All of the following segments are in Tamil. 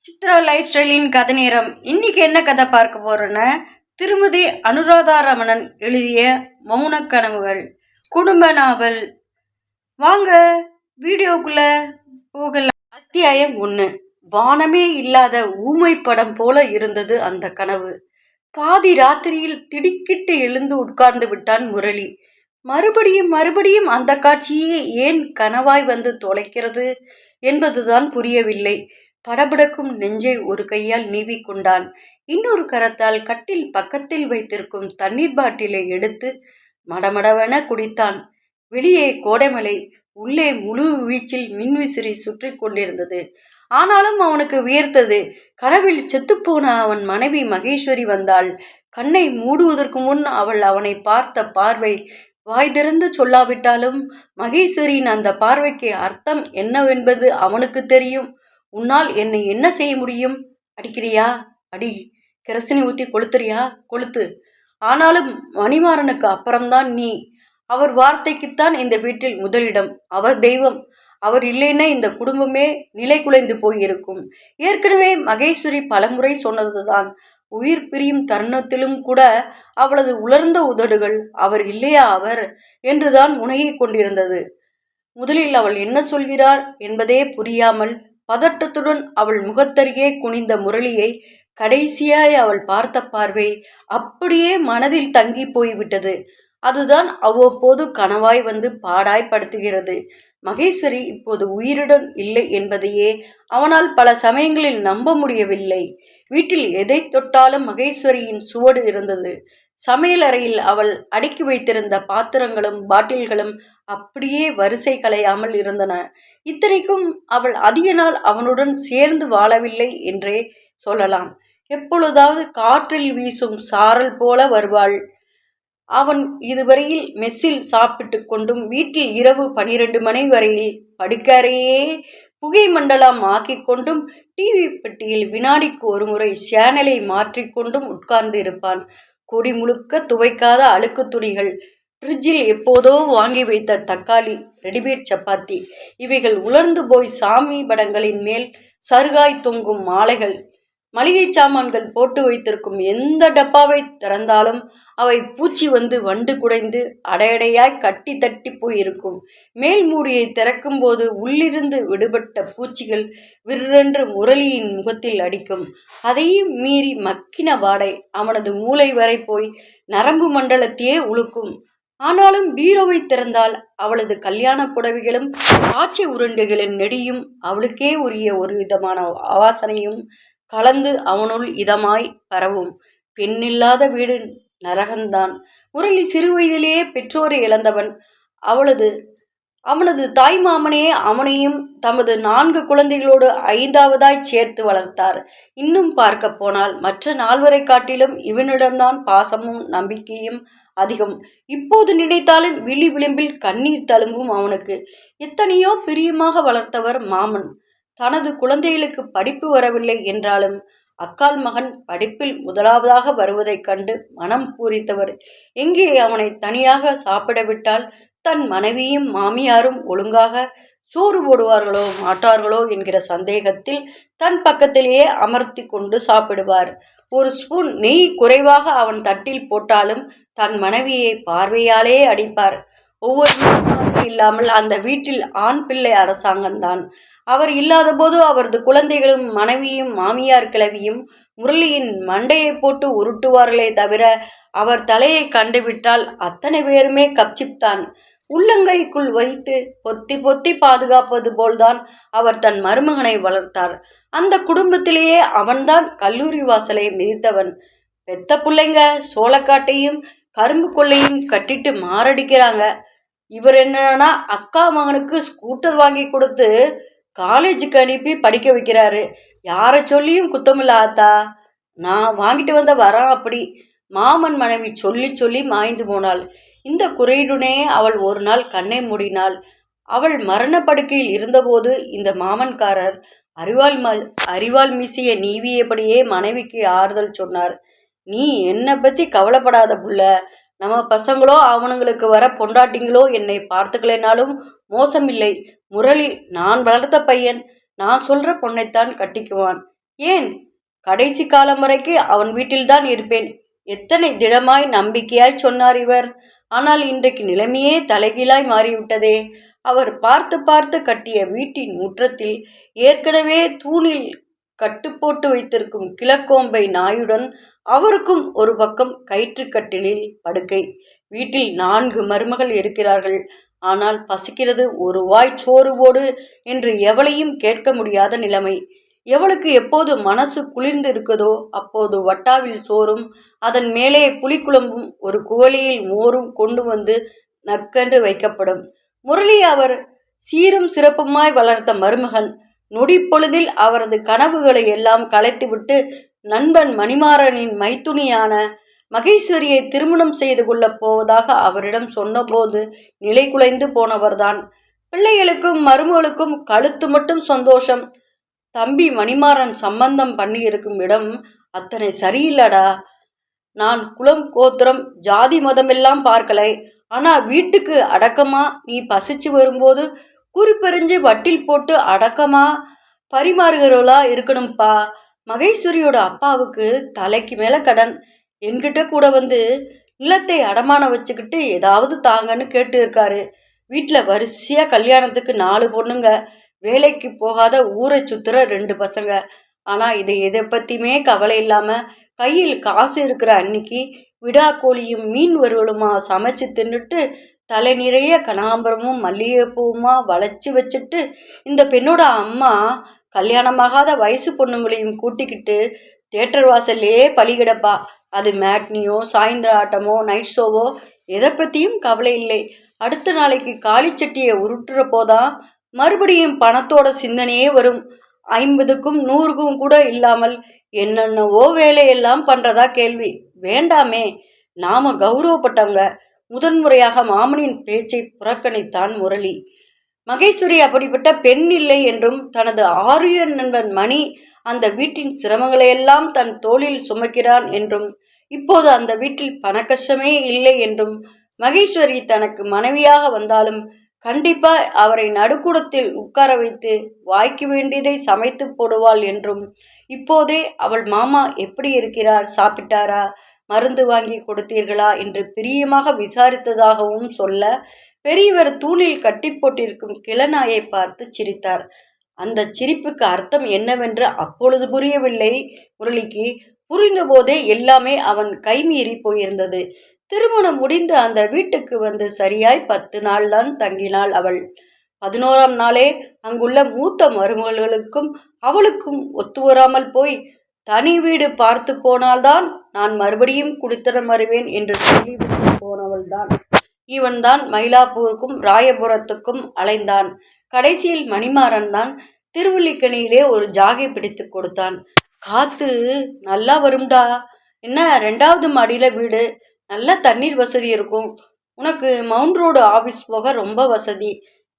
சித்ரா லைஃப் ஸ்டைலின் கதை நேரம். இன்னைக்கு என்ன கதை பார்க்க போறோன்னா, திருமதி அனுராதா ரமணன் எழுதிய மௌன கனவுகள் குடும்ப நாவல். வாங்க வீடியோக்குள்ள போகலாம். அத்தியாயம் 1. வானமே இல்லாத ஊமை படம் போல இருந்தது அந்த கனவு. பாதி ராத்திரியில் திடுக்கிட்டு எழுந்து உட்கார்ந்து விட்டான் முரளி. மறுபடியும் மறுபடியும் அந்த காட்சியே ஏன் கனவாய் வந்து தொலைக்கிறது என்பதுதான் புரியவில்லை. படபடக்கும் நெஞ்சை ஒரு கையால் நீவிக்கொண்டான். இன்னொரு கரத்தால் கட்டில் பக்கத்தில் வைத்திருக்கும் தண்ணீர் பாட்டிலை எடுத்து மடமடவென குடித்தான். வெளியே கோடைமலை, உள்ளே முழு வீச்சில் மின்விசிறி சுற்றி கொண்டிருந்தது. ஆனாலும் அவனுக்கு வியர்த்தது. கனவில் செத்துப்போன அவன் மனைவி மகேஸ்வரி வந்தாள். கண்ணை மூடுவதற்கு முன் அவள் அவனை பார்த்த பார்வை வாய் திறந்து சொல்லாவிட்டாலும் மகேஸ்வரியின் அந்த பார்வைக்கு அர்த்தம் என்னவென்பது அவனுக்கு தெரியும். உன்னால் என்னை என்ன செய்ய முடியும்? அடிக்கிறியா? அடி. கெரசினி ஊற்றி கொளுத்துறியா? கொளுத்து. ஆனாலும் மணிமாறனுக்கு அப்புறம்தான் நீ. அவர் வார்த்தைக்குத்தான் இந்த வீட்டில் முதலிடம். அவர் தெய்வம். அவர் இல்லைன்னா இந்த குடும்பமே நிலை குலைந்து போயிருக்கும். ஏற்கனவே மகேஸ்வரி பலமுறை சொன்னதுதான். உயிர் பிரியும் தருணத்திலும் கூட அவளது உலர்ந்த உதடுகள் அவர் இல்லையா அவர் என்றுதான் முனகிக் கொண்டிருந்தது. முதலில் அவள் என்ன சொல்கிறார் என்பதே புரியாமல் பதட்டத்துடன் அவள் முகத்தருகே குனிந்த முரளியை கடைசியாய் அவள் பார்த்த பார்வை அப்படியே மனதில் தங்கி போய்விட்டது. அதுதான் அவ்வப்போது கனவாய் வந்து பாடாய்படுத்துகிறது. மகேஸ்வரி இப்போது உயிருடன் இல்லை என்பதையே அவனால் பல சமயங்களில் நம்ப முடியவில்லை. வீட்டில் எதை தொட்டாலும் மகேஸ்வரியின் சுவடு இருந்தது. சமையலறையில் அவள் அடுக்கி வைத்திருந்த பாத்திரங்களும் பாட்டில்களும் அப்படியே வரிசை கலையாமல் இருந்தன. இத்தனைக்கும் அவள் அதிக நாள் அவனுடன் சேர்ந்து வாழவில்லை என்றே சொல்லலாம். எப்பொழுதாவது காற்றில் வீசும் சாரல் போல வருவாள். அவன் இதுவரையில் மெஸ்ஸில் சாப்பிட்டு கொண்டும் வீட்டில் இரவு 12 மணி வரையில் படுக்கறையே புகை மண்டலம் ஆக்கிக் கொண்டும் டிவி பெட்டியில் வினாடிக்கு ஒரு முறை சேனலை மாற்றிக்கொண்டும் உட்கார்ந்து இருப்பான். கொடி முழுக்க துவைக்காத அழுக்கு துணிகள், ஃப்ரிட்ஜில் எப்போதோ வாங்கி வைத்த தக்காளி, ரெடிமேட் சப்பாத்தி, இவைகள் உலர்ந்து போய் சாமி படங்களின் மேல் சருகாய் தொங்கும் மாலைகள், மளிகை சாமான்கள் போட்டு வைத்திருக்கும் எந்த டப்பாவை திறந்தாலும் அவை பூச்சி வந்து வண்டு குடைந்து அடையடையாய் கட்டி தட்டி போயிருக்கும். மேல் மூடியை திறக்கும் போது உள்ளிருந்து விடுபட்ட பூச்சிகள் விற்றென்று முரளியின் முகத்தில் அடிக்கும். அதையும் மீறி மக்கின வாடை அவனது மூளை வரை போய் நரம்பு மண்டலத்தையே உழுக்கும். ஆனாலும் பீரோவை திறந்தால் அவளது கல்யாண புடவைகளும் ஆச்சி உருண்டைகளின் நெடியும் அவளுக்கே உரிய ஒரு விதமான வாசனையும் கலந்து அவனுள் இதமாய் பரவும். பெண்ணில்லாத வீடு நரகந்தான். முரளி சிறு வயதிலேயே பெற்றோரை இழந்தவன். அவனது தாய் மாமனே அவனையும் தமது 4 குழந்தைகளோடு 5வதாய் சேர்த்து வளர்த்தார். இன்னும் பார்க்க போனால் மற்ற 4வரை காட்டிலும் இவனிடம்தான் பாசமும் நம்பிக்கையும் அதிகம். இப்போது நினைத்தாலும் விழி விளிம்பில் கண்ணீர் தழும்பும் அவனுக்கு. எத்தனையோ பிரியமாக வளர்த்தவர் மாமன். தனது குழந்தைகளுக்கு படிப்பு வரவில்லை என்றாலும் அக்கால் மகன் படிப்பில் முதலாவதாக வருவதைக் கண்டு மனம் பூரித்தவர். எங்கே அவனை தனியாக சாப்பிட விட்டால் தன் மனைவியும் மாமியாரும் ஒழுங்காக சோறு போடுவார்களோ மாட்டார்களோ என்கிற சந்தேகத்தில் தன் பக்கத்திலேயே அமர்த்தி கொண்டு சாப்பிடுவார். ஒரு ஸ்பூன் நெய் குறைவாக அவன் தட்டில் போட்டாலும் தன் மனைவியை பார்வையாலே அடிப்பார். ஒவ்வொரு இல்லாமல் அந்த வீட்டில் ஆண் பிள்ளை அரசாங்கம்தான். அவர் இல்லாத போது அவரது குழந்தைகளும் மனைவியும் மாமியார் கிழவியும் முரளியின் மண்டையை போட்டு உருட்டுவார்களே தவிர அவர் தலையை கண்டுவிட்டால் அத்தனை பேருமே கப்சிப்தான். உள்ளங்கைக்குள் வைத்து பொத்தி பொத்தி பாதுகாப்பது போல்தான் அவர் தன் மருமகனை வளர்த்தார். அந்த குடும்பத்திலேயே அவன்தான் கல்லூரி வாசலை மிதித்தவன். பெத்த பிள்ளைங்க சோளக்காட்டையும் கரும்பு கொள்ளையும் கட்டிட்டு மாரடிக்கிறாங்க. இவர் என்னன்னா அக்கா மகனுக்கு ஸ்கூட்டர் வாங்கி கொடுத்து காலேஜுக்கு அனுப்பி படிக்க வைக்கிறாரு. யாரை சொல்லியும் குத்தமில்ல ஆத்தா, நான் வாங்கிட்டு வந்த வரான் அப்படி. மாமன் மனைவி சொல்லி சொல்லி மாய்ந்து போனாள். இந்த குறையுடனே அவள் ஒரு நாள் கண்ணை மூடினாள். அவள் மரணப்படுக்கையில் இருந்தபோது இந்த மாமன்காரர் அறிவால் மீசிய நீவியபடியே மனைவிக்கு ஆறுதல் சொன்னார். நீ என்னை பற்றி கவலைப்படாத புள்ள. நம்ம பசங்களோ அவனுங்களுக்கு வர பொண்டாட்டிங்களோ என்னை பார்த்துக்கலைனாலும் மோசமில்லை. முரளி நான் வளர்த்த பையன். நான் சொல்கிற பொண்ணைத்தான் கட்டிக்குவான். ஏன்? கடைசி காலம் வரைக்கு அவன் வீட்டில்தான் இருப்பேன். எத்தனை திடமாய் நம்பிக்கையாய் சொன்னார் இவர். ஆனால் இன்றைக்கு நிலைமையே தலைகீழாய் மாறிவிட்டதே. அவர் பார்த்து பார்த்து கட்டிய வீட்டின் முற்றத்தில் ஏற்கனவே தூணில் கட்டு போட்டு வைத்திருக்கும் கிழக்கோம்பை நாயுடன் அவருக்கும் ஒரு பக்கம் கயிற்றுக்கட்டிலில் படுக்கை. வீட்டில் 4 மருமகள் இருக்கிறார்கள். ஆனால் பசிக்கிறது, ஒரு வாய் சோறு போடு என்று எவளையும் கேட்க முடியாத நிலைமை. எவளுக்கு எப்போது மனசு குளிர்ந்து இருக்குதோ அப்போது வட்டாவில் சோறும் அதன் மேலே புளிக்குழம்பும் ஒரு குவளையில் மோரும் கொண்டு வந்து நக்கென்று வைக்கப்படும். முரளி அவர் சீரும் சிறப்புமாய் வளர்த்த மருமகன். நொடிப்பொழுதில் அவரது கனவுகளை எல்லாம் கலைத்துவிட்டு நண்பன் மணிமாறனின் மைத்துனியான மகேஸ்வரியை திருமணம் செய்து கொள்ளப் போவதாக அவரிடம் சொன்னபோது நிலை குலைந்து போனவர்தான். பிள்ளைகளுக்கும் மருமகளுக்கும் கழுத்து மட்டும் சந்தோஷம். தம்பி மணிமாறன் சம்பந்தம் பண்ணியிருக்கும் இடம் அத்தனை சரியில்லடா. நான் குலம் கோத்திரம் ஜாதி மதமெல்லாம் பார்க்கலை. ஆனா வீட்டுக்கு அடக்கமா நீ பசிச்சு வரும்போது குறிப்பெறிஞ்சு வட்டில் போட்டு அடக்கமா பரிமாறுகிறவளா இருக்கணும்ப்பா. மகேஸ்வரியோட அப்பாவுக்கு தலைக்கு மேல கடன். என்கிட்ட கூட வந்து நிலத்தை அடமான வச்சுக்கிட்டு ஏதாவது தாங்கன்னு கேட்டு இருக்காரு. வீட்டில் வரிசையா கல்யாணத்துக்கு 4 பொண்ணுங்க, வேலைக்கு போகாத ஊரை சுத்துற 2 பசங்க. ஆனா எதை பத்தியுமே கவலை இல்லாம கையில் காசு இருக்கிற அன்னைக்கு விடாக்கோழியும் மீன் வறுவலுமா சமைச்சு தின்னுட்டு தலை நிறைய கனகாம்பரமும் மல்லிகைப்பூவுமா வளைச்சி வச்சுட்டு இந்த பெண்ணோட அம்மா கல்யாணமாகாத வயசு பொண்ணுங்களையும் கூட்டிக்கிட்டு தியேட்டர் வாசல்லே பழி கிடப்பா. அது மேட்னியோ சாயந்தர ஆட்டமோ நைட் ஷோவோ எதை பற்றியும் கவலை இல்லை. அடுத்த நாளைக்கு காளிச்சட்டியை உருட்டுற போதான் மறுபடியும் பணத்தோட சிந்தனையே வரும். 50க்கும் 100க்கும் கூட இல்லாமல் என்னென்னவோ வேலையெல்லாம் பண்ணுறதா கேள்வி. வேண்டாமே, நாம கௌரவப்பட்டவங்க. முதன்முறையாக மாமனின் பேச்சை புறக்கணித்தான் முரளி. மகேஸ்வரி அப்படிப்பட்ட பெண் இல்லை என்றும் தனது ஆரியர் நண்பன் மணி அந்த வீட்டின் சிரமங்களையெல்லாம் தன் தோளில் சுமக்கிறான் என்றும் இப்போது அந்த வீட்டில் பணக்கஷ்டமே இல்லை என்றும் மகேஸ்வரி தனக்கு மனைவியாக வந்தாலும் கண்டிப்பா அவரை நடுக்கூடத்தில் உட்கார வைத்து வாய்க்கு வேண்டியதை சமைத்து போடுவாள் என்றும் இப்போதே அவள் மாமா எப்படி இருக்கிறார், சாப்பிட்டாரா, மருந்து வாங்கி கொடுத்தீர்களா என்று பிரியமாக விசாரித்ததாகவும் சொல்ல பெரியவர் தூணில் கட்டி போட்டிருக்கும் கிளநாயை பார்த்து சிரித்தார். அந்த சிரிப்புக்கு அர்த்தம் என்னவென்று அப்பொழுது புரியவில்லை முரளிக்கு. புரிந்தபோதே எல்லாமே அவன் கைமீறி போயிருந்தது. திருமணம் முடிந்து அந்த வீட்டுக்கு வந்து சரியாய் 10 நாள்தான் தங்கினாள் அவள். 11ஆம் நாளே அங்குள்ள மூத்த மருமகளுக்கும் அவளுக்கும் ஒத்து வராமல் போய் தனி வீடு பார்த்து போனால்தான் நான் மறுபடியும் குடித்தனம் வருவேன் என்று சொல்லிவிட்டு போனவள்தான். இவன்தான் மயிலாப்பூருக்கும் ராயபுரத்துக்கும் அலைந்தான். கடைசியில் மணிமாறன் தான் திருவல்லிக்கணியிலே ஒரு ஜாகை பிடித்து கொடுத்தான். காத்து நல்லா வரும்டா. என்ன 2வது மாடியில வீடு, நல்ல தண்ணீர் வசதி இருக்கும். உனக்கு மவுண்ட் ரோடு ஆஃபீஸ் போக ரொம்ப வசதி.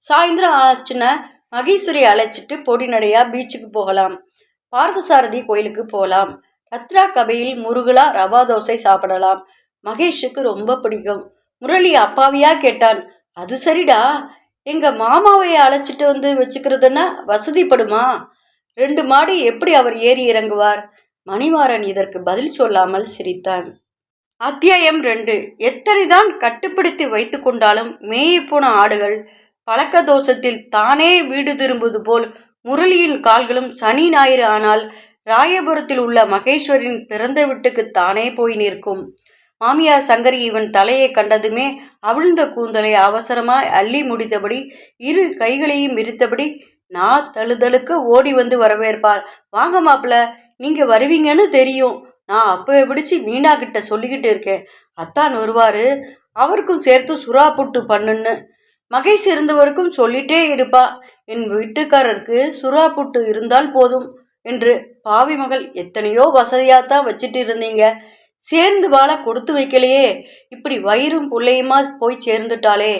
சாயந்தரம் ஆச்சுன்னா மகேஸ்வரி அழைச்சிட்டு பொடி நடையா பீச்சுக்கு போகலாம். பார்த்தசாரதி கோயிலுக்கு போகலாம். ரத்ரா கபையில் முருகலா ரவா தோசை சாப்பிடலாம். மகேஷுக்கு ரொம்ப பிடிக்கும். முரளி அப்பாவியா கேட்டான். அது சரிடா, எங்க மாமாவை அழைச்சிட்டு வந்து வச்சுக்கிறதுன்னா வசதிப்படுமா? 2 மாடி எப்படி அவர் ஏறி இறங்குவார்? மணிமாறன் இதற்கு பதில் சொல்லாமல் சிரித்தான். அத்தியாயம் 2. எத்தனைதான் கட்டுப்படுத்தி வைத்து கொண்டாலும் மேயப்போன ஆடுகள் பழக்க தோஷத்தில் தானே வீடு திரும்புவது போல் முரளியின் கால்களும் சனி ஞாயிறு ஆனால் ராயபுரத்தில் உள்ள மகேஸ்வரின் பிறந்த வீட்டுக்கு தானே போய் நிற்கும். மாமியார் சங்கரி இவன் தலையை கண்டதுமே அவிழ்ந்த கூந்தலை அவசரமாய் அள்ளி முடித்தபடி 2 கைகளையும் விரித்தபடி நான் தழுதழுக்க ஓடி வந்து வரவேற்பாள். வாங்க மாப்பிள்ள, நீங்க வருவீங்கன்னு தெரியும். நான் அப்பவே பிடிச்சி மீனா கிட்ட சொல்லிக்கிட்டு இருக்கேன். அத்தான் வருவாரு, அவருக்கும் சேர்த்து சுறா புட்டு பண்ணுன்னு. மகேஷ் இருந்தவருக்கும் சொல்லிட்டே இருப்பா. என் வீட்டுக்காரருக்கு சுறா புட்டு இருந்தால் போதும் என்று. பாவி மகள், எத்தனையோ வசதியாத்தான் வச்சுட்டு இருந்தீங்க, சேர்ந்து வாழ கொடுத்து வைக்கலையே. இப்படி வயிறும் பிள்ளையுமா போய் சேர்ந்துட்டாளே.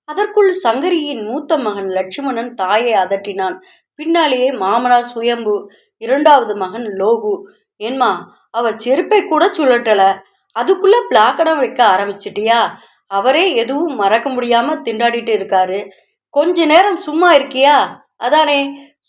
அதற்குள் சங்கரியின் மூத்த மகன் லட்சுமணன் தாயை அதட்டினான். பின்னாலேயே மாமனார் சுயம்பு, 2வது மகன் லோகு. ஏன்மா, அவ செருப்பை கூட சுழட்டல, அதுக்குள்ள பிளாக்கடம் வைக்க ஆரம்பிச்சிட்டியா? அவரே எதுவும் மறக்க முடியாம திண்டாடிட்டு இருக்காரு. கொஞ்ச நேரம் சும்மா இருக்கியா? அதானே.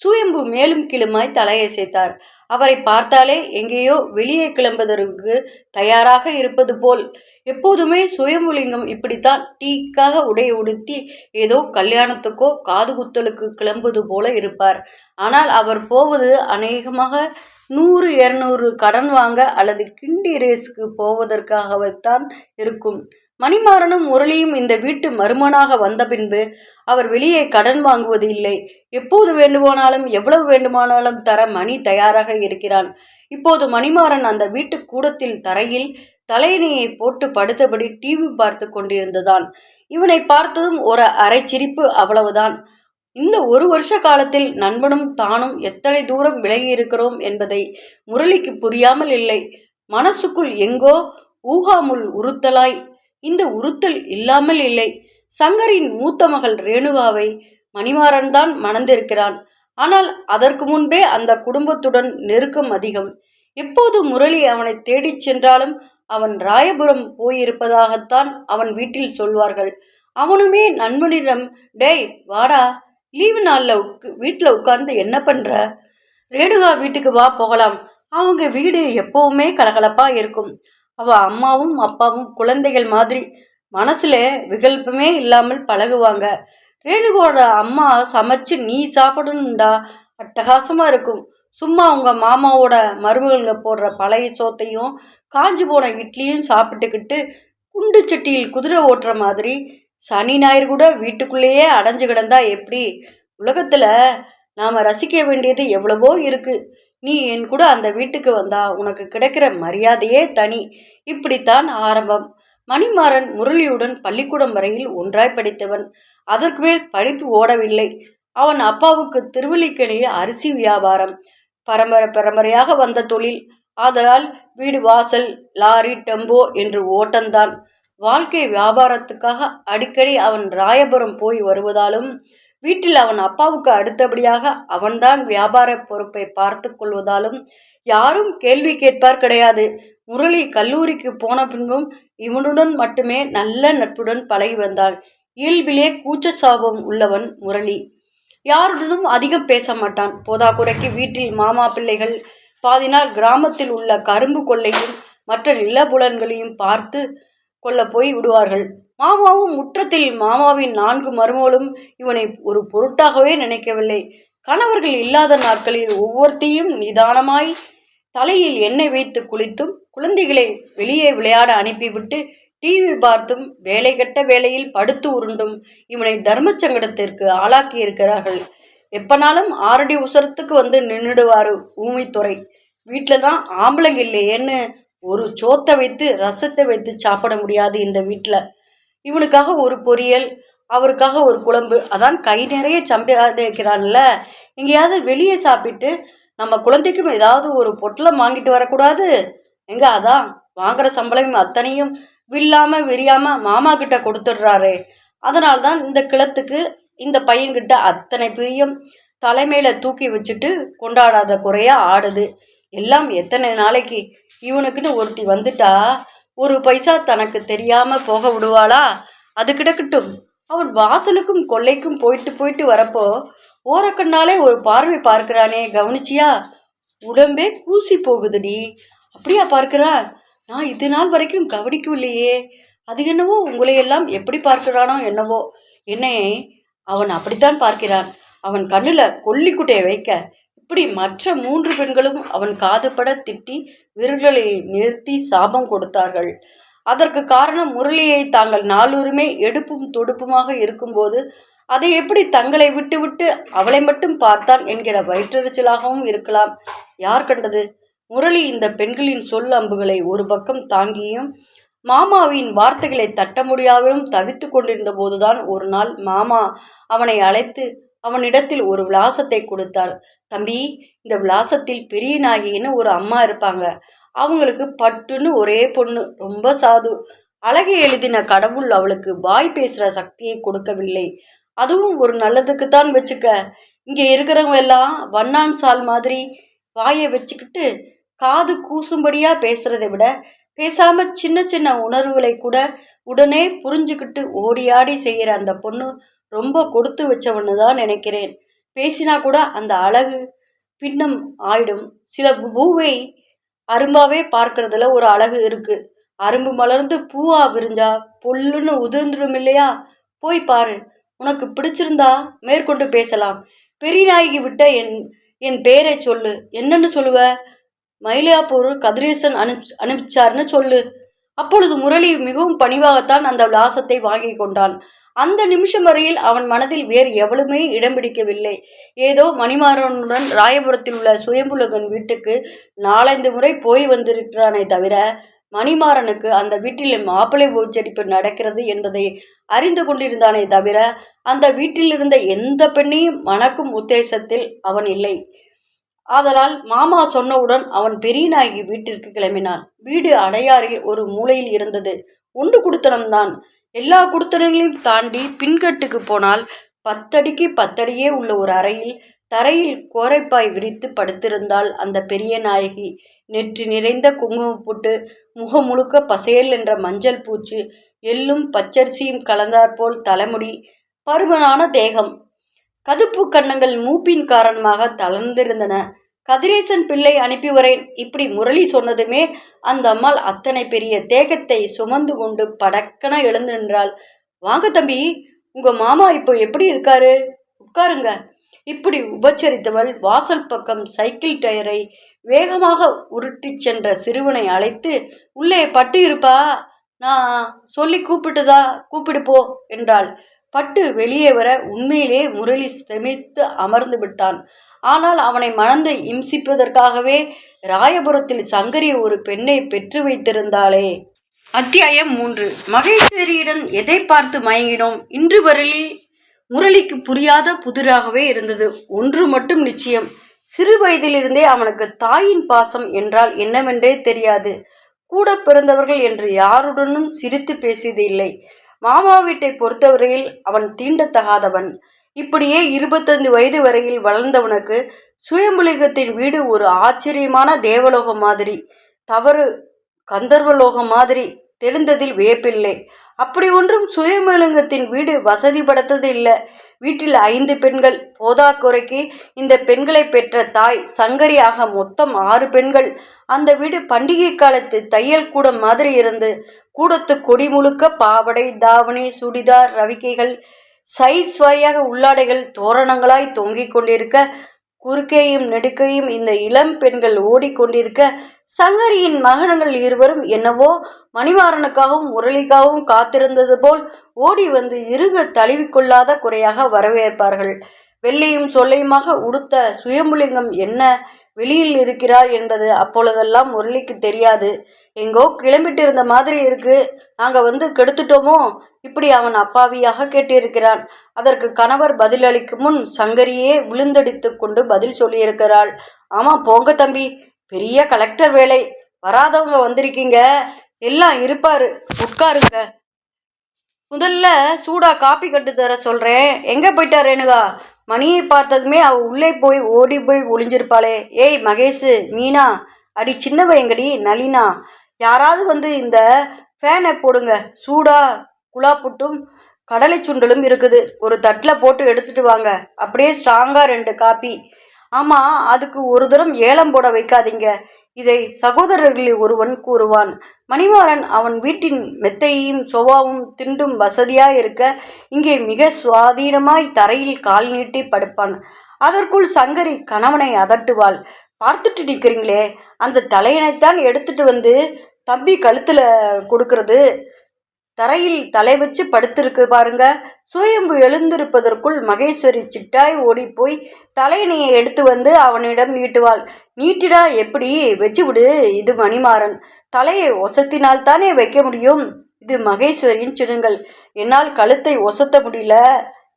சுயம்பு மேலும் கீழுமாய் தலையசைத்தார். அவரை பார்த்தாலே எங்கேயோ வெளியே கிளம்புவதற்கு தயாராக இருப்பது போல். எப்போதுமே சுயம்புலிங்கம் இப்படித்தான் டீக்காக உடை உடுத்தி ஏதோ கல்யாணத்துக்கோ காது குத்தலுக்கு கிளம்புவது போல இருப்பார். ஆனால் அவர் போவது அநேகமாக 100-200 கடன் வாங்க அல்லது கிண்டி ரேஸுக்கு போவதற்காகத்தான் இருக்கும். மணிமாறனும் முரளியும் இந்த வீட்டு மருமனாக வந்த பின்பு அவர் வெளியே கடன் வாங்குவது இல்லை. எப்போது வேண்டுமானாலும் எவ்வளவு வேண்டுமானாலும் தர மணி தயாராக இருக்கிறான். இப்போது மணிமாறன் அந்த வீட்டு கூடத்தில் தரையில் தலையணையை போட்டு படுத்தபடி டிவி பார்த்து கொண்டிருந்ததான். இவனை பார்த்ததும் ஒரு அரை சிரிப்பு, அவ்வளவுதான். இந்த 1 வருஷ காலத்தில் நண்பனும் தானும் எத்தனை தூரம் விலகி இருக்கிறோம் என்பதை முரளிக்கு புரியாமல் இல்லை. மனசுக்குள் எங்கோ ஊகாமுள் உறுத்தலாய். இந்த உறுத்தல் இல்லாமல் இல்லை. சங்கரின் மூத்த மகள் ரேணுகாவை மணிமாறன் தான் மணந்திருக்கிறான். ஆனால் அதற்கு முன்பே அந்த குடும்பத்துடன் நெருக்கம் அதிகம். எப்போது முரளி அவனை தேடிச் சென்றாலும் அவன் ராயபுரம் போயிருப்பதாகத்தான் அவன் வீட்டில் சொல்வார்கள். அவனுமே நண்பனிடம், டேய் வாடா, லீவு நாளில் வீட்டில் உட்கார்ந்து என்ன பண்ணுற? ரேணுகா வீட்டுக்கு வா, போகலாம். அவங்க வீடு எப்பவுமே கலகலப்பா இருக்கும். அவள் அம்மாவும் அப்பாவும் குழந்தைகள் மாதிரி மனசுல விகல்பமே இல்லாமல் பழகுவாங்க. ரேணுகோட அம்மா சமைச்சு நீ சாப்பிடணும்டா, அட்டகாசமாக இருக்கும். சும்மா உங்கள் மாமாவோட மருமகளுங்க போடுற பழைய சோத்தையும் காஞ்சு போன இட்லியும் சாப்பிட்டுக்கிட்டு குண்டு சட்டியில் குதிரை ஓட்டுற மாதிரி சனி ஞாயிறு கூட வீட்டுக்குள்ளேயே அடைஞ்சு கிடந்தா எப்படி? உலகத்தில் நாம் ரசிக்க வேண்டியது எவ்வளவோ இருக்கு. நீ என் கூட அந்த வீட்டுக்கு வந்தா உனக்கு கிடைக்கிற மரியாதையே தனி. இப்படித்தான் ஆரம்பம். மணிமாறன் முரளியுடன் பள்ளிக்கூடம் வரையில் ஒன்றாய் படித்தவன். அதற்கு மேல் படிப்பு ஓடவில்லை. அவன் அப்பாவுக்கு திருவல்லிக்கேணியில் அரிசி வியாபாரம் பரம்பரையாக வந்த தொழில். ஆதலால் வீடு வாசல் லாரி டெம்போ என்று ஓட்டந்தான். வாழ்க்கை வியாபாரத்துக்காக அடிக்கடி அவன் ராயபுரம் போய் வருவதாலும் வீட்டில் அவன் அப்பாவுக்கு அடுத்தபடியாக அவன்தான் வியாபார பொறுப்பை பார்த்து கொள்வதாலும் யாரும் கேள்வி கேட்பார் கிடையாது. முரளி கல்லூரிக்கு போன பின்பும் இவனுடன் மட்டுமே நல்ல நட்புடன் பழகி வந்தான். இயல்பிலே கூச்ச சாபம் உள்ளவன் முரளி. யாருடனும் அதிகம் பேச மாட்டான். போதாக்குறைக்கு வீட்டில் மாமா பிள்ளைகள் பாதி நாள் கிராமத்தில் உள்ள கரும்பு கொள்ளையும் மற்ற நிலப்புலன்களையும் பார்த்து கொள்ள போய் விடுவார்கள். மாமாவும் முற்றத்தில் மாமாவின் 4 மருமகளும் இவனை ஒரு பொருட்டாகவே நினைக்கவில்லை. கணவர்கள் இல்லாத நாட்களில் ஒவ்வொருத்தையும் நிதானமாய் தலையில் எண்ணெய் வைத்து குளித்தும் குழந்தைகளை வெளியே விளையாட அனுப்பிவிட்டு டிவி பார்த்தும் வேலை கட்ட வேலையில் படுத்து உருண்டும் இவனை தர்மச்சங்கடத்திற்கு ஆளாக்கி இருக்கிறார்கள். எப்பனாலும் 6 அடி உசரத்துக்கு வந்து நின்றுடுவாரு ஊமைத்துறை. வீட்டில் தான் ஆம்பளைங்க இல்லையேன்னு ஒரு சோத்தை வைத்து ரசத்தை வைத்து சாப்பிட முடியாது இந்த வீட்டில். இவனுக்காக ஒரு பொரியல், அவருக்காக ஒரு குழம்பு. அதான் கை நிறைய சம்பாதிக்கிறான்ல. எங்கேயாவது வெளியே சாப்பிட்டு நம்ம குழந்தைக்கும் ஏதாவது ஒரு பொட்டலம் வாங்கிட்டு வரக்கூடாது? எங்க அதான் வாங்குற சம்பளம் அத்தனையும் வில்லாம விரியாம மாமா கிட்ட கொடுத்துடுறாரு. அதனால்தான் இந்த கிளத்துக்கு இந்த பையன்கிட்ட அத்தனை பிரியம். தலைமையில தூக்கி வச்சுட்டு கொண்டாடாத குறையா ஆடுது. எல்லாம் எத்தனை நாளைக்கு? இவனுக்குன்னு ஒருத்தி வந்துட்டா 1 பைசா தனக்கு தெரியாம போக விடுவாளா? அது கிடக்கட்டும். அவன் வாசலுக்கும் கொல்லைக்கும் போயிட்டு வரப்போ ஓரக்கண்ணாலே ஒரு பார்வை பார்க்கிறானே, கவனிச்சியா? உடம்பே கூசி போகுதுடி. அப்படியா பார்க்கிறான்? நான் இது நாள் வரைக்கும் கவனிக்கவில்லையே. அது என்னவோ உங்களையெல்லாம் எப்படி பார்க்கிறானோ என்னவோ. என்னை அவன் அப்படித்தான் பார்க்கிறான். அவன் கண்ணில் கொல்லிக்குட்டையை வைக்க இப்படி மற்ற 3 பெண்களும் அவன் காதுபட திட்டி விரல்களை நிறுத்தி சாபம் கொடுத்தார்கள். அதற்கு காரணம் முரளியை தாங்கள் 4 எடுப்பும் தொடுப்புமாக இருக்கும்போது அதை எப்படி தங்களை விட்டு அவளை மட்டும் பார்த்தான் என்கிற வயிற்றெரிச்சலாகவும் இருக்கலாம். யார் கண்டது? முரளி இந்த பெண்களின் சொல் அம்புகளை ஒரு பக்கம் தாங்கியும் மாமாவின் வார்த்தைகளை தட்ட முடியாமலும் தவித்து கொண்டிருந்த போதுதான் ஒரு நாள் மாமா அவனை அழைத்து அவனிடத்தில் ஒரு விலாசத்தை கொடுத்தார். தம்பி, இந்த விலாசத்தில் பெரிய நாயகின்னு ஒரு அம்மா இருப்பாங்க. அவங்களுக்கு பட்டுன்னு ஒரே பொண்ணு, ரொம்ப சாது. அழகை எழுதின கடவுள் அவளுக்கு வாய் பேசுகிற சக்தியை கொடுக்கவில்லை. அதுவும் ஒரு நல்லதுக்குத்தான் வச்சுக்க. இங்கே இருக்கிறவங்க எல்லாம் வண்ணான் சால் மாதிரி வாயை வச்சுக்கிட்டு காது கூசும்படியாக பேசுகிறதை விட பேசாமல் சின்ன சின்ன உணர்வுகளை கூட உடனே புரிஞ்சுக்கிட்டு ஓடியாடி செய்கிற அந்த பொண்ணு ரொம்ப கொடுத்து வச்சவன்னு தான் நினைக்கிறேன். பேசினா கூட அந்த அழகு பின்னம் ஆயிடும். சில பூவை அரும்பாவே பார்க்கறதுல ஒரு அழகு இருக்கு. அரும்பு மலர்ந்து பூவா விரிஞ்சா பொல்லுன்னு உதிர்ந்துடும் இல்லையா? போய் பாரு. உனக்கு பிடிச்சிருந்தா மேற்கொண்டு பேசலாம். பெரியநாயகி விட்ட என் பேரை சொல்லு. என்னன்னு சொல்லுவ? மயிலாப்பூர் கதிரேசன் அனுப்பிச்சார்னு சொல்லு. அப்பொழுது முரளி மிகவும் பணிவாகத்தான் அந்த விலாசத்தை வாங்கி கொண்டான். அந்த நிமிஷம் வரையில் அவன் மனதில் வேறு எவளுமே இடம் பிடிக்கவில்லை. ஏதோ மணிமாறனுடன் ராயபுரத்தில் உள்ள சுயம்புலகன் வீட்டுக்கு 4-5 முறை போய் வந்திருக்கிறானே தவிர, மணிமாறனுக்கு அந்த வீட்டில் மாப்பிள்ளை உச்சரிப்பு நடக்கிறது என்பதை அறிந்து கொண்டிருந்தானே தவிர, அந்த வீட்டில் இருந்த எந்த பெண்ணையும் மணக்கும் உத்தேசத்தில் அவன் இல்லை. ஆதலால் மாமா சொன்னவுடன் அவன் பெரியநாயகி வீட்டிற்கு கிளம்பினான். வீடு அடையாறில் ஒரு மூலையில் இருந்தது. உண்டு குடுத்தனம்தான். எல்லா குடுத்தனங்களையும் தாண்டி பின்கட்டுக்கு போனால் 10 அடிக்கு 10 அடியே உள்ள ஒரு அறையில் தரையில் கோரைப்பாய் விரித்து படுத்திருந்தாள் அந்த பெரிய நாயகி. நெற்றி நிறைந்த குங்குமப்பொட்டு, முகம் முழுக்க பசேல் என்ற மஞ்சள் பூச்சு, எள்ளும் பச்சரிசியும் கலந்தாற்போல் தலைமுடி, பருமனான தேகம். கதுப்பு கன்னங்கள் மூப்பின் காரணமாக தளர்ந்திருந்தன. கதிரேசன் பிள்ளை அனுப்பி வரேன் இப்படி முரளி சொன்னதுமே அந்த அம்மாள் அத்தனை பெரிய தேகத்தை சுமந்து கொண்டு படக்கன எழுந்து நின்றாள். வாங்க தம்பி, உங்க மாமா இப்போ எப்படி இருக்காரு? உட்காருங்க. இப்படி உபச்சரித்தவள் வாசல் பக்கம் சைக்கிள் டயரை வேகமாக உருட்டி சென்ற சிறுவனை அழைத்து, உள்ளே பட்டு இருப்பா, நான் சொல்லி கூப்பிடு போ என்றாள். பட்டு வெளியே வர உண்மையிலே முரளி செமித்து அமர்ந்து விட்டான். ஆனால் அவனை மணந்து இம்சிப்பதற்காகவே ராயபுரத்தில் சங்கரி ஒரு பெண்ணை பெற்று வைத்திருந்தாளே. அத்தியாயம் 3. மகேஸ்வரியுடன் எதை பார்த்து மயங்கினோம்? இன்று வரையில் முரளிக்கு புரியாத புதிராகவே இருந்தது. ஒன்று மட்டும் நிச்சயம், சிறு வயதிலிருந்தே அவனுக்கு தாயின் பாசம் என்றால் என்னவென்றே தெரியாது. கூட பிறந்தவர்கள் என்று யாருடனும் சிரித்து பேசியது இல்லை. மாமா வீட்டை பொறுத்தவரையில் அவன் தீண்டத்தகாதவன். இப்படியே 25 வயது வரையில் வளர்ந்தவனுக்கு சுயம்புலிகத்தின் வீடு ஒரு ஆச்சரியமான தேவலோகம் மாதிரி, தவறு கந்தர்வலோகம் மாதிரி தெரிந்ததில் வியப்பில்லை. அப்படி ஒன்றும் சுயம்புலிங்கத்தின் வீடு வசதி படுத்தது இல்லை. வீட்டில் 5 பெண்கள் போதாக்குறைக்கு இந்த பெண்களை பெற்ற தாய் சங்கரியாக மொத்தம் 6 பெண்கள். அந்த வீடு பண்டிகை காலத்து தையல் கூடம் மாதிரி இருந்து, கூடத்து கொடி முழுக்க பாவடை, தாவணி, சுடிதார், ரவிக்கைகள், சைஸ் வாரியாக உள்ளாடைகள் தோரணங்களாய் தொங்கிக் கொண்டிருக்க, குறுக்கையும் நெடுக்கையும் இந்த இளம் பெண்கள் ஓடிக்கொண்டிருக்க, சங்கரியின் மகன்கள் இருவரும் என்னவோ மணிமாறனுக்காகவும் முரளிக்காகவும் காத்திருந்தது போல் ஓடி வந்து இறுக தழுவிக்கொள்ளாத குறையாக வரவேற்பார்கள். வெள்ளையும் சொல்லையுமாக உடுத்த சுயம்புலிங்கம் என்ன வெளியில் இருக்கிறார் என்பது அப்பொழுதெல்லாம் முரளிக்கு தெரியாது. எங்கோ கிளம்பிட்டு இருந்த மாதிரி இருக்கு, நாங்கள் வந்து கெடுத்துட்டோமோ இப்படி அவன் அப்பாவியாக கேட்டிருக்கிறான். அதற்கு கணவர் பதிலளிக்கும் முன் சங்கரியே விழுந்தடித்து கொண்டு பதில் சொல்லியிருக்கிறாள். ஆமாம் போங்க தம்பி, பெரிய கலெக்டர் வேலை, வராதவங்க வந்திருக்கீங்க, எல்லாம் இருப்பாரு, உட்காருங்க. முதல்ல சூடா காப்பி கட்டு தர சொல்கிறேன். எங்கே போயிட்டா ரேணுகா? மணியை பார்த்ததுமே அவள் உள்ளே போய் ஓடி போய் ஒளிஞ்சிருப்பாளே. ஏய் மகேஷ், மீனா, அடி சின்னவ எங்கடி நளினா, யாராவது வந்து இந்த ஃபேனை போடுங்க, சூடா குழாப்புட்டும் கடலை சுண்டலும் இருக்குது, ஒரு தட்டில் போட்டு எடுத்துட்டு வாங்க, அப்படியே ஸ்ட்ராங்காக 2 காப்பி. ஆமாம், அதுக்கு ஒரு தரம் ஏலம் போட வைக்காதீங்க, இதை சகோதரர்களில் ஒருவன் கூறுவான். மணிமாறன் அவன் வீட்டின் மெத்தையும் சோபாவும் திண்டும் வசதியாய் இருக்க, இங்கே மிக சுவாதீனமாய் தரையில் கால் நீட்டி படுப்பான். அதற்குள் சங்கரி கணவனை அதட்டுவாள். பார்த்துட்டு நிற்கிறீங்களே, அந்த தலையணைத்தான் எடுத்துட்டு வந்து தம்பி கழுத்தில் கொடுக்கறது, தரையில் தலை வச்சு படுத்திருக்கு பாருங்க. சுயம்பு எழுந்திருப்பதற்குள் மகேஸ்வரி சிட்டாய் ஓடிப்போய் தலையணையை எடுத்து வந்து அவனிடம் நீட்டுவாள். நீட்டிடா, எப்படி வச்சு விடு, இது மணிமாறன், தலையை ஒசத்தினால்தானே வைக்க முடியும். இது மகேஸ்வரியின் சினுங்கள், என்னால் கழுத்தை ஒசத்த முடியல,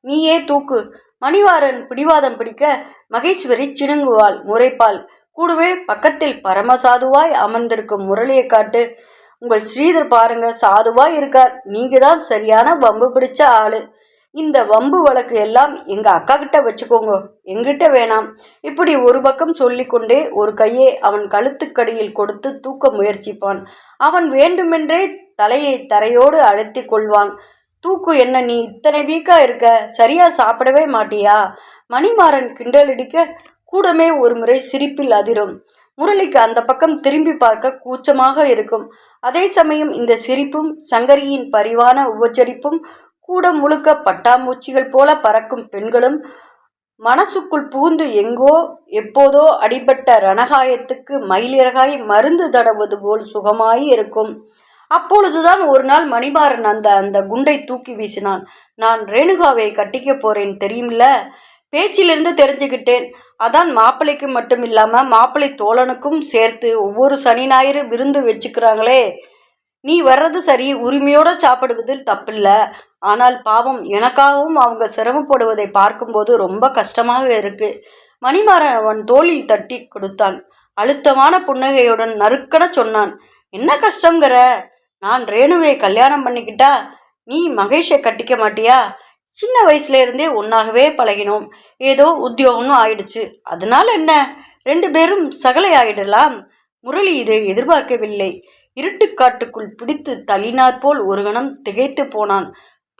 நீயே தூக்கு. மணிமாறன் பிடிவாதம் பிடிக்க மகேஸ்வரி சினுங்குவாள், முறைப்பாள். கூடவே பக்கத்தில் பரமசாதுவாய் அமர்ந்திருக்கும் முரளியை காட்டு. உங்கள் ஸ்ரீதர் பாருங்க, சாதுவாய் இருக்கார், நீங்க தான் சரியான வம்பு பிடிச்ச ஆளு. இந்த வம்பு வழக்கு எல்லாம் எங்க அக்கா கிட்ட வச்சுக்கோங்க, எங்கிட்ட வேணாம். இப்படி ஒரு பக்கம் சொல்லிக்கொண்டே ஒரு கையை அவன் கழுத்துக்கடியில் கொடுத்து தூக்க முயற்சிப்பான். அவன் வேண்டுமென்றே தலையை தரையோடு அழுத்தி கொள்வான். தூக்கு என்ன, நீ இத்தனை வீக்கா இருக்க, சரியா சாப்பிடவே மாட்டியா? மணிமாறன் கிண்டலடிக்க கூடமே ஒருமுறை சிரிப்பில் அதிரும். முரளிக்கு அந்த பக்கம் திரும்பி பார்க்க கூச்சமாக இருக்கும். அதே சமயம் இந்த சிரிப்பும் சங்கரியின் பரிவான உபச்சரிப்பும் கூடம் முழுக்க பட்டாம்பூச்சிகள் போல பறக்கும் பெண்களும் மனசுக்குள் புகுந்து எங்கோ எப்போதோ அடிபட்ட ரணகாயத்துக்கு மயிலிறகாய் மருந்து தடவது போல் சுகமாய் இருக்கும். அப்பொழுதுதான் ஒரு நாள் மணிமாறன் அந்த குண்டை தூக்கி வீசினான். நான் ரேணுகாவை கட்டிக்க போறேன் தெரியுமில்ல? பேச்சிலிருந்து தெரிஞ்சுக்கிட்டேன். அதான் மாப்பிள்ளைக்கு மட்டும் இல்லாம மாப்பிள்ளை தோழனுக்கும் சேர்த்து ஒவ்வொரு சனி ஞாயிறு விருந்து வச்சுக்கிறாங்களே. நீ வர்றது சரி, உரிமையோட சாப்பிடுவதில் தப்பில்ல. ஆனால் பாவம், எனக்காகவும் அவங்க சிரமப்படுவதை பார்க்கும்போது ரொம்ப கஷ்டமாக இருக்கு. மணிமாறன் அவன் தோளில் தட்டி கொடுத்தான். அழுத்தமான புன்னகையுடன் நறுக்கட சொன்னான். என்ன கஷ்டங்கிற? நான் ரேணுவை கல்யாணம் பண்ணிக்கிட்டா நீ மகேஷை கட்டிக்க மாட்டியா? சின்ன வயசுல இருந்தே ஒன்னாகவே பழகினோம். ஏதோ உத்தியோகம்னு ஆயிடுச்சு, அதனால என்ன, 2 பேரும் சகலை ஆயிடலாம். முரளி இதை எதிர்பார்க்கவில்லை. இருட்டுக்காட்டுக்குள் பிடித்து தள்ளினாற் போல் ஒரு கணம் திகைத்து போனான்.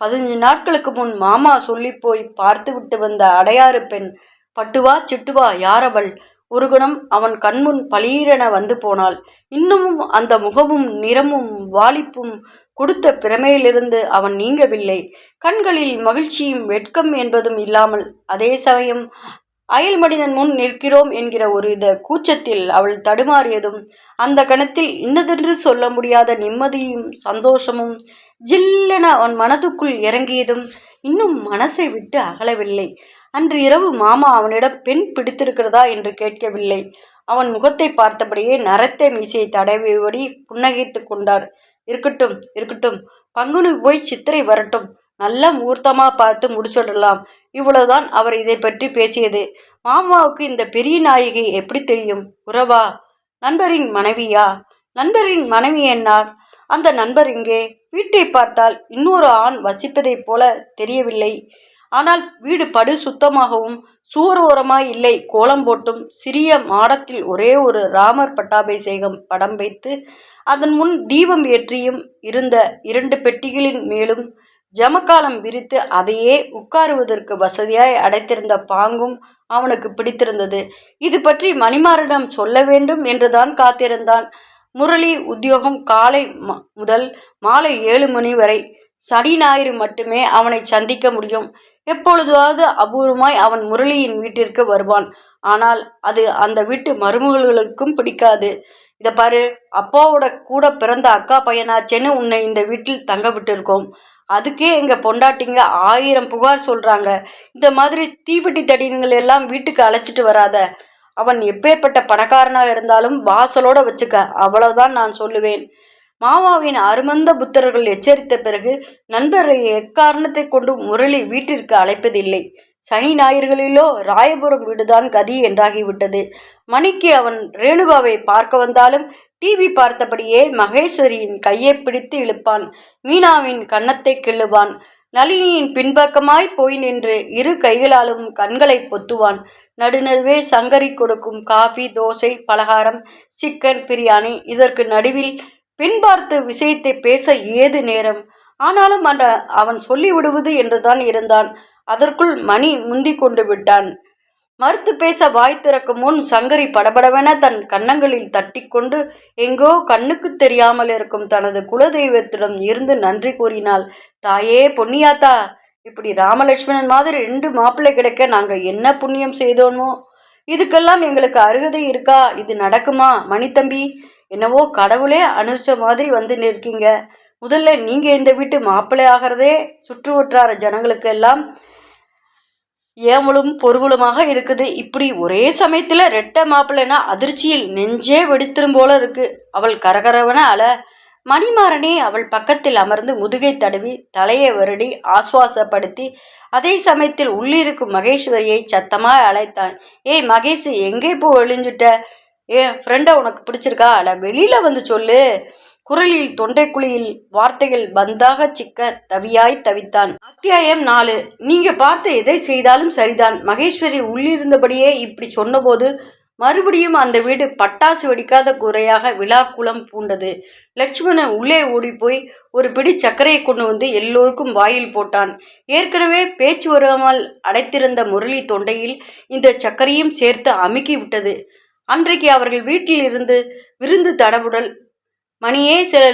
15 நாட்களுக்கு முன் மாமா சொல்லி போய் பார்த்து விட்டு வந்த அடையாறு பெண் பட்டுவா சிட்டுவா யாரவள்? ஒரு கணம் அவன் கண்முன் பளீரென வந்து போனாள். இன்னமும் அந்த முகமும் நிறமும் வாலிப்பும் கொடுத்த பிரமையிலிருந்து அவன் நீங்கவில்லை. கண்களில் மகிழ்ச்சியும் வெட்கம் என்பதும் இல்லாமல் அதே சமயம் அயல் மனிதன் முன் நிற்கிறோம் என்கிற ஒரு வித கூச்சத்தில் அவள் தடுமாறியதும் அந்த கணத்தில் இன்னதென்று சொல்ல முடியாத நிம்மதியும் சந்தோஷமும் ஜில்லென அவன் மனதுக்குள் இறங்கியதும் இன்னும் மனசை விட்டு அகலவில்லை. அன்று இரவு மாமா அவனிடம் பெண் பிடித்திருக்கிறதா என்று கேட்கவில்லை. அவன் முகத்தை பார்த்தபடியே நரைத்த மீசையை தடவியபடி புன்னகைத்து கொண்டார். இருக்கட்டும் இருக்கட்டும், பங்குனி போய் சித்திரை வரட்டும், நல்ல முகூர்த்தமா பார்த்து முடிச்சுடலாம். இவ்வளவுதான் அவர் இதை பற்றி பேசியது. மாமாவுக்கு இந்த பெரிய நாயகி எப்படி தெரியும்? உறவா? நண்பரின் மனைவியா? நண்பரின் மனைவி என்னார்? அந்த நண்பர் இங்கே? வீட்டை பார்த்தால் இன்னொரு ஆண் வசிப்பதைப் போல தெரியவில்லை. ஆனால் வீடு படு சுத்தமாகவும் சுவர் ஓரமாய் இல்லை கோலம் போட்டும் சிறிய மாடத்தில் ஒரே ஒரு ராமர் பட்டாபிஷேகம் படம் வைத்து அதன் முன் தீபம் ஏற்றியும் இருந்த 2 பெட்டிகளின் மேலும் ஜமக்காலம் விரித்து அதையே உட்காருவதற்கு வசதியாய் அடைத்திருந்த பாங்கும் அவனுக்கு பிடித்திருந்தது. இது பற்றி மணிமாறனிடம் சொல்ல வேண்டும் என்றுதான் காத்திருந்தான். முரளி உத்தியோகம் காலை முதல் மாலை 7 மணி வரை. சனி ஞாயிறு மட்டுமே அவனை சந்திக்க முடியும். எப்பொழுதாவது அபூர்வமாய் அவன் முரளியின் வீட்டிற்கு வருவான். ஆனால் அது அந்த வீட்டு மருமகளுக்கும் பிடிக்காது. இதை பாரு, அப்பாவோட கூட பிறந்த அக்கா பையனாச்சேன்னு உன்னை இந்த வீட்டில் தங்க விட்டுருக்கோம். அதுக்கே எங்கள் பொண்டாட்டிங்க 1000 புகார் சொல்கிறாங்க. இந்த மாதிரி தீவெட்டி தடியன்கள் எல்லாம் வீட்டுக்கு அழைச்சிட்டு வராத. அவன் எப்பேற்பட்ட பணக்காரனாக இருந்தாலும் வாசலோட வச்சுக்க, அவ்வளவுதான் நான் சொல்லுவேன். மாமாவின் அருமந்த புத்தர்கள் எச்சரித்த பிறகு நண்பரை எக்காரணத்தை கொண்டு முரளி வீட்டிற்கு அழைப்பதில்லை. சனி ஞாயிறுகளிலோ ராயபுரம் வீடுதான் கதி என்றாகிவிட்டது. மணிக்கு அவன் ரேணுகாவை பார்க்க வந்தாலும் டிவி பார்த்தபடியே மகேஸ்வரியின் கையை பிடித்து இழுப்பான். மீனாவின் கன்னத்தை கிள்ளுவான். நளினியின் பின்பக்கமாய் போய் நின்று 2 கைகளாலும் கண்களை பொத்துவான். நடுநடுவே சங்கரி கொடுக்கும் காஃபி, தோசை, பலகாரம், சிக்கன் பிரியாணி. இதற்கு நடுவில் பெண் பார்த்து விஷயத்தை பேச ஏது நேரம்? ஆனாலும் அவன் சொல்லிவிடுவது என்றுதான் இருந்தான். அதற்குள் மணி முந்தி கொண்டு விட்டான். மறுத்து பேச வாய் திறக்கும் முன் சங்கரி படபடவென தன் கன்னங்களில் தட்டி கொண்டு எங்கோ கண்ணுக்கு தெரியாமல் இருக்கும் தனது குலதெய்வத்திடம் இருந்து நன்றி கூறினாள். தாயே பொன்னியாத்தா, இப்படி ராமலட்சுமணன் மாதிரி 2 மாப்பிள்ளை கிடைக்க நாங்கள் என்ன புண்ணியம் செய்தோமோ? இதுக்கெல்லாம் எங்களுக்கு அருகதை இருக்கா? இது நடக்குமா? மணித்தம்பி, என்னவோ கடவுளே அனுப்பிச்ச மாதிரி வந்து நிற்கீங்க. முதல்ல நீங்கள் இந்த வீட்டு மாப்பிள்ளை ஆகிறதே சுற்று வட்டார ஜனங்களுக்கு எல்லாம் ஏமலும் பொருளுமாக இருக்குது. இப்படி ஒரே சமயத்தில் 2 மாப்பிள்ளைனா அதிர்ச்சியில் நெஞ்சே வெடித்திரும் போல இருக்கு. அவள் கரகரவன அல. மணிமாறனே அவள் பக்கத்தில் அமர்ந்து முதுகை தடவி தலையை வருடி ஆசுவாசப்படுத்தி அதே சமயத்தில் உள்ளிருக்கும் மகேஸ்வரியை சத்தமாக அழைத்தான். ஏய் மகேஷ், எங்கே போ ஒளிஞ்சுட்ட? ஃப்ரெண்டை உனக்கு பிடிச்சிருக்கா? அட வெளியில் வந்து சொல்லு. குரலில் தொண்டைக்குழியில் வார்த்தைகள் பந்தாக சிக்க தவியாய் தவித்தான். அத்தியாயம் 4. நீங்க பார்த்து எதை செய்தாலும் சரிதான். மகேஸ்வரி உள்ளிருந்தபடியே இப்படி சொன்னபோது மறுபடியும் அந்த வீடு பட்டாசு வெடிக்காத குறையாக விழாக்குளம் பூண்டது. லட்சுமணன் உள்ளே ஓடிப்போய் ஒரு பிடி சர்க்கரையை கொண்டு வந்து எல்லோருக்கும் வாயில் போட்டான். ஏற்கனவே பேச்சு வராமல் அடைத்திருந்த முரளி தொண்டையில் இந்த சர்க்கரையும் சேர்த்து அமுக்கி விட்டது. அன்றைக்கு அவர்கள் வீட்டில் இருந்து விருந்து தடபுடல். மணியே சில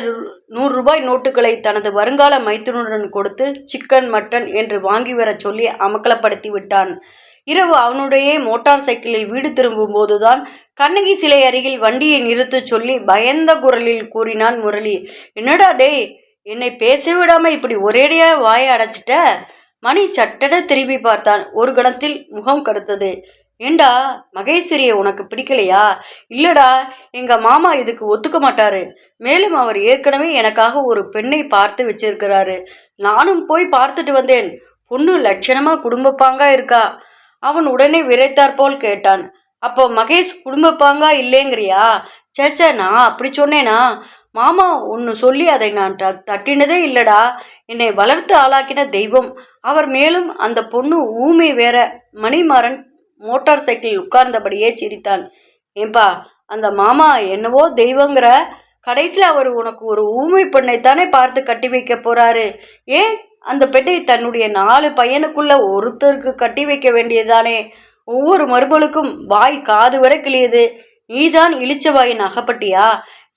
100 ரூபாய் நோட்டுகளை தனது வருங்கால மைத்துனுடன் கொடுத்து சிக்கன் மட்டன் என்று வாங்கி வர சொல்லி அமக்கலப்படுத்தி விட்டான். இரவு அவனுடைய மோட்டார் சைக்கிளில் வீடு திரும்பும் போதுதான் கண்ணகி சிலை அருகில் வண்டியை நிறுத்த சொல்லி பயந்த குரலில் கூறினான் முரளி. என்னடா டேய், என்னை பேச விடாம இப்படி ஒரேடியா வாயை அடைச்சிட்ட? மணி சட்டென திரும்பி பார்த்தான். ஒரு கணத்தில் முகம் கருத்தது. ஏண்டா, மகேஸ்வரியை உனக்கு பிடிக்கலையா? இல்லடா, எங்க மாமா இதுக்கு ஒத்துக்க மாட்டாரு. மேலும் அவர் ஏற்கனவே எனக்காக ஒரு பெண்ணை பார்த்து வச்சிருக்கிறாரு. நானும் போய் பார்த்துட்டு வந்தேன். பொண்ணு லட்சணமா குடும்பப்பாங்கா இருக்கா. அவன் உடனே விரைத்தாற்போல் கேட்டான். அப்போ மகேஷ் குடும்பப்பாங்கா இல்லைங்கிறியா? சேச்சா, நான் அப்படி சொன்னேனா? மாமா ஒன்று சொல்லி அதை நான் தட்டினதே இல்லடா. என்னை வளர்த்து ஆளாக்கின தெய்வம் அவர். மேலும் அந்த பொண்ணு ஊமை வேற. மணிமாறன் மோட்டார் சைக்கிளில் உட்கார்ந்தபடியே சிரித்தான். ஏன்பா, அந்த மாமா என்னவோ தெய்வங்கிற, கடைசியில் அவர் உனக்கு ஒரு ஊமை பெண்ணைத்தானே பார்த்து கட்டி வைக்க போறாரு. ஏன் அந்த பெண்ணை தன்னுடைய 4 பையனுக்குள்ள ஒருத்தருக்கு கட்டி வைக்க வேண்டியதானே? ஒவ்வொரு மருமகளுக்கும் வாய் காது வரை கிளியது. நீதான் இளிச்சவாயின் அகப்பட்டியா?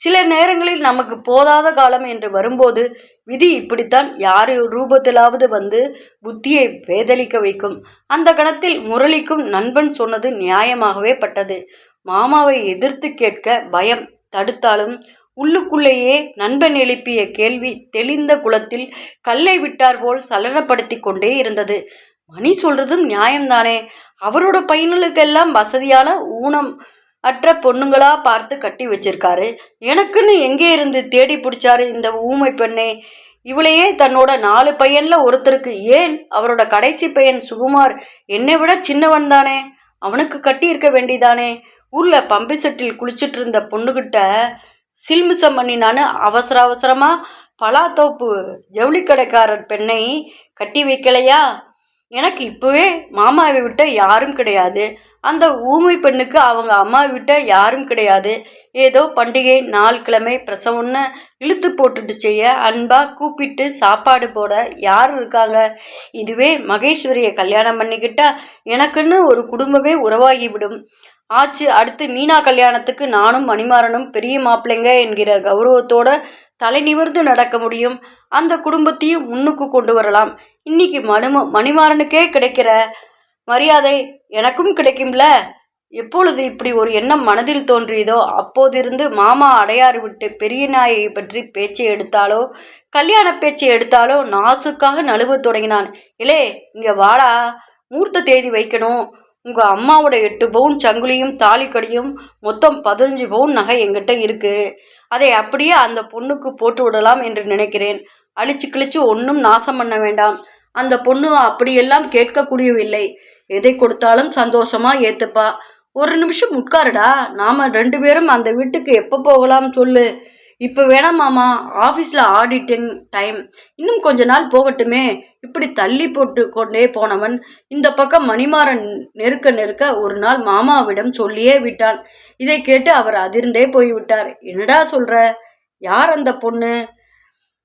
சில நேரங்களில் நமக்கு போதாத காலம் என்று வரும்போது விதி இப்படித்தான் யாரு ரூபத்திலாவது வந்து புத்தியை வேதளிக்க வைக்கும். அந்த கணத்தில் முரளிக்கும் நண்பன் சொன்னது நியாயமாகவே பட்டது. மாமாவை எதிர்த்து கேட்க பயம் தடுத்தாலும் உள்ளுக்குள்ளேயே நண்பன் எழுப்பிய கேள்வி தெளிந்த குளத்தில் கல்லை விட்டார் போல் சலனப்படுத்தி கொண்டே இருந்தது. மணி சொல்றதும் நியாயம்தானே. அவரோட பையனுக்கெல்லாம் வசதியான ஊனம் அற்ற பொண்ணுங்களா பார்த்து கட்டி வச்சிருக்காரு. எனக்குன்னு எங்கே இருந்து தேடி பிடிச்சாரு இந்த ஊமை பெண்ணே? இவளையே தன்னோட 4 பையன்ல ஒருத்தருக்கு, ஏன் அவரோட கடைசி பையன் சுகுமார் என்னை விட சின்னவன் தானே, அவனுக்கு கட்டி இருக்க வேண்டிதானே? ஊர்ல பம்பு செட்டில் குளிச்சுட்டு இருந்த பொண்ணுகிட்ட சில்மிசம் பண்ணினான்னு அவசர அவசரமா பலாத்தோப்பு ஜவுளி கடைக்காரர் பெண்ணை கட்டி வைக்கலையா? எனக்கு இப்பவே மாமாவை விட்ட யாரும் கிடையாது. அந்த ஊமை பெண்ணுக்கு அவங்க அம்மாவை விட்ட யாரும் கிடையாது. ஏதோ பண்டிகை நாள் கிழமை பிரசவம்னு இழுத்து போட்டுட்டு செய்ய அன்பா கூப்பிட்டு சாப்பாடு போட யார் இருக்காங்க? இதுவே மகேஸ்வரியை கல்யாணம் பண்ணிக்கிட்டா எனக்குன்னு ஒரு குடும்பமே உருவாகிவிடும். ஆச்சு. அடுத்து மீனா கல்யாணத்துக்கு நானும் மணிமாறனும் பெரிய மாப்பிள்ளைங்க என்கிற கௌரவத்தோட தலை நிமிர்ந்து நடக்க முடியும். அந்த குடும்பத்தையும் முன்னுக்கு கொண்டு வரலாம். இன்னைக்கு மணிமாறனுக்கே கிடைக்கிற மரியாதை எனக்கும் கிடைக்கும்ல. எப்பொழுது இப்படி ஒரு எண்ணம் மனதில் தோன்றியதோ அப்போதிருந்து மாமா அடையாறு விட்டு பெரிய நாயை பற்றி பேச்சை எடுத்தாலோ கல்யாண பேச்சை எடுத்தாலோ நாசுக்காக நழுவ தொடங்கினான். இலே, இங்க வாடா, மூர்த்த தேதி வைக்கணும். உங்க அம்மாவோட 8 பவுன் சங்குலியும் தாலிக்கடியும் மொத்தம் 15 பவுன் நகை எங்கிட்ட இருக்கு. அதை அப்படியே அந்த பொண்ணுக்கு போட்டு விடலாம் என்று நினைக்கிறேன். அழிச்சு கிழிச்சு ஒன்றும் நாசம் பண்ண வேண்டாம். அந்த பொண்ணு அப்படியெல்லாம் கேட்கக்கூடியவில்லை. எதை கொடுத்தாலும் சந்தோஷமா ஏத்துப்பா. ஒரு நிமிஷம் உட்காருடா. நாம 2 பேரும் அந்த வீட்டுக்கு எப்போ போகலாம் சொல்லு. இப்போ வேணாம் மாமா, ஆஃபீஸில் ஆடிட்டிங் டைம், இன்னும் கொஞ்ச நாள் போகட்டுமே. இப்படி தள்ளி போட்டு கொண்டே போனவன் இந்த பக்கம் மணிமாறன் நெருக்க நெருக்க ஒரு நாள் மாமாவிடம் சொல்லியே விட்டான். இதை கேட்டு அவர் அதிர்ந்தே போய்விட்டார். என்னடா சொல்ற? யார் அந்த பொண்ணு?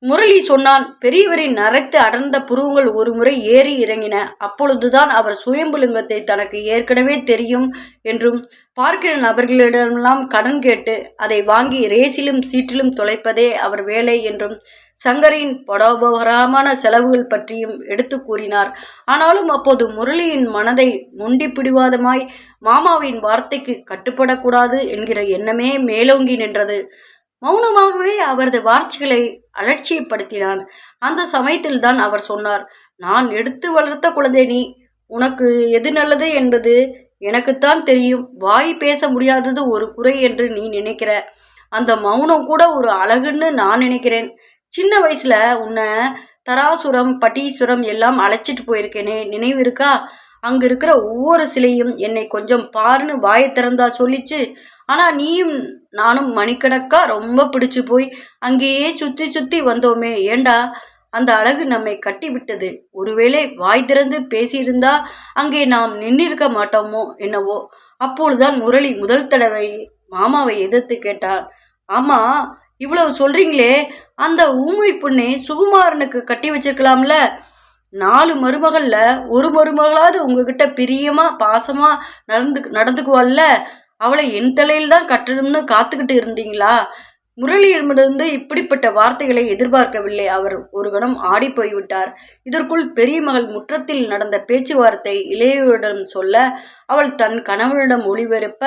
முரளி சொன்னான். பெரியவரின் நரைத்து அடர்ந்த புருவங்கள் ஒரு முறை ஏறி இறங்கின. அப்பொழுதுதான் அவர் சுயம்புலிங்கத்தை தனக்கு ஏற்கனவே தெரியும் என்றும் பார்க்கிற நபர்களிடமெல்லாம் கடன் கேட்டு அதை வாங்கி ரேசிலும் சீட்டிலும் தொலைப்பதே அவர் வேலை என்றும் சங்கரின் படோபகரமான செலவுகள் பற்றியும் எடுத்து கூறினார். ஆனாலும் அப்போது முரளியின் மனதை நொண்டி பிடிவாதமாய் மாமாவின் வார்த்தைக்கு கட்டுப்படக்கூடாது என்கிற எண்ணமே மேலோங்கி நின்றது. மௌனமாகவே அவரது வார்த்தைகளை அலட்சியப்படுத்தினான். அந்த சமயத்தில் தான் அவர் சொன்னார். நான் எடுத்து வளர்த்த குழந்தை நீ. உனக்கு எது நல்லது என்பது எனக்குத்தான் தெரியும். வாய் பேச முடியாதது ஒரு குறை என்று நீ நினைக்கிற. அந்த மௌனம் கூட ஒரு அழகுன்னு நான் நினைக்கிறேன். சின்ன வயசுல உன்னை தராசுரம் பட்டீஸ்வரம் எல்லாம் அழைச்சிட்டு போயிருக்கேனே, நினைவு இருக்கா? அங்க இருக்கிற ஒவ்வொரு சிலையும் என்னை கொஞ்சம் பாருன்னு வாயை திறந்தா சொல்லிச்சு. ஆனால் நீயும் நானும் மணிக்கணக்கா ரொம்ப பிடிச்சு போய் அங்கேயே சுற்றி சுற்றி வந்தோமே. ஏண்டா, அந்த அழகு நம்மை கட்டி விட்டது. ஒருவேளை வாய் திறந்து பேசியிருந்தா அங்கே நாம் நின்றிருக்க மாட்டோமோ என்னவோ. அப்பொழுதுதான் முரளி முதல் தடவை மாமாவை எதிர்த்து கேட்டான். ஆமா, இவ்வளவு சொல்றீங்களே, அந்த ஊமை பொண்ணை சுகுமாரனுக்கு கட்டி வச்சிருக்கலாம்ல? 4 மருமகள்ல ஒரு மருமகளாவது உங்ககிட்ட பிரியமா பாசமா நடந்துக்குவாள்ல? அவளை என் தலையில் தான் கட்டணும்னு காத்துக்கிட்டு இருந்தீங்களா? முரளியிடமிருந்து இப்படிப்பட்ட வார்த்தைகளை எதிர்பார்க்கவில்லை. அவர் ஒரு கணம் ஆடி போய்விட்டார். இதற்குள் பெரிய மகள் முற்றத்தில் நடந்த பேச்சுவார்த்தை இளையவரிடம் சொல்ல, அவள் தன் கணவனிடம் ஒளிபரப்ப,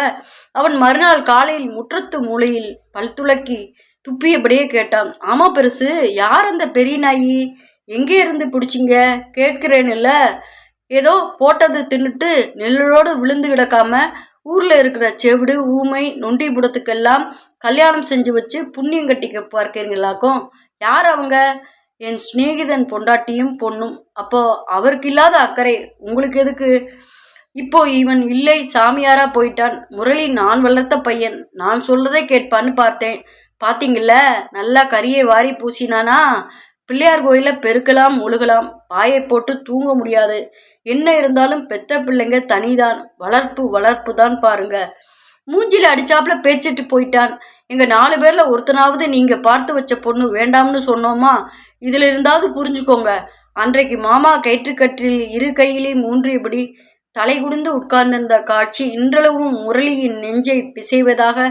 அவன் மறுநாள் காலையில் முற்றத்து மூலையில் பல்துளக்கி துப்பியபடியே கேட்டான். ஆமா பெருசு, யார் அந்த பெரிய நாயி? எங்கே இருந்து பிடிச்சிங்க? கேட்கிறேன்ல. ஏதோ போட்டது தின்னுட்டு நெல்லோடு விழுந்து கிடக்காம ஊர்ல இருக்கிற செவிடு ஊமை நொண்டி புடத்துக்கெல்லாம் கல்யாணம் செஞ்சு வச்சு புண்ணியம் கட்டிக்க பார்க்கிறீங்களாக்கும். யார் அவங்க? என் சிநேகிதன் பொண்டாட்டியும் பொண்ணும். அப்போ அவருக்கு இல்லாத அக்கறை உங்களுக்கு எதுக்கு? இப்போ இவன் இல்லை, சாமியாரா போயிட்டான். முரளி நான் வளர்த்த பையன், நான் சொல்றதை கேட்பான்னு பார்த்தேன். பார்த்தீங்கல்ல, நல்லா கரியை வாரி பூசினானா? பிள்ளையார் கோயில பெருக்கலாம் முழுகலாம், பாயை போட்டு தூங்க முடியாது. என்ன இருந்தாலும் பெத்த பிள்ளைங்க தனிதான், வளர்ப்பு தான் பாருங்க. மூஞ்சில அடிச்சாப்புல பேச்சிட்டு போயிட்டான். எங்க 4 பேர்ல ஒருத்தனாவது நீங்க பார்த்து வச்ச பொண்ணு வேண்டாம்னு சொன்னோமா? இதுல இருந்தாவது புரிஞ்சுக்கோங்க. அன்றைக்கு மாமா கயிற்றுக்கற்றில் இரு கையிலையும் ஊன்றியபடி தலை குடிந்து உட்கார்ந்திருந்த காட்சி இன்றளவும் முரளியின் நெஞ்சை பிசைவதாக.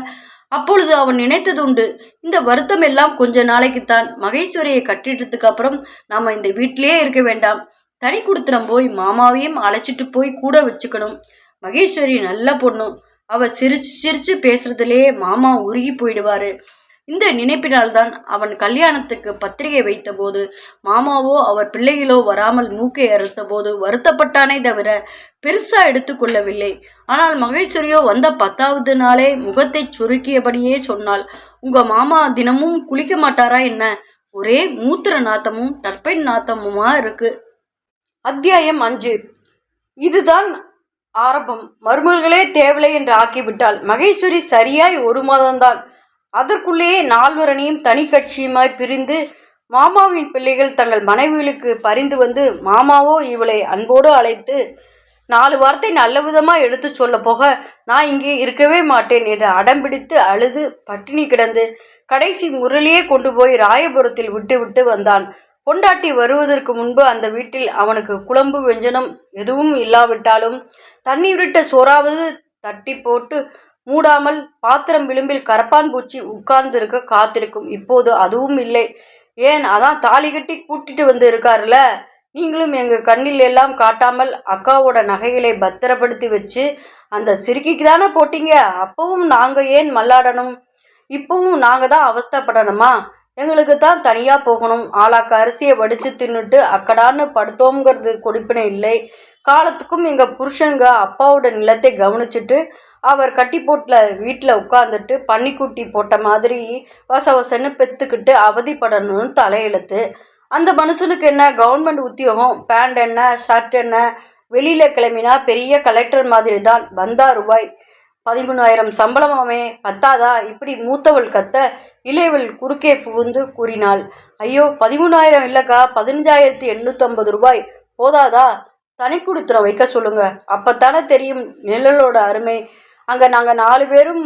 அப்பொழுது அவன் நினைத்ததுண்டு, இந்த வருத்தம் எல்லாம் கொஞ்ச நாளைக்குத்தான். மகேஸ்வரியை கட்டிட்டதுக்கு அப்புறம் நாம இந்த வீட்டிலேயே இருக்க வேண்டாம். தனி குடுத்தனம் போய் மாமாவையும் அழைச்சிட்டு போய் கூட வச்சுக்கணும். மகேஸ்வரி நல்ல பொண்ணு. அவ சிரிச்சு சிரிச்சு பேசுறதுலேயே மாமா உருகி போயிடுவாரு. இந்த நினைப்பினால்தான் அவன் கல்யாணத்துக்கு பத்திரிகை வைத்த போது மாமாவோ அவர் பிள்ளைகளோ வராமல் மூக்கை அறுத்த போது வருத்தப்பட்டானே தவிர பெருசா எடுத்துக்கொள்ளவில்லை. ஆனால் மகேஸ்வரியோ வந்த 10வது நாளே முகத்தை சுருக்கியபடியே சொன்னாள். உங்க மாமா தினமும் குளிக்க மாட்டாரா என்ன? ஒரே மூத்திர நாத்தமும் டர்பைன் நாத்தமுமா இருக்கு. அத்தியாயம் 5. இதுதான் ஆரம்பம். மருமகளே தேவலை என்று ஆக்கிவிட்டாள் மகேஸ்வரி. சரியாய் 1 மாதம்தான். அதற்குள்ளேயே 4 அணியும் தனி கட்சியுமாய் பிரிந்து மாமாவின் பிள்ளைகள் தங்கள் மனைவிகளுக்கு பரிந்து வந்து மாமாவோ இவளை அன்போடு அழைத்து 4 வார்த்தை நல்ல விதமாக எடுத்து சொல்ல போக நான் இங்கே இருக்கவே மாட்டேன் என்று அடம்பிடித்து அழுது பட்டினி கிடந்து கடைசி முரளியே கொண்டு போய் ராயபுரத்தில் விட்டு வந்தான். பொண்டாட்டி வருவதற்கு முன்பு அந்த வீட்டில் அவனுக்கு குழம்பு வெஞ்சனம் எதுவும் இல்லாவிட்டாலும் தண்ணீரிட்ட சோறாவது தட்டி போட்டு மூடாமல் பாத்திரம் விளிம்பில் கரப்பான் பூச்சி உட்கார்ந்து இருக்க காத்திருக்கும். இப்போது அதுவும் இல்லை. ஏன், அதான் தாலி கட்டி கூட்டிட்டு வந்து இருக்காருல. நீங்களும் எங்கள் கண்ணில் எல்லாம் காட்டாமல் அக்காவோட நகைகளை பத்திரப்படுத்தி வச்சு அந்த சிறுக்கிக்கு தானே போட்டீங்க. அப்பவும் நாங்கள் ஏன் மல்லாடணும்? இப்பவும் நாங்கள் தான் அவஸ்தைப்படணுமா? எங்களுக்கு தான் தனியாக போகணும். ஆளாக்க அரிசியை வடித்து தின்னுட்டு அக்கடான்னு படுத்தோங்கிறது கொடுப்பினை இல்லை. காலத்துக்கும் எங்கள் புருஷனுங்க அப்பாவோட நிலத்தை கவனிச்சுட்டு அவர் கட்டி போட்டில் வீட்டில் உட்காந்துட்டு பன்னிக்குட்டி போட்ட மாதிரி வசவசன்னு பெற்றுக்கிட்டு அவதிப்படணும்னு தலையெழுத்து. அந்த மனுஷனுக்கு என்ன கவர்மெண்ட் உத்தியோகம், பேண்ட் என்ன ஷர்ட் என்ன, வெளியில் கிளம்பினா பெரிய கலெக்டர் மாதிரி தான். வந்தா ரூபாய் 13,000 சம்பளமாமே, பத்தாதா? இப்படி மூத்தவள் கத்த இளையவள் குறுக்கே புகுந்து கூறினாள். ஐயோ, 13,000 இல்லைக்கா, 15,850 ரூபாய் போதாதா? தனி கொடுத்துறம் வைக்க சொல்லுங்க, அப்பத்தானே தெரியும் நிழலோட அருமை. அங்கே நாங்கள் 4 பேரும்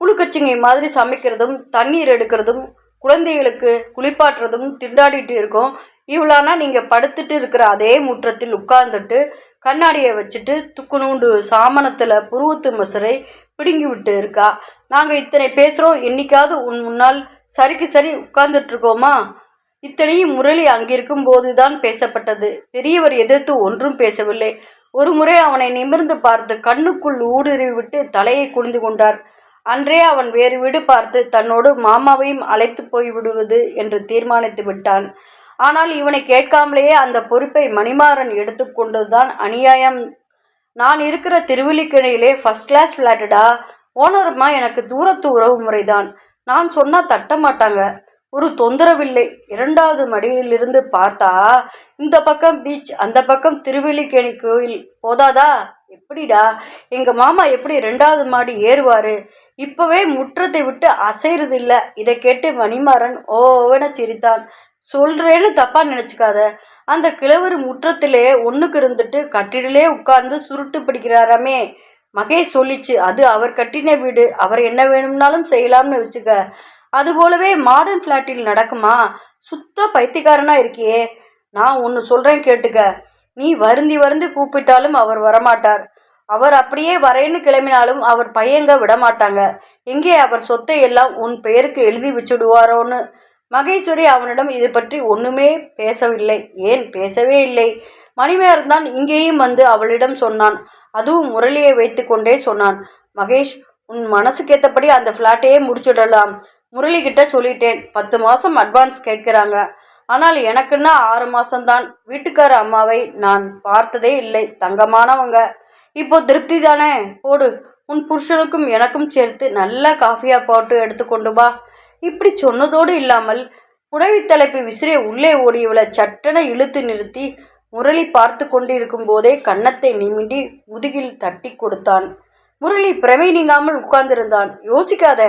புழுக்கச்சிங்கை மாதிரி சமைக்கிறதும் தண்ணீர் எடுக்கிறதும் குழந்தைகளுக்கு குளிப்பாட்டுறதும் திண்டாடிட்டு இருக்கோம். இவ்வளோனா நீங்கள் படுத்துட்டு இருக்கிற அதே முற்றத்தில் உட்கார்ந்துட்டு கண்ணாடியை வச்சுட்டு துக்குனூண்டு சாமனத்தில் புருவத்து மசரை பிடுங்கி விட்டு இருக்கா. நாங்கள் இத்தனை பேசுகிறோம், என்னைக்காவது உன் முன்னால் சரிக்கு சரி உட்கார்ந்துட்ருக்கோமா? இத்தனையும் முரளி அங்கிருக்கும் போது தான் பேசப்பட்டது. பெரியவர் எதிர்த்து ஒன்றும் பேசவில்லை. ஒரு முறை அவனை நிமிர்ந்து பார்த்து கண்ணுக்குள் ஊடுருவி விட்டு தலையை குனிந்து கொண்டார். அன்றே அவன் வேறு வீடு பார்த்து தன்னோடு மாமாவையும் அழைத்து போய் விடுவது என்று தீர்மானித்து விட்டான். ஆனால் இவனை கேட்காமலேயே அந்த பொறுப்பை மணிமாறன் எடுத்துக்கொண்டதுதான் அநியாயம். நான் இருக்கிற திருவல்லிக்கேணியிலே ஃபர்ஸ்ட் கிளாஸ் ஃப்ளாட்டுடா. ஓனருமா எனக்கு தூரத்து உறவு முறைதான். நான் சொன்னால் தட்ட மாட்டாங்க. ஒரு தொந்தரவில்லை. 2வது மடியிலிருந்து பார்த்தா இந்த பக்கம் பீச், அந்த பக்கம் திருவல்லிக்கேணி கோயில். போதாதா? எப்படிடா எங்கள் மாமா எப்படி 2வது மாடி ஏறுவார்? இப்போவே முற்றத்தை விட்டு அசைறதில்லை. இதை கேட்டு மணிமாறன் ஓவென சிரித்தான். சொல்கிறேன்னு தப்பாக நினச்சிக்காத. அந்த கிழவர் முற்றத்திலே ஒன்றுக்கு இருந்துட்டு கட்டிலே உட்கார்ந்து சுருட்டு பிடிக்கிறாராமே. மகேஷ் சொல்லிச்சு, அது அவர் கட்டின வீடு, அவர் என்ன வேணும்னாலும் செய்யலாம்னு வச்சுக்க. அதுபோலவே மாடர்ன் ஃப்ளாட்டில் நடக்குமா? சுத்த பைத்தியக்காரனா இருக்கியே. நான் ஒன்று சொல்கிறேன் கேட்டுக்க. நீ வருந்தி வருந்தி கூப்பிட்டாலும் அவர் வரமாட்டார். அவர் அப்படியே வரேன்னு கிளம்பினாலும் அவர் பையங்க விடமாட்டாங்க. எங்கே அவர் சொத்தை எல்லாம் உன் பெயருக்கு எழுதி வச்சுடுவாரோன்னு. மகேஸ்வரி அவனிடம் இது பற்றி ஒன்றுமே பேசவில்லை. ஏன் பேசவே இல்லை. மணிமேகன் தான் இங்கேயும் வந்து அவளிடம் சொன்னான். அதுவும் முரளியை வைத்து கொண்டே சொன்னான். மகேஷ், உன் மனசுக்கேற்றபடி அந்த ஃப்ளாட்டையே முடிச்சுடலாம். முரளிகிட்ட சொல்லிட்டேன். 10 மாதம் அட்வான்ஸ் கேட்குறாங்க. ஆனால் எனக்குன்னா 6 மாதம்தான். வீட்டுக்கார அம்மாவை நான் பார்த்ததே இல்லை. தங்கமானவங்க. இப்போ திருப்தி தானே? போடு. உன் புருஷனுக்கும் எனக்கும் சேர்த்து நல்ல காஃபியாக போட்டு எடுத்துக்கொண்டு வா. இப்படி சொன்னதோடு இல்லாமல் புடவை தலைப்பு விசிறிய உள்ளே ஓடியவளை சட்டென இழுத்து நிறுத்தி முரளி பார்த்து கொண்டிருக்கும் போதே கன்னத்தை நிமிண்டி முதுகில் தட்டி கொடுத்தான். முரளி பிரமை நீங்காமல் உட்கார்ந்திருந்தான். யோசிக்காத.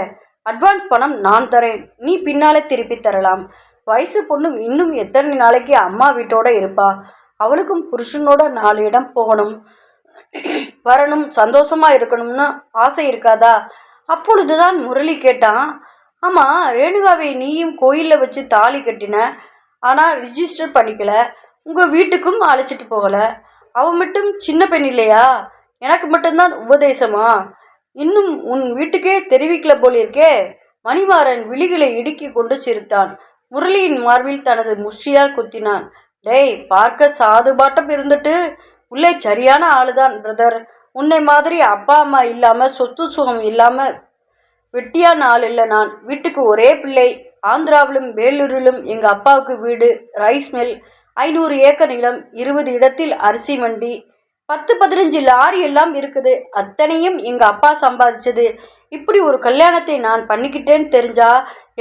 அட்வான்ஸ் பணம் நான் தரேன். நீ பின்னாலே திருப்பி தரலாம். வயசு பொண்ணும் இன்னும் எத்தனை நாளைக்கு அம்மா வீட்டோட இருப்பா? அவளுக்கும் புருஷனோட 4 இடம் போகணும், வரணும், சந்தோஷமா இருக்கணும்னு ஆசை இருக்காதா? அப்பொழுதுதான் முரளி கேட்டான். ஆமாம், ரேணுகாவை நீயும் கோயிலில் வச்சு தாலி கட்டின, ஆனால் ரிஜிஸ்டர் பண்ணிக்கல. உங்கள் வீட்டுக்கும் அழைச்சிட்டு போகலை. அவள் மட்டும் சின்ன பெண் இல்லையா? எனக்கு மட்டும்தான் உபதேசமா? இன்னும் உன் வீட்டுக்கே தெரிவிக்கல போலிருக்கே. மணிமாறன் விழிகளை இடுக்கி கொண்டு சிரித்தான். முரளியின் மார்பில் தனது முஷ்டியால் குத்தினான். டேய், பார்க்க சாது பாட்டம் இருந்துட்டு உள்ளே சரியான ஆளுதான் பிரதர். உன்னை மாதிரி அப்பா அம்மா இல்லாமல் சொத்து சுகம் இல்லாமல் வெட்டியான ஆள் இல்லை நான். வீட்டுக்கு ஒரே பிள்ளை. ஆந்திராவிலும் வேலூரிலும் எங்கள் அப்பாவுக்கு வீடு, ரைஸ் மில், 500 ஏக்கர் நிலம், 20 இடத்தில் அரிசி மண்டி, 10-15 லாரி எல்லாம் இருக்குது. அத்தனையும் எங்கள் அப்பா சம்பாதிச்சது. இப்படி ஒரு கல்யாணத்தை நான் பண்ணிக்கிட்டேன்னு தெரிஞ்சா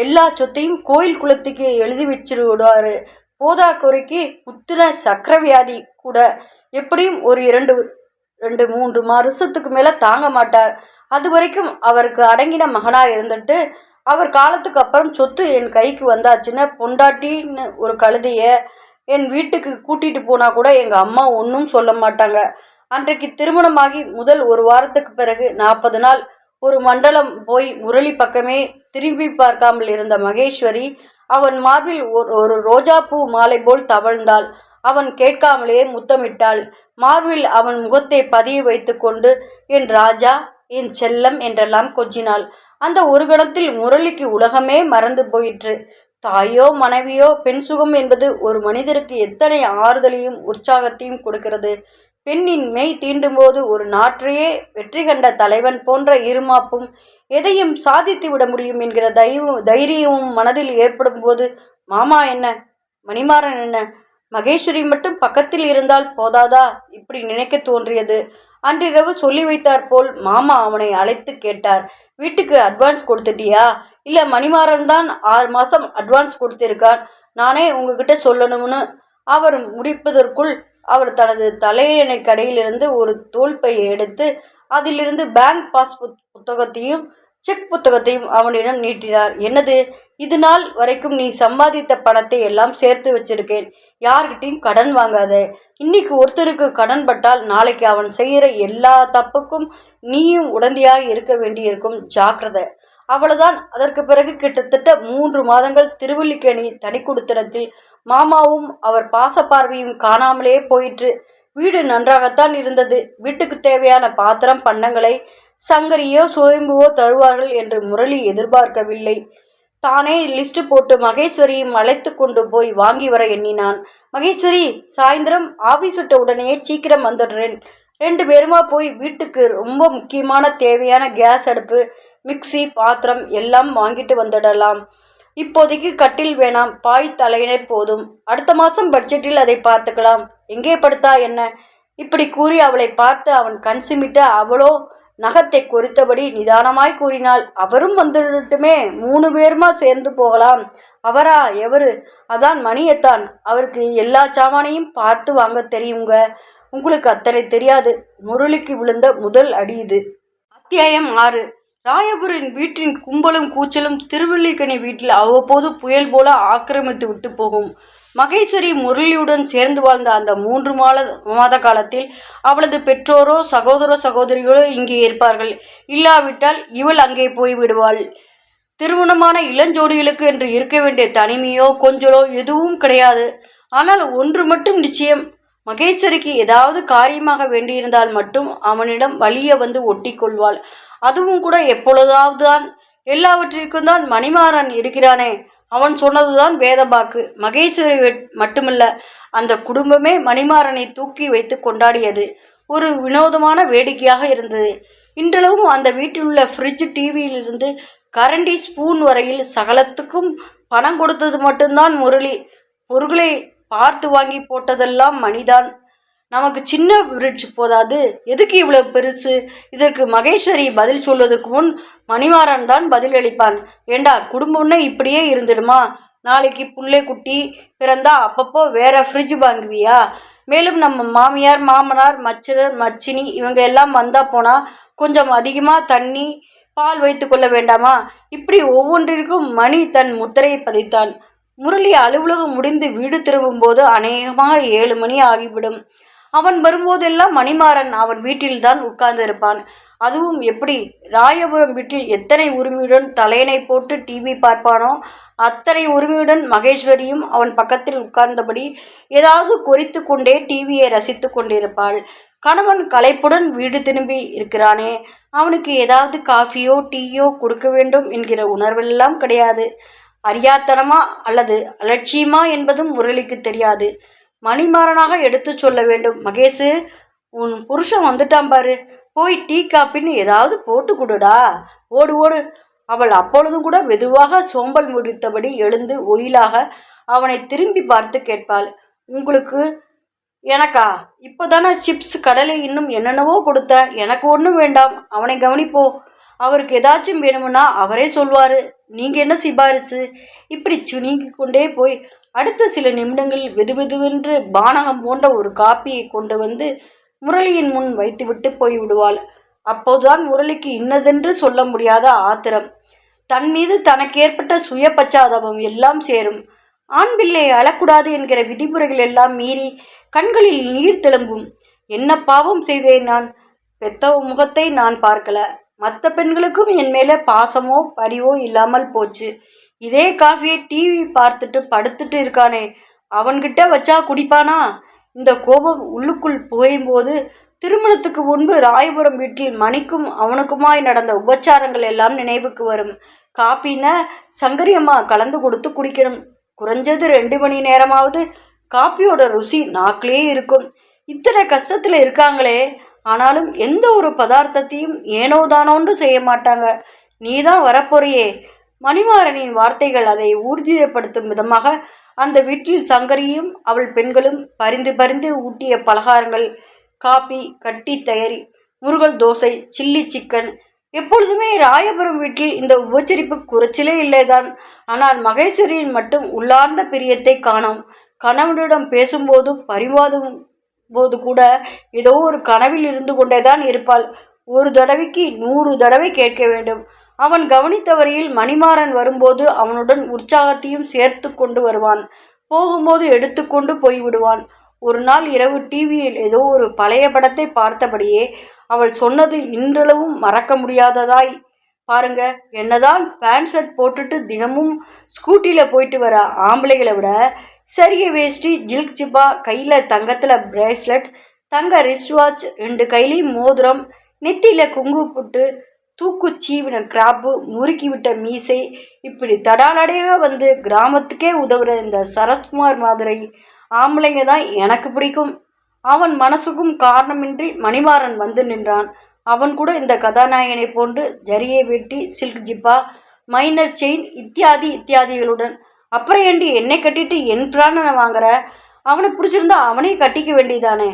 எல்லா சொத்தையும் கோயில் குளத்துக்கு எழுதி வச்சிருவாரு. போதா குறைக்கு முத்தின சக்கரவியாதி கூட எப்படியும் ஒரு 2-3 வருஷத்துக்கு மேலே தாங்க மாட்டார். அது வரைக்கும் அவருக்கு அடங்கின மகனாக இருந்துட்டு அவர் காலத்துக்கு அப்புறம் சொத்து என் கைக்கு வந்தாச்சுன்னா பொண்டாட்டின்னு ஒரு கழுதையை என் வீட்டுக்கு கூட்டிகிட்டு போனால் கூட எங்கள் அம்மா ஒன்றும் சொல்ல மாட்டாங்க. அன்றைக்கு திருமணமாகி முதல் 1 வாரத்துக்கு பிறகு 40 நாள் ஒரு மண்டலம் போய் முரளி பக்கமே திரும்பி பார்க்காமல் இருந்த மகேஸ்வரி அவன் மார்பில் ஒரு ரோஜாப்பூ மாலை போல் தவழ்ந்தாள். அவன் கேட்காமலேயே முத்தமிட்டாள். மார்பில் அவன் முகத்தை பதிய வைத்து கொண்டு என் ராஜா, என் செல்லம் என்றெல்லாம் கொஞ்சினாள். அந்த ஒரு கணத்தில் முரளிக்கு உலகமே மறந்து போயிற்று. தாயோ மனைவியோ பெண் சுகம் என்பது ஒரு மனிதருக்கு எத்தனை ஆறுதலையும் உற்சாகத்தையும் கொடுக்கிறது. பெண்ணின் மெய் தீண்டும் போது ஒரு நாற்றையே வெற்றி கண்ட தலைவன் போன்ற இருமாப்பும் எதையும் சாதித்து விட முடியும் என்கிற தைரியமும் மனதில் ஏற்படும் போது மாமா என்ன, மணிமாறன் என்ன, மகேஸ்வரி மட்டும் பக்கத்தில் இருந்தால் போதாதா? இப்படி நினைக்க தோன்றியது. அன்றிரவு சொல்லி வைத்தார் போல் மாமா அவனை அழைத்து கேட்டார். வீட்டுக்கு அட்வான்ஸ் கொடுத்துட்டியா? இல்லை, மணிமாறன் தான் 6 மாதம் அட்வான்ஸ் கொடுத்திருக்கார். நானே உங்ககிட்ட சொல்லணும்னு. அவர் முடிப்பதற்குள் அவர் தனது தலையணை கடையிலிருந்து ஒரு தோல்பையை எடுத்து அதிலிருந்து பேங்க் பாஸ் புத்தகத்தையும் செக் புத்தகத்தையும் அவனிடம் நீட்டினார். என்னது? இது நாள் வரைக்கும் நீ சம்பாதித்த பணத்தை எல்லாம் சேர்த்து வச்சிருக்கேன். யார்கிட்டையும் கடன் வாங்காத. இன்னைக்கு ஒருத்தருக்கு கடன் பட்டால் நாளைக்கு அவன் செய்கிற எல்லா தப்புக்கும் நீயும் உடந்தையாக இருக்க வேண்டியிருக்கும். ஜாக்கிரதை. அவ்வளவுதான். அதற்கு பிறகு கிட்டத்தட்ட 3 மாதங்கள் திருவல்லிக்கேணி தனிக்குடித்தனத்தில் மாமாவும் அவர் பாசப்பார்வையும் காணாமலே போயிற்று. வீடு நன்றாகத்தான் இருந்தது. வீட்டுக்கு தேவையான பாத்திரம் பண்டங்களை சங்கரியோ சுயம்புவோ தருவார்கள் என்று முரளி எதிர்பார்க்கவில்லை. தானே லிஸ்ட் போட்டு மகேஸ்வரியும் அழைத்து கொண்டு போய் வாங்கி வர எண்ணினான். மகேஸ்வரி, சாயந்தரம் ஆஃபீஸ் விட்ட உடனே சீக்கிரம் வந்துடுறேன். 2 பேருமா போய் வீட்டுக்கு ரொம்ப முக்கியமான தேவையான கேஸ் அடுப்பு, மிக்சி, பாத்திரம் எல்லாம் வாங்கிட்டு வந்துடலாம். இப்போதைக்கு கட்டில் வேணாம், பாய் தலையினை போதும். அடுத்த மாதம் பட்ஜெட்டில் அதை பார்த்துக்கலாம். எங்கே படுத்தா என்ன? இப்படி கூறி அவளை பார்த்து அவன் கண் சிமிட்ட அவளோ நகத்தை குறித்தபடி நிதானமாய் கூறினாள். அவரும் வந்துடட்டுமே, 3 பேருமா சேர்ந்து போகலாம். அவரா? எவரு? அதான் மணியத்தான். அவருக்கு எல்லா சாமானையும் பார்த்து வாங்க தெரியுங்க. உங்களுக்கு அத்தனை தெரியாது. முரளிக்கு விழுந்த முதல் அடி இது. அத்தியாயம் 6. ராயபுரின் வீட்டின் கும்பலும் கூச்சலும் திருவல்லிக்கேணி வீட்டில் அவ்வப்போது புயல் போல ஆக்கிரமித்து விட்டு போகும். மகேஸ்வரி முரளியுடன் சேர்ந்து வாழ்ந்த அந்த 3 மாத காலத்தில் அவளது பெற்றோரோ சகோதரிகளோ இங்கே இருப்பார்கள். இல்லாவிட்டால் இவள் அங்கே போய்விடுவாள். திருமணமான இளஞ்சோடிகளுக்கு என்று இருக்க வேண்டிய தனிமையோ கொஞ்சலோ எதுவும் கிடையாது. ஆனால் ஒன்று மட்டும் நிச்சயம், மகேஸ்வரிக்கு ஏதாவது காரியமாக வேண்டியிருந்தால் மட்டும் அவனிடம் வலிய வந்து ஒட்டி கொள்வாள். அதுவும் கூட எப்பொழுதாவது தான். எல்லாவற்றிற்கும் தான் மணிமாறன் இருக்கிறானே, அவன் சொன்னதுதான் வேதபாக்கு. மகேஸ்வரி மட்டுமல்ல, அந்த குடும்பமே மணிமாறனை தூக்கி வைத்து கொண்டாடியது. ஒரு வினோதமான வேடிக்கையாக இருந்தது. இன்றளவும் அந்த வீட்டில் உள்ள ஃப்ரிட்ஜ், டிவியிலிருந்து கரண்டி, ஸ்பூன் வரையில் சகலத்துக்கும் பணம் கொடுத்தது மட்டும்தான் முரளி. பொருள்களை பார்த்து வாங்கி போட்டதெல்லாம் மணிதான். நமக்கு சின்ன ஃப்ரிட்ஜ் போதாது, எதுக்கு இவ்வளவு பெருசு? இதற்கு மகேஸ்வரி பதில் சொல்வதற்கு முன் மணிமாறன் தான் பதில் அளிப்பான். ஏண்டா, குடும்பம்னா இப்படியே இருந்துடுமா? நாளைக்கு புள்ளை குட்டி பிறந்தா அப்பப்போ வேற ஃப்ரிட்ஜ் வாங்குவியா? மேலும் நம்ம மாமியார், மாமனார், மச்சனர், மச்சினி இவங்க எல்லாம் வந்தா போனா கொஞ்சம் அதிகமாக தண்ணி, பால் வைத்து கொள்ள வேண்டாமா? இப்படி ஒவ்வொன்றிற்கும் மணி தன் முத்திரையை பதித்தான். முரளி அலுவலகம் முடிந்து வீடு திரும்பும்போது அநேகமாக 7 மணி ஆகிவிடும். அவன் வரும்போதெல்லாம் மணிமாறன் அவன் வீட்டில்தான் உட்கார்ந்து இருப்பான். அதுவும் எப்படி, ராயபுரம் வீட்டில் எத்தனை உரிமையுடன் தலையணை போட்டு டிவி பார்ப்பானோ அத்தனை உரிமையுடன் மகேஸ்வரியும் அவன் பக்கத்தில் உட்கார்ந்தபடி ஏதாவது குறித்து கொண்டே டிவியை ரசித்து கொண்டிருப்பாள். கணவன் களைப்புடன் வீடு திரும்பி இருக்கிறானே, அவனுக்கு ஏதாவது காஃபியோ டீயோ கொடுக்க வேண்டும் என்கிற உணர்வெல்லாம் கிடையாது. அறியாத்தனமா அல்லது அலட்சியமா என்பதும் முரளிக்கு தெரியாது. மணிமாறனாக எடுத்து சொல்ல வேண்டும். மகேஷு, உன் புருஷன் வந்துட்டான் பாரு, போய் டீ காப்பின்னு ஏதாவது போட்டு கொடுடா, ஓடு ஓடு. அவள் அப்பொழுதும் கூட மெதுவாக சோம்பல் முடித்தபடி எழுந்து ஒயிலாக அவனை திரும்பி பார்த்து கேட்பாள். உங்களுக்கு? எனக்கா? இப்போதானே சிப்ஸ், கடலை, இன்னும் என்னென்னவோ கொடுத்த. எனக்கு ஒன்றும் வேண்டாம், அவனை கவனிப்போ. அவருக்கு ஏதாச்சும் வேணும்னா அவரே சொல்வார். நீங்கள் என்ன சிபாரிசு? இப்படி சுருங்கி கொண்டே போய் அடுத்த சில நிமிடங்களில் வெதுவெதுவென்று பானகம் போன்ற ஒரு காப்பியை கொண்டு வந்து முரளியின் முன் வைத்துவிட்டு போய்விடுவாள். அப்போதுதான் முரளிக்கு இன்னதென்று சொல்ல முடியாத ஆத்திரம், தன் மீது தனக்கு ஏற்பட்ட சுய பச்சாதாபம் எல்லாம் சேரும். ஆண் பிள்ளை அழக்கூடாது என்கிற விதிமுறைகள் எல்லாம் மீறி கண்களில் நீர் திளம்பும். என்ன பாவம் செய்தேன் நான்? பெத்த முகத்தை நான் பார்க்கல. மற்ற பெண்களுக்கும் என் மேலே பாசமோ பரிவோ இல்லாமல் போச்சு. இதே காஃபியை டிவி பார்த்துட்டு படுத்துட்டு இருக்கானே, அவன்கிட்ட வச்சா குடிப்பானா? இந்த கோபம் உள்ளுக்குள் புகையும்போது திருமணத்துக்கு முன்பு ராயபுரம் வீட்டில் மணிக்கும் அவனுக்குமாய் நடந்த உபச்சாரங்கள் எல்லாம் நினைவுக்கு வரும். காப்பின்னா சங்கரியம்மா கலந்து கொடுத்து குடிக்கணும். குறைஞ்சது 2 மணி நேரமாவது காப்பியோட ருசி நாக்கிலே இருக்கும். இத்தனை கஷ்டத்தில் இருக்காங்களே, ஆனாலும் எந்த ஒரு பதார்த்தத்தையும் ஏனோதானோன்று செய்ய மாட்டாங்க. நீ தான் வரப்போறியே. மணிமாறனின் வார்த்தைகள் அதை ஊர்ஜிதப்படுத்தும் விதமாக அந்த வீட்டில் சங்கரியும் அவள் பெண்களும் பரிந்து பரிந்து ஊட்டிய பலகாரங்கள், காப்பி, கட்டி தயாரி, முருகல் தோசை, சில்லி சிக்கன். எப்பொழுதுமே ராயபுரம் வீட்டில் இந்த உபச்சரிப்பு குறைச்சலே இல்லைதான். ஆனால் மகேஸ்வரியின் மட்டும் உள்ளார்ந்த பிரியத்தை காணோம். கணவனிடம் பேசும்போதும் பரிவாதும் போது கூட ஏதோ ஒரு கனவில் இருந்து கொண்டேதான் இருப்பாள். ஒரு தடவைக்கு 100 தடவை கேட்க வேண்டும். அவன் கவனித்த வரையில் மணிமாறன் வரும்போது அவனுடன் உற்சாகத்தையும் சேர்த்து கொண்டு வருவான். போகும்போது எடுத்துக்கொண்டு போய்விடுவான். ஒரு நாள் இரவு டிவியில் ஏதோ ஒரு பழைய படத்தை பார்த்தபடியே அவள் சொன்னது இன்றளவும் மறக்க முடியாததாய். பாருங்க, என்னதான் பேண்ட் ஷர்ட் போட்டுட்டு தினமும் ஸ்கூட்டியில் போயிட்டு வர ஆம்பளைகளை விட சரிய வேஷ்டி, ஜில்க் ஜிப்பா, கையில் தங்கத்தில் பிரேஸ்லெட், தங்க ரிஸ்ட் வாட்ச், 2 கையிலையும் மோதிரம், நெத்தியில் குங்கு புட்டு, தூக்குச்சீவின கிராப்பு, முறுக்கிவிட்ட மீசை, இப்படி தடாலடையாக வந்து கிராமத்துக்கே உதவுற இந்த சரத்குமார் மாதிரி ஆம்பளைங்க தான் எனக்கு பிடிக்கும். அவன் மனசுக்கும் காரணமின்றி மணிமாறன் வந்து நின்றான். அவன் கூட இந்த கதாநாயகனை போன்று ஜரியை வெட்டி, சில்க் ஜிப்பா, மைனர் செயின் இத்தியாதிகளுடன். அப்புறம் ஏண்டி என்னை கட்டிட்டு என் பிராணனை வாங்குற? அவனை பிடிச்சிருந்தா அவனே கட்டிக்க வேண்டியதானே.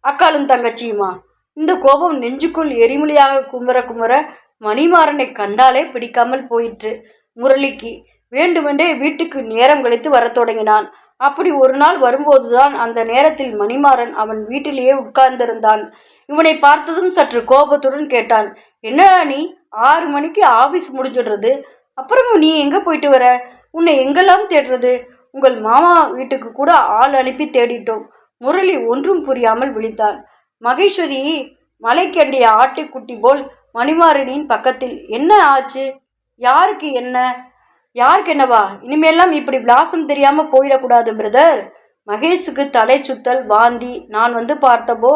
அக்காலும் தங்கச்சியுமா? இந்த கோபம் நெஞ்சுக்குள் எரிமொழியாக குமர மணிமாறனை கண்டாலே பிடிக்காமல் போயிற்று முரளிக்கு. வேண்டுமென்றே வீட்டுக்கு நேரம் கழித்து வரத் தொடங்கினான். அப்படி ஒரு நாள் வரும்போதுதான் அந்த நேரத்தில் மணிமாறன் அவன் வீட்டிலேயே உட்கார்ந்திருந்தான். இவனை பார்த்ததும் சற்று கோபத்துடன் கேட்டான். என்னடா நீ, 6 மணிக்கு ஆஃபீஸ் முடிஞ்சிடுறது, அப்புறமும் நீ எங்கே போயிட்டு வர? உன்னை எங்கெல்லாம் தேடுறது? உங்கள் மாமா வீட்டுக்கு கூட ஆள் அனுப்பி தேடிட்டோம். முரளி ஒன்றும் புரியாமல் விழித்தான். மகேஸ்வரி மலைக்கண்டிய ஆட்டுக்குட்டி போல் மணிமாறனின் பக்கத்தில். என்ன ஆச்சு? யாருக்கு என்ன? யாருக்கு என்னவா? இனிமேலாம் இப்படி விலாசம் தெரியாமல் போயிடக்கூடாது பிரதர். மகேஷுக்கு தலை சுத்தல், வாந்தி. நான் வந்து பார்த்தப்போ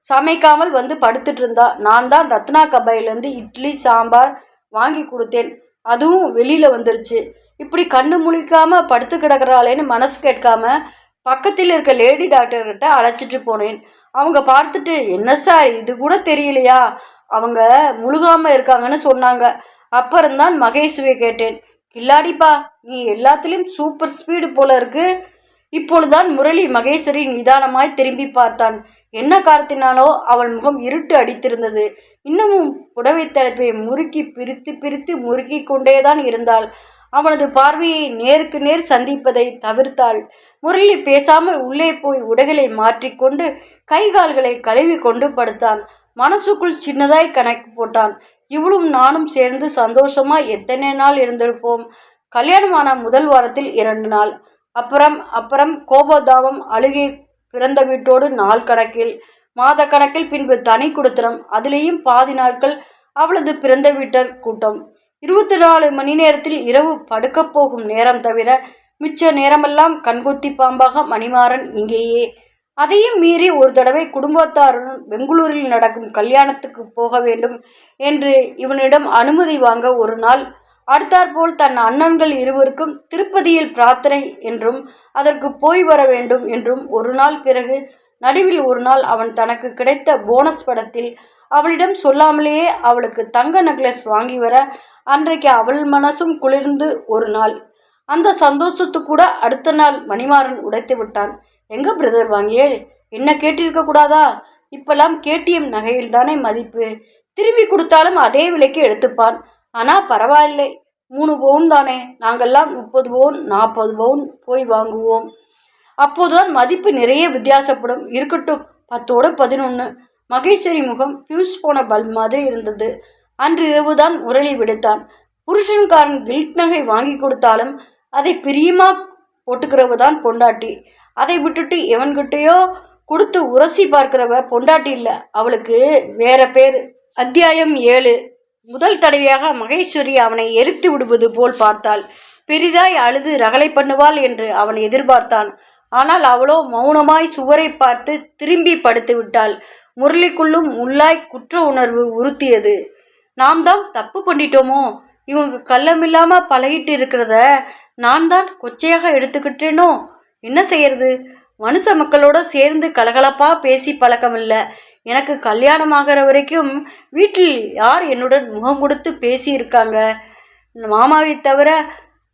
சமைக்காமல் வந்து படுத்துட்டு இருந்தா. நான் தான் ரத்னா கபாயிலேருந்து இட்லி சாம்பார் வாங்கி கொடுத்தேன். அதுவும் வெளியில் வந்துருச்சு. இப்படி கண்ணு முழிக்காம படுத்து கிடக்கிறாளேன்னு மனசு கேட்காம பக்கத்தில் இருக்க லேடி டாக்டர்கிட்ட அழைச்சிட்டு போனேன். அவங்க பார்த்துட்டு, என்ன சார் இது கூட தெரியலையா, அவங்க முழுகாமல் இருக்காங்கன்னு சொன்னாங்க. அப்புறம்தான் மகேஷுவை கேட்டேன். கில்லாடிப்பா, நீ எல்லாத்துலேயும் சூப்பர் ஸ்பீடு போல இருக்கு. இப்பொழுதுதான் முரளி மகேஸ்வரி நிதானமாய் திரும்பி பார்த்தான். என்ன காரணத்தினாலோ அவள் முகம் இருட்டு அடித்திருந்தது. இன்னமும் புடவை தலைப்பை முறுக்கி பிரித்து பிரித்து முறுக்கி கொண்டேதான் இருந்தாள். அவனது பார்வையை நேருக்கு நேர் சந்திப்பதை தவிர்த்தாள். முரளி பேசாமல் உள்ளே போய் உடைகளை மாற்றிக்கொண்டு கை கால்களை கழுவி கொண்டு படுத்தான். மனசுக்குள் சின்னதாய் கணக்கு போட்டான். இவளும் நானும் சேர்ந்து சந்தோஷமா எத்தனை நாள் இருந்திருப்போம். கல்யாணமான முதல் வாரத்தில் 2 நாள். அப்புறம் கோபதாபம், அழுகை, பிறந்த வீட்டோடு நாள் கணக்கில், மாத கணக்கில், பின்பு தனி குடுத்தனம். அதிலேயும் பாதி நாட்கள் அவளது பிறந்த வீட்டர் கூட்டம். 24 மணி நேரத்தில் இரவு படுக்கப் போகும் நேரம் தவிர மிச்ச நேரமெல்லாம் கண்கொத்தி பாம்பாக மணிமாறன் இங்கேயே. அதையும் மீறி ஒரு தடவை குடும்பத்தாருடன் பெங்களூரில் நடக்கும் கல்யாணத்துக்கு போக வேண்டும் என்று இவனிடம் அனுமதி வாங்க ஒரு நாள். அடுத்தாற்போல் தன் அண்ணன்கள் இருவருக்கும் திருப்பதியில் பிரார்த்தனை என்றும் அதற்கு போய் வர வேண்டும் என்றும் ஒரு நாள். பிறகு நடுவில் ஒரு நாள் அவன் தனக்கு கிடைத்த போனஸ் படத்தில் அவளிடம் சொல்லாமலேயே அவளுக்கு தங்க நெக்லஸ் வாங்கி வர. அன்றைக்கு அவள் மனசும் குளிர்ந்து ஒரு நாள். அந்த சந்தோஷத்து கூட அடுத்த நாள் மணிமாறன் உடைத்து விட்டான். எங்க பிரதர் வாங்கியே? என்ன கேட்டிருக்க கூடாதா? இப்பெல்லாம் கேடிஎம் நகையில் தானே மதிப்பு. திரும்பி கொடுத்தாலும் அதே விலைக்கு எடுத்துப்பான். ஆனால் பரவாயில்லை, 3 பவுன் தானே. நாங்கள்லாம் 30 பவுன் 40 பவுன் போய் வாங்குவோம். அப்போதுதான் மதிப்பு நிறைய வித்தியாசப்படும். இருக்கட்டும், 10ஓட 11. மகேஸ்வரி முகம் பியூஸ் போன பல்ப் மாதிரி இருந்தது. அன்றிரவுதான் முரளி விடுத்தான். புருஷன்காரன் கில்ட் நகை வாங்கி கொடுத்தாலும் அதை பிரியமா போட்டுக்கிறவதான் பொண்டாட்டி. அதை விட்டுட்டு எவன்கிட்டையோ கொடுத்து உரசி பார்க்கிறவ பொண்டாட்டி இல்லை, அவளுக்கு வேற பேர். அத்தியாயம் 7. முதல் தடவையாக மகேஸ்வரி அவனை எரித்து விடுவது போல் பார்த்தாள். பெரிதாய் அழுது ரகளை பண்ணுவாள் என்று அவன் எதிர்பார்த்தான். ஆனால் அவளோ மௌனமாய் சுவரை பார்த்து திரும்பி படுத்து விட்டாள். முரளிக்குள்ளும் உள்ளாய் குற்ற உணர்வு உறுத்தியது. நாம் தான் தப்பு பண்ணிட்டோமோ? இவங்க கள்ளமில்லாமல் பழகிட்டு இருக்கிறத நான் தான் கொச்சையாக எடுத்துக்கிட்டேனோ? என்ன செய்யறது? மனுஷ மக்களோட சேர்ந்து கலகலப்பாக பேசி பழக்கமில்லை. எனக்கு கல்யாணம் ஆகிற வரைக்கும் வீட்டில் யார் என்னுடன் முகம் கொடுத்து பேசியிருக்காங்க? மாமாவை தவிர.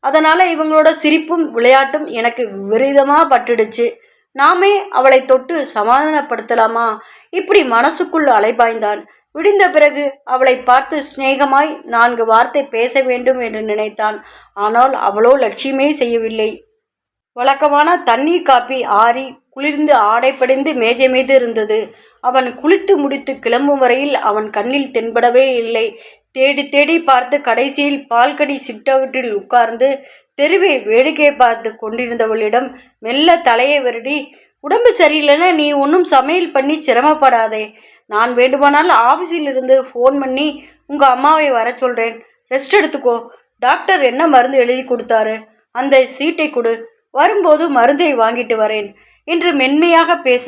அதனால் இவங்களோட சிரிப்பும் விளையாட்டும் எனக்கு விபரீதமாக பட்டுடுச்சு. நாமே அவளை தொட்டு சமாதானப்படுத்தலாமா? இப்படி மனசுக்குள் அலைபாய்ந்தான். விடிந்த பிறகு அவளை பார்த்து சிநேகமாய் 4 வார்த்தை பேச வேண்டும் என்று நினைத்தான். ஆனால் அவளோ லட்சியமே செய்யவில்லை. வழக்கமான தண்ணீர் காப்பி ஆறி குளிர்ந்து ஆடைப்படைந்து மேஜை மீது இருந்தது. அவன் குளித்து முடித்து கிளம்பும் வரையில் அவன் கண்ணில் தென்படவே இல்லை. தேடி தேடி பார்த்து கடைசியில் பால்கடி சிட்டவுட்டில் உட்கார்ந்து தெருவை வேடிக்கை பார்த்து கொண்டிருந்தவளிடம் மெல்ல தலையை வருடி, உடம்பு சரியில்லைன்னா நீ ஒன்றும் சமையல் பண்ணி சிரமப்படாதே. நான் வேண்டுமானால் ஆஃபீஸில் இருந்து ஃபோன் பண்ணி உங்கள் அம்மாவை வர சொல்கிறேன். ரெஸ்ட் எடுத்துக்கோ. டாக்டர் என்ன மருந்து எழுதி கொடுத்தாரு, அந்த சீட்டை கொடு. வரும்போது மருந்தை வாங்கிட்டு வரேன் என்று மென்மையாக பேச,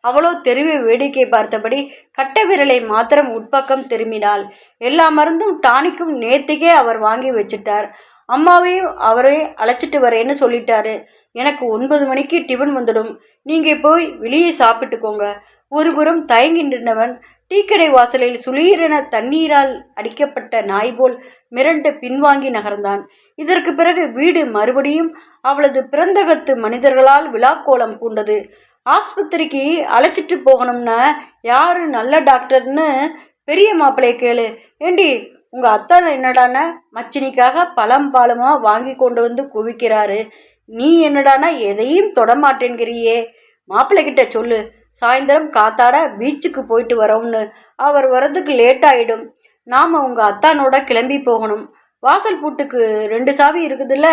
அவளோ தெருவை வேடிக்கை பார்த்தபடி கட்டை விரலை மாத்திரம் உட்பக்கம் திரும்பினாள். எல்லா மருந்தும் டானிக்கும் நேத்திக்கே அவர் வாங்கி வச்சுட்டார். அம்மாவையும் அவரே அழைச்சிட்டு வரேன்னு சொல்லிட்டாரு. எனக்கு 9 மணிக்கு டிஃபன் வந்துடும். நீங்கள் போய் வெளியே சாப்பிட்டுக்கோங்க. ஒருபுறம் தயங்கி நின்றவன் டீக்கடை வாசலில் சுளீரென தண்ணீரால் அடிக்கப்பட்ட நாய் போல் மிரண்டு பின்வாங்கி நகர்ந்தான். இதற்கு பிறகு வீடு மறுபடியும் அவளது பிறந்தகத்து மனிதர்களால் விழாக்கோலம் பூண்டது. ஆஸ்பத்திரிக்கு அழைச்சிட்டு போகணும்னா யாரு நல்ல டாக்டர்னு பெரிய மாப்பிள்ளைய கேளு. ஏண்டி, உங்கள் அத்தை என்னடானா மச்சினிக்காக பழம் பாலமாக வாங்கி கொண்டு வந்து குவிக்கிறாரு. நீ என்னடானா எதையும் தொடமாட்டேங்கிறியே. மாப்பிள்ளைகிட்ட சொல்லு, சாயந்தரம் காத்தாட பீச்சுக்கு போயிட்டு வரோம்னு. அவர் வரதுக்கு லேட் ஆகிடும். நாம் உங்கள் அத்தானோட கிளம்பி போகணும். வாசல் பூட்டுக்கு 2 சாவி இருக்குதுல்ல,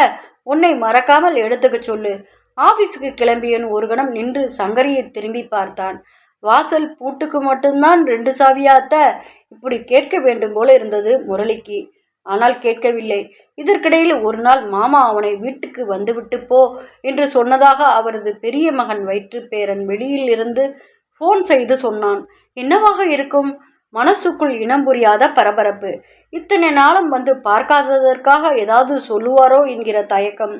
உன்னை மறக்காமல் எடுத்துக்க சொல்லு. ஆபீஸுக்கு கிளம்பியன் ஒரு கணம் நின்று சங்கரியை திரும்பி பார்த்தான். வாசல் பூட்டுக்கு மட்டும்தான் 2 சாவியா அத்த? இப்படி கேட்க வேண்டும் போல இருந்தது முரளிக்கு. ஆனால் கேட்கவில்லை. இதற்கிடையில் ஒரு நாள் மாமா அவனை வீட்டுக்கு வந்துவிட்டு போ என்று சொன்னதாக அவரது பெரிய மகன் வயிற்று பேரன் வெளியில் இருந்து போன் செய்து சொன்னான். என்னவாக இருக்கும்? மனசுக்குள் இனம் புரியாத பரபரப்பு. இத்தனை நாளும் வந்து பார்க்காததற்காக ஏதாவது சொல்லுவாரோ என்கிற தயக்கம்.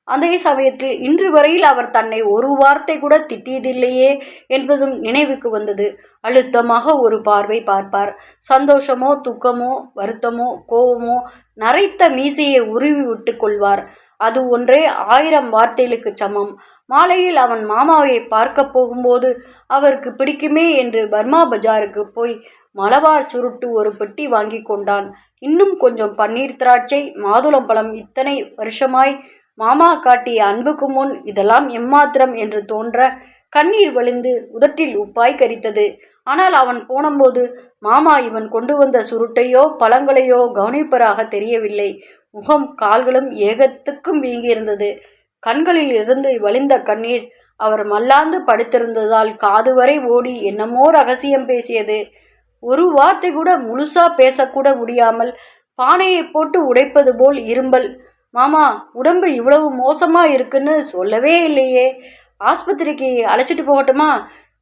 அதே சமயத்தில் இன்று வரையில் அவர் தன்னை ஒரு வார்த்தை கூட திட்டியதில்லையே என்பதும் நினைவுக்கு வந்தது. அழுத்தமாக ஒரு பார்வை பார்ப்பார். சந்தோஷமோ துக்கமோ வருத்தமோ கோபமோ நரைத்த மீசையை உருவி விட்டு கொள்வார். அது ஒன்றே 1000 வார்த்தைகளுக்கு சமம். மாலையில் அவன் மாமாவை பார்க்க போகும்போது அவருக்கு பிடிக்குமே என்று பர்மா பஜாருக்கு போய் மலபார் சுருட்டு ஒரு பெட்டி வாங்கி கொண்டான். இன்னும் கொஞ்சம் பன்னீர் திராட்சை மாதுளம்பழம். இத்தனை வருஷமாய் மாமா காட்டிய அன்புக்கு முன் இதெல்லாம் எம்மாத்திரம் என்று தோன்ற கண்ணீர் வழிந்து உதட்டில் உப்பாய் கரித்தது. ஆனால் அவன் போனபோது மாமா இவன் கொண்டு வந்த சுருட்டையோ பழங்களையோ கவனிப்பராக தெரியவில்லை. முகம் கால்களும் ஏகத்துக்கும் வீங்கியிருந்தது. கண்களில் இருந்து வழிந்த கண்ணீர் அவர் மல்லாந்து படுத்திருந்ததால் காது வரை ஓடி என்னமோ ரகசியம் பேசியது. ஒரு வார்த்தை கூட முழுசா பேசக்கூட முடியாமல் பானையை போட்டு உடைப்பது போல் இரும்பல். மாமா, உடம்பு இவ்வளவு மோசமா இருக்குன்னு சொல்லவே இல்லையே, ஆஸ்பத்திரிக்கு அழைச்சிட்டு போகட்டுமா?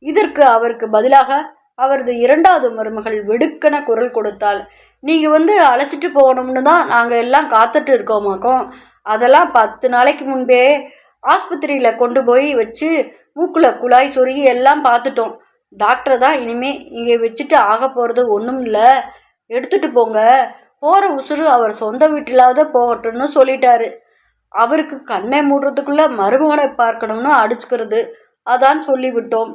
இதற்கு அவருக்கு பதிலாக அவரது 2வது மருமகள் வெடுக்கென குரல் கொடுத்தாள். நீங்க வந்து அழைச்சிட்டு போகணும்னு தான் நாங்கள் எல்லாம் காத்துட்டு இருக்கோமாக்கோம். அதெல்லாம் 10 நாளைக்கு முன்பே ஆஸ்பத்திரியில் கொண்டு போய் வச்சு மூக்கில் குழாய் சொருகி எல்லாம் பார்த்துட்டோம். டாக்டர் தான் இனிமே இங்கே வச்சுட்டு ஆக போகிறது ஒன்றும் இல்லை, எடுத்துட்டு போங்க, போகிற உசுறு அவர் சொந்த வீட்டிலாவது போகட்டும்னு சொல்லிட்டாரு. அவருக்கு கண்ணை மூடுறதுக்குள்ளே மருமகனை பார்க்கணும்னு அடிச்சுக்கிறது. அதான் சொல்லிவிட்டோம்.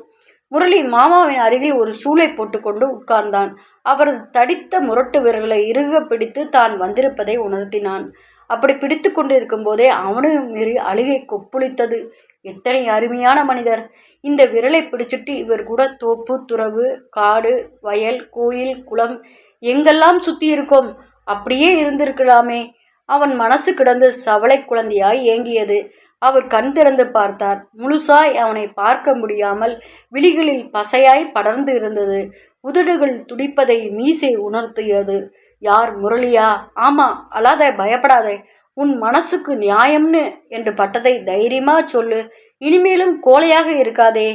முரளி மாமாவின் அருகில் ஒரு ஸ்டூலை போட்டுக்கொண்டு உட்கார்ந்தான். அவரது தடித்த முரட்டு விரல்களை இறுக பிடித்து தான் வந்திருப்பதை உணர்த்தினான். அப்படி பிடித்து கொண்டு இருக்கும் போதே அவனையும் மீறி அழுகை கொப்புளித்தது. எத்தனை அருமையான மனிதர்! இந்த விரலை பிடிச்சிட்டு இவர் கூட தோப்பு துறவு காடு வயல் கோயில் குளம் எங்கெல்லாம் சுற்றி இருக்கோம், அப்படியே இருந்திருக்கலாமே. அவன் மனசு கிடந்து சவளை குழந்தையாய் ஏங்கியது. அவர் கண் திறந்து பார்த்தார். முழுசாய் அவனை பார்க்க முடியாமல் விழிகளில் பசையாய் படர்ந்து இருந்தது. உதடுகள் துடிப்பதை மீசை உணர்த்தியது. யார்? முரளியா? ஆமா, அழாத, பயப்படாதே, உன் மனசுக்கு நியாயம்னு என்று பட்டதை தைரியமா சொல்லு, இனிமேலும் கோழையாக இருக்காதே.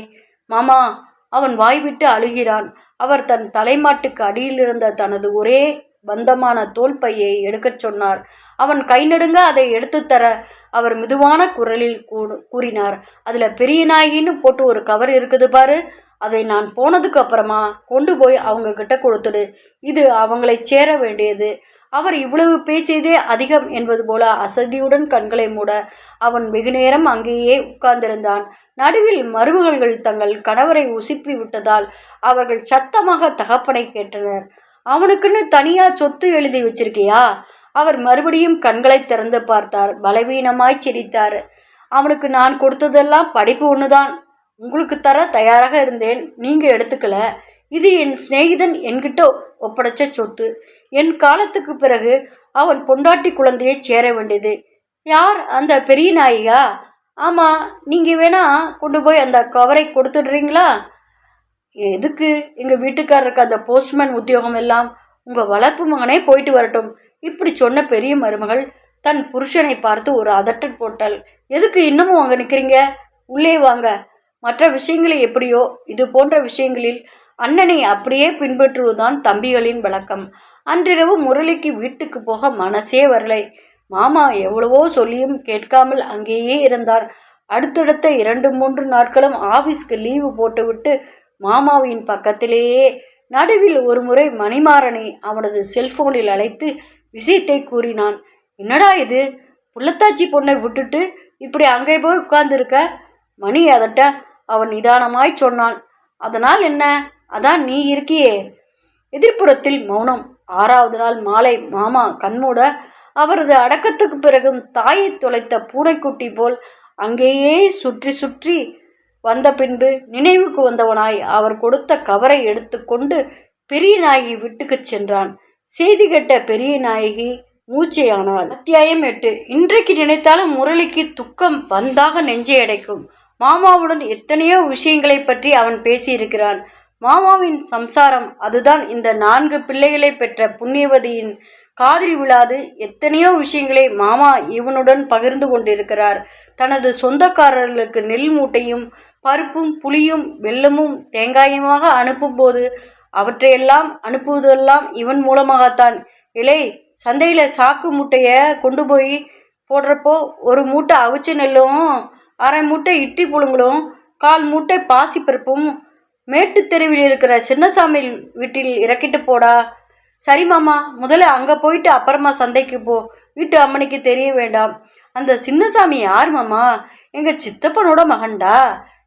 மாமா, அவன் வாய்விட்டு அழுகிறான். அவர் தன் தலைமாட்டுக்கு அடியில் இருந்த தனது ஒரே பந்தமான தோல் பையை எடுக்கச் சொன்னார். அவன் கை நடுங்க அதை எடுத்து தர அவர் மிதுவான குரலில் கூறினார். அதுல பெரிய நாயகின்னு போட்டு ஒரு கவர் இருக்குது பாரு, அதை நான் போனதுக்கு அப்புறமா கொண்டு போய் அவங்க கிட்ட கொடுத்துடு. இது அவங்களை சேர வேண்டியது. அவர் இவ்வளவு பேசியதே அதிகம் என்பது போல அசதியுடன் கண்களை மூட அவன் வெகுநேரம் அங்கேயே உட்கார்ந்திருந்தான். நடுவில் மருமகள்கள் தங்கள் கணவரை உசுப்பி விட்டதால் அவர்கள் சத்தமாக தகப்பனை கேட்டனர். அவனுக்குன்னு தனியா சொத்து எழுதி வச்சிருக்கியா? அவர் மறுபடியும் கண்களை திறந்து பார்த்தார். பலவீனமாய் சிரித்தார். அவனுக்கு நான் கொடுத்ததெல்லாம் படிப்பு ஒண்ணுதான். உங்களுக்கு தர தயாராக இருந்தேன், நீங்க எடுத்துக்கல. இது என் சிநேகிதன் என்கிட்ட ஒப்படைச்ச சொத்து. என் காலத்துக்கு பிறகு அவன் பொண்டாட்டி குழந்தையை சேர வேண்டியது. யார்? அந்த பெரிய நாயிகா? ஆமா, நீங்க வேணா கொண்டு போய் அந்த கவரை கொடுத்துடுறீங்களா? எதுக்கு? எங்க வீட்டுக்காரருக்கு அந்த போஸ்ட்மேன் உத்தியோகம் எல்லாம். உங்க வளர்ப்பு மகனே போயிட்டு வரட்டும். இப்படி சொன்ன பெரிய மருமகள் தன் புருஷனை பார்த்து ஒரு அதட்டல் போட்டாள். எதுக்கு இன்னமும் அங்க நிற்கிறீங்க? உள்ளே வாங்க. மற்ற விஷயங்களை எப்படியோ, இது போன்ற விஷயங்களில் அண்ணனை அப்படியே பின்பற்றுவதுதான் தம்பிகளின் வழக்கம். அன்றிரவு முரளிக்கு வீட்டுக்கு போக மனசே வரலை. மாமா எவ்வளவோ சொல்லியும் கேட்காமல் அங்கேயே இருந்தார். அடுத்தடுத்த 2-3 நாட்களும் ஆபீஸ்க்கு லீவு போட்டுவிட்டு மாமாவின் பக்கத்திலேயே. நடுவில் ஒரு முறை மணிமாறனை அவனது செல்போனில் அழைத்து விஷயத்தை கூறினான். என்னடா இது, புள்ளத்தாச்சி பொண்ணை விட்டுட்டு இப்படி அங்கே போய் உட்கார்ந்துருக்க? மணி அதட்ட அவன் நிதானமாய் சொன்னான். அதனால் என்ன? அதான் நீ இருக்கியே. எதிர்ப்புறத்தில் மௌனம். 6வது நாள் மாலை மாமா கண்மூட அவரது அடக்கத்துக்கு பிறகும் தாயை தொலைத்த பூனைக்குட்டி போல் அங்கேயே சுற்றி சுற்றி வந்த பின்பு நினைவுக்கு வந்தவனாய் அவர் கொடுத்த கவரை எடுத்து கொண்டு பெரிய நாயகி வீட்டுக்கு சென்றான். செய்தி கேட்ட பெரிய நாயகி மூச்சையானாள். அத்தியாயம் 8. இன்றைக்கு நினைத்தாலும் முரளிக்கு துக்கம் வந்தாக நெஞ்சை அடைக்கும். மாமாவுடன் எத்தனையோ விஷயங்களை பற்றி அவன் பேசியிருக்கிறான். மாமாவின் சம்சாரம், அதுதான் இந்த 4 பிள்ளைகளை பெற்ற புண்ணியவதியின் காதில் விழாது எத்தனையோ விஷயங்களை மாமா இவனுடன் பகிர்ந்து கொண்டிருக்கிறார். தனது சொந்தக்காரர்களுக்கு நெல் மூட்டையும் பருப்பும் புளியும் வெல்லமும் தேங்காயுமாக அனுப்பும்போது அவற்றையெல்லாம் அனுப்புவதெல்லாம் இவன் மூலமாகத்தான். இலை சந்தையில் சாக்கு மூட்டையை கொண்டு போய் போடுறப்போ ஒரு மூட்டை அவிச்ச நெல்லும் 1/2 மூட்டை இட்லி புழுங்களும் 1/4 மூட்டை பாசிப்பருப்பும் மேட்டு தெருவில் இருக்கிற சின்னசாமி வீட்டில் இறக்கிட்டு போடா. சரி மாமா, முதல்ல அங்கே போயிட்டு அப்புறமா சந்தைக்கு போ. வீட்டு அம்மனிக்கு தெரிய வேண்டாம். அந்த சின்னசாமி யார் மாமா? எங்கள் சித்தப்பனோட மகன்டா.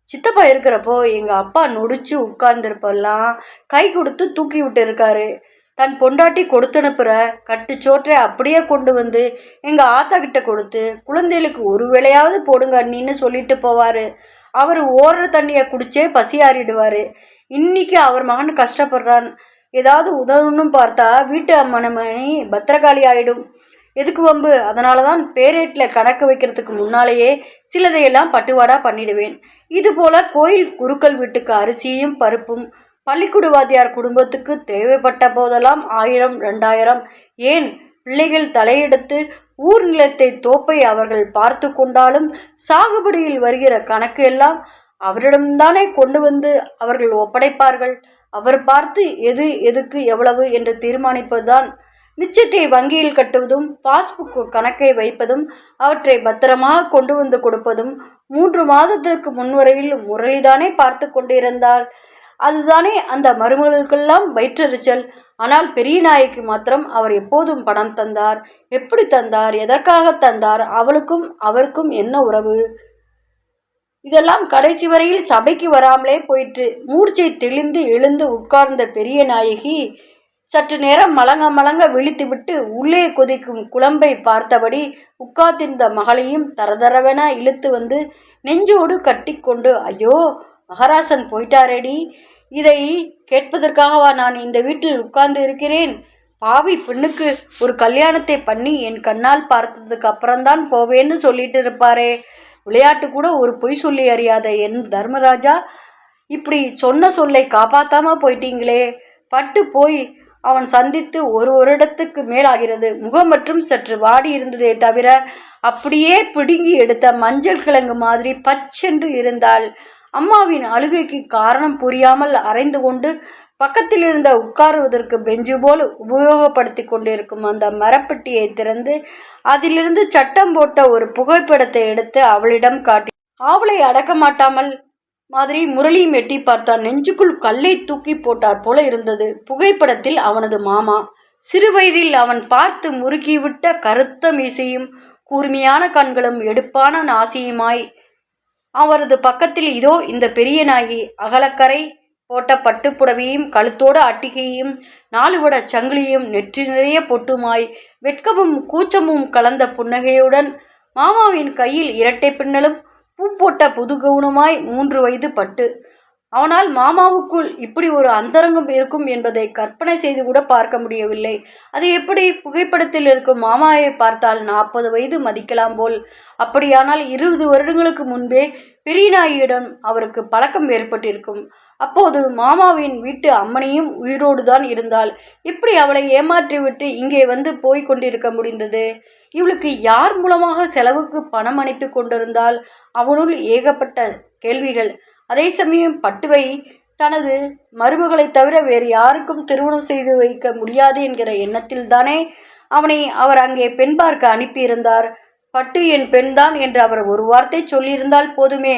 சித்தப்பா இருக்கிறப்போ எங்கள் அப்பா நொடிச்சு உட்கார்ந்துருப்பெல்லாம் கை கொடுத்து தூக்கி விட்டு இருக்காரு. தன் பொண்டாட்டி கொடுத்து அனுப்புகிற கட்டுச்சோற்றை அப்படியே கொண்டு வந்து எங்கள் ஆத்தா கிட்ட கொடுத்து குழந்தைகளுக்கு ஒரு வேளையாவது போடுங்க அண்ணின்னு சொல்லிட்டு போவார். அவர் ஓடுற தண்ணியை குடிச்சே பசியாறிடுவார். இன்னைக்கு அவர் மகன் கஷ்டப்படுறான், ஏதாவது உதவணும்னு பார்த்தா வீட்டு அம்மனமணி பத்திரகாளி ஆகிடும். எதுக்கு வம்பு? அதனால தான் பேரேட்டில் கணக்கு வைக்கிறதுக்கு முன்னாலேயே சிலதையெல்லாம் பட்டுவாடா பண்ணிடுவேன். இதுபோல் கோயில் குருக்கள் வீட்டுக்கு அரிசியும் பருப்பும் பள்ளிக்கூட வாத்தியார் குடும்பத்துக்கு தேவைப்பட்ட போதெல்லாம் 1000 2000, ஏன் பிள்ளைகள் தலையெடுத்து ஊர் நிலத்தை தோப்பை அவர்கள் பார்த்து கொண்டாலும் சாகுபடியில் வருகிற கணக்கு எல்லாம் அவரிடம்தானே கொண்டு வந்து அவர்கள் ஒப்படைப்பார்கள். அவர் பார்த்து எது எதுக்கு எவ்வளவு என்று தீர்மானிப்பதுதான். மிச்சத்தை வங்கியில் கட்டுவதும் பாஸ்புக் கணக்கை வைப்பதும் அவற்றை பத்திரமாக கொண்டு வந்து கொடுப்பதும் 3 மாதத்திற்கு முன்வரையில் முரளிதானே பார்த்து கொண்டிருந்தாள். அதுதானே அந்த மருமகளுக்கெல்லாம் வயிற்றெரிச்சல். ஆனால் பெரிய நாய்க்கு மாத்திரம் அவர் எப்போதும் பணம் தந்தார். எப்படி தந்தார்? எதற்காக தந்தார்? அவளுக்கும் அவருக்கும் என்ன உறவு? இதெல்லாம் கடைசி வரையில் சபைக்கு வராமலே போயிற்று. மூர்ச்சை தெளிந்து எழுந்து உட்கார்ந்த பெரிய நாயகி சற்று நேரம் மலங்க விழித்துவிட்டு உள்ளே கொதிக்கும் குழம்பை பார்த்தபடி உட்கார்ந்திருந்த மகளையும் தரதரவென இழுத்து வந்து நெஞ்சோடு கட்டி கொண்டு, ஐயோ மகராசன் போயிட்டாரேடி, இதை கேட்பதற்காகவா நான் இந்த வீட்டில் உட்கார்ந்து இருக்கிறேன்? பாவி பெண்ணுக்கு ஒரு கல்யாணத்தை பண்ணி என் கண்ணால் பார்த்ததுக்கு அப்புறம்தான் போவேன்னு சொல்லிட்டு இருப்பாரே. விளையாட்டு கூட ஒரு பொய் சொல்லி அறியாத என் தர்மராஜா, இப்படி சொன்ன சொல்லை காப்பாற்றாமல் போயிட்டீங்களே. பட்டு போய் அவன் சந்தித்து ஒரு வருடத்துக்கு மேலாகிறது. முகம் மற்றும் சற்று வாடி இருந்ததே தவிர அப்படியே பிடுங்கி எடுத்த மஞ்சள் கிழங்கு மாதிரி பச்சென்று இருந்தாள். அம்மாவின் அழுகைக்கு காரணம் புரியாமல் அரைந்து கொண்டு பக்கத்தில் இருந்த உட்காருவதற்கு பெஞ்சு போல் உபயோகப்படுத்தி கொண்டிருக்கும் அந்த மரப்பெட்டியை திறந்து அதிலிருந்து சட்டம் போட்ட ஒரு புகைப்படத்தை எடுத்து அவளிடம் காட்டி அவளை அடக்க மாட்டாமல் மாதிரி முரளியும் எட்டி பார்த்தான். நெஞ்சுக்குள் கல்லை தூக்கி போட்டார் போல இருந்தது. புகைப்படத்தில் அவனது மாமா சிறுவயதில் அவன் பார்த்து முறுக்கிவிட்ட கருத்த மீசையும் கூர்மையான கண்களும் எடுப்பான நாசியுமாய் அவரது பக்கத்தில் இதோ இந்த பெரிய நாயகி அகலக்கரை போட்ட பட்டுப்புடவையும் கழுத்தோட அட்டிகையும் 4 வட சங்கிலியும் நெற்றி நிறைய பொட்டுமாய் வெட்கமும் கூச்சமும் கலந்த புன்னகையுடன் மாமாவின் கையில் இரட்டை பின்னலும் பூ போட்ட புது கவுனுமாய் 3 வயது பட்டு. அவனால் மாமாவுக்குள் இப்படி ஒரு அந்தரங்கம் இருக்கும் என்பதை கற்பனை செய்து கூட பார்க்க முடியவில்லை. அது எப்படி? புகைப்படத்தில் இருக்கும் மாமாவை பார்த்தால் 40 வயது மதிக்கலாம் போல். அப்படியானால் 20 வருடங்களுக்கு முன்பே பெரிய நாயிடம் அவருக்கு பழக்கம் ஏற்பட்டிருக்கும். அப்போது மாமாவின் வீட்டு அம்மனியும் உயிரோடு தான் இருந்தாள். இப்படி அவளை ஏமாற்றிவிட்டு இங்கே வந்து போய் கொண்டிருக்க முடிந்தது. இவளுக்கு யார் மூலமாக செலவுக்கு பணம் அனுப்பி கொண்டிருந்தால்? அவனுள் ஏகப்பட்ட கேள்விகள். அதே சமயம் பட்டுவை தனது மருமகளை தவிர வேறு யாருக்கும் திருமணம் செய்து வைக்க முடியாது என்கிற எண்ணத்தில் தானே அவனை அவர் அங்கே பெண் பார்க்க அனுப்பியிருந்தார். பட்டு என் பெண்தான் என்று அவர் ஒரு வார்த்தை சொல்லியிருந்தால் போதுமே.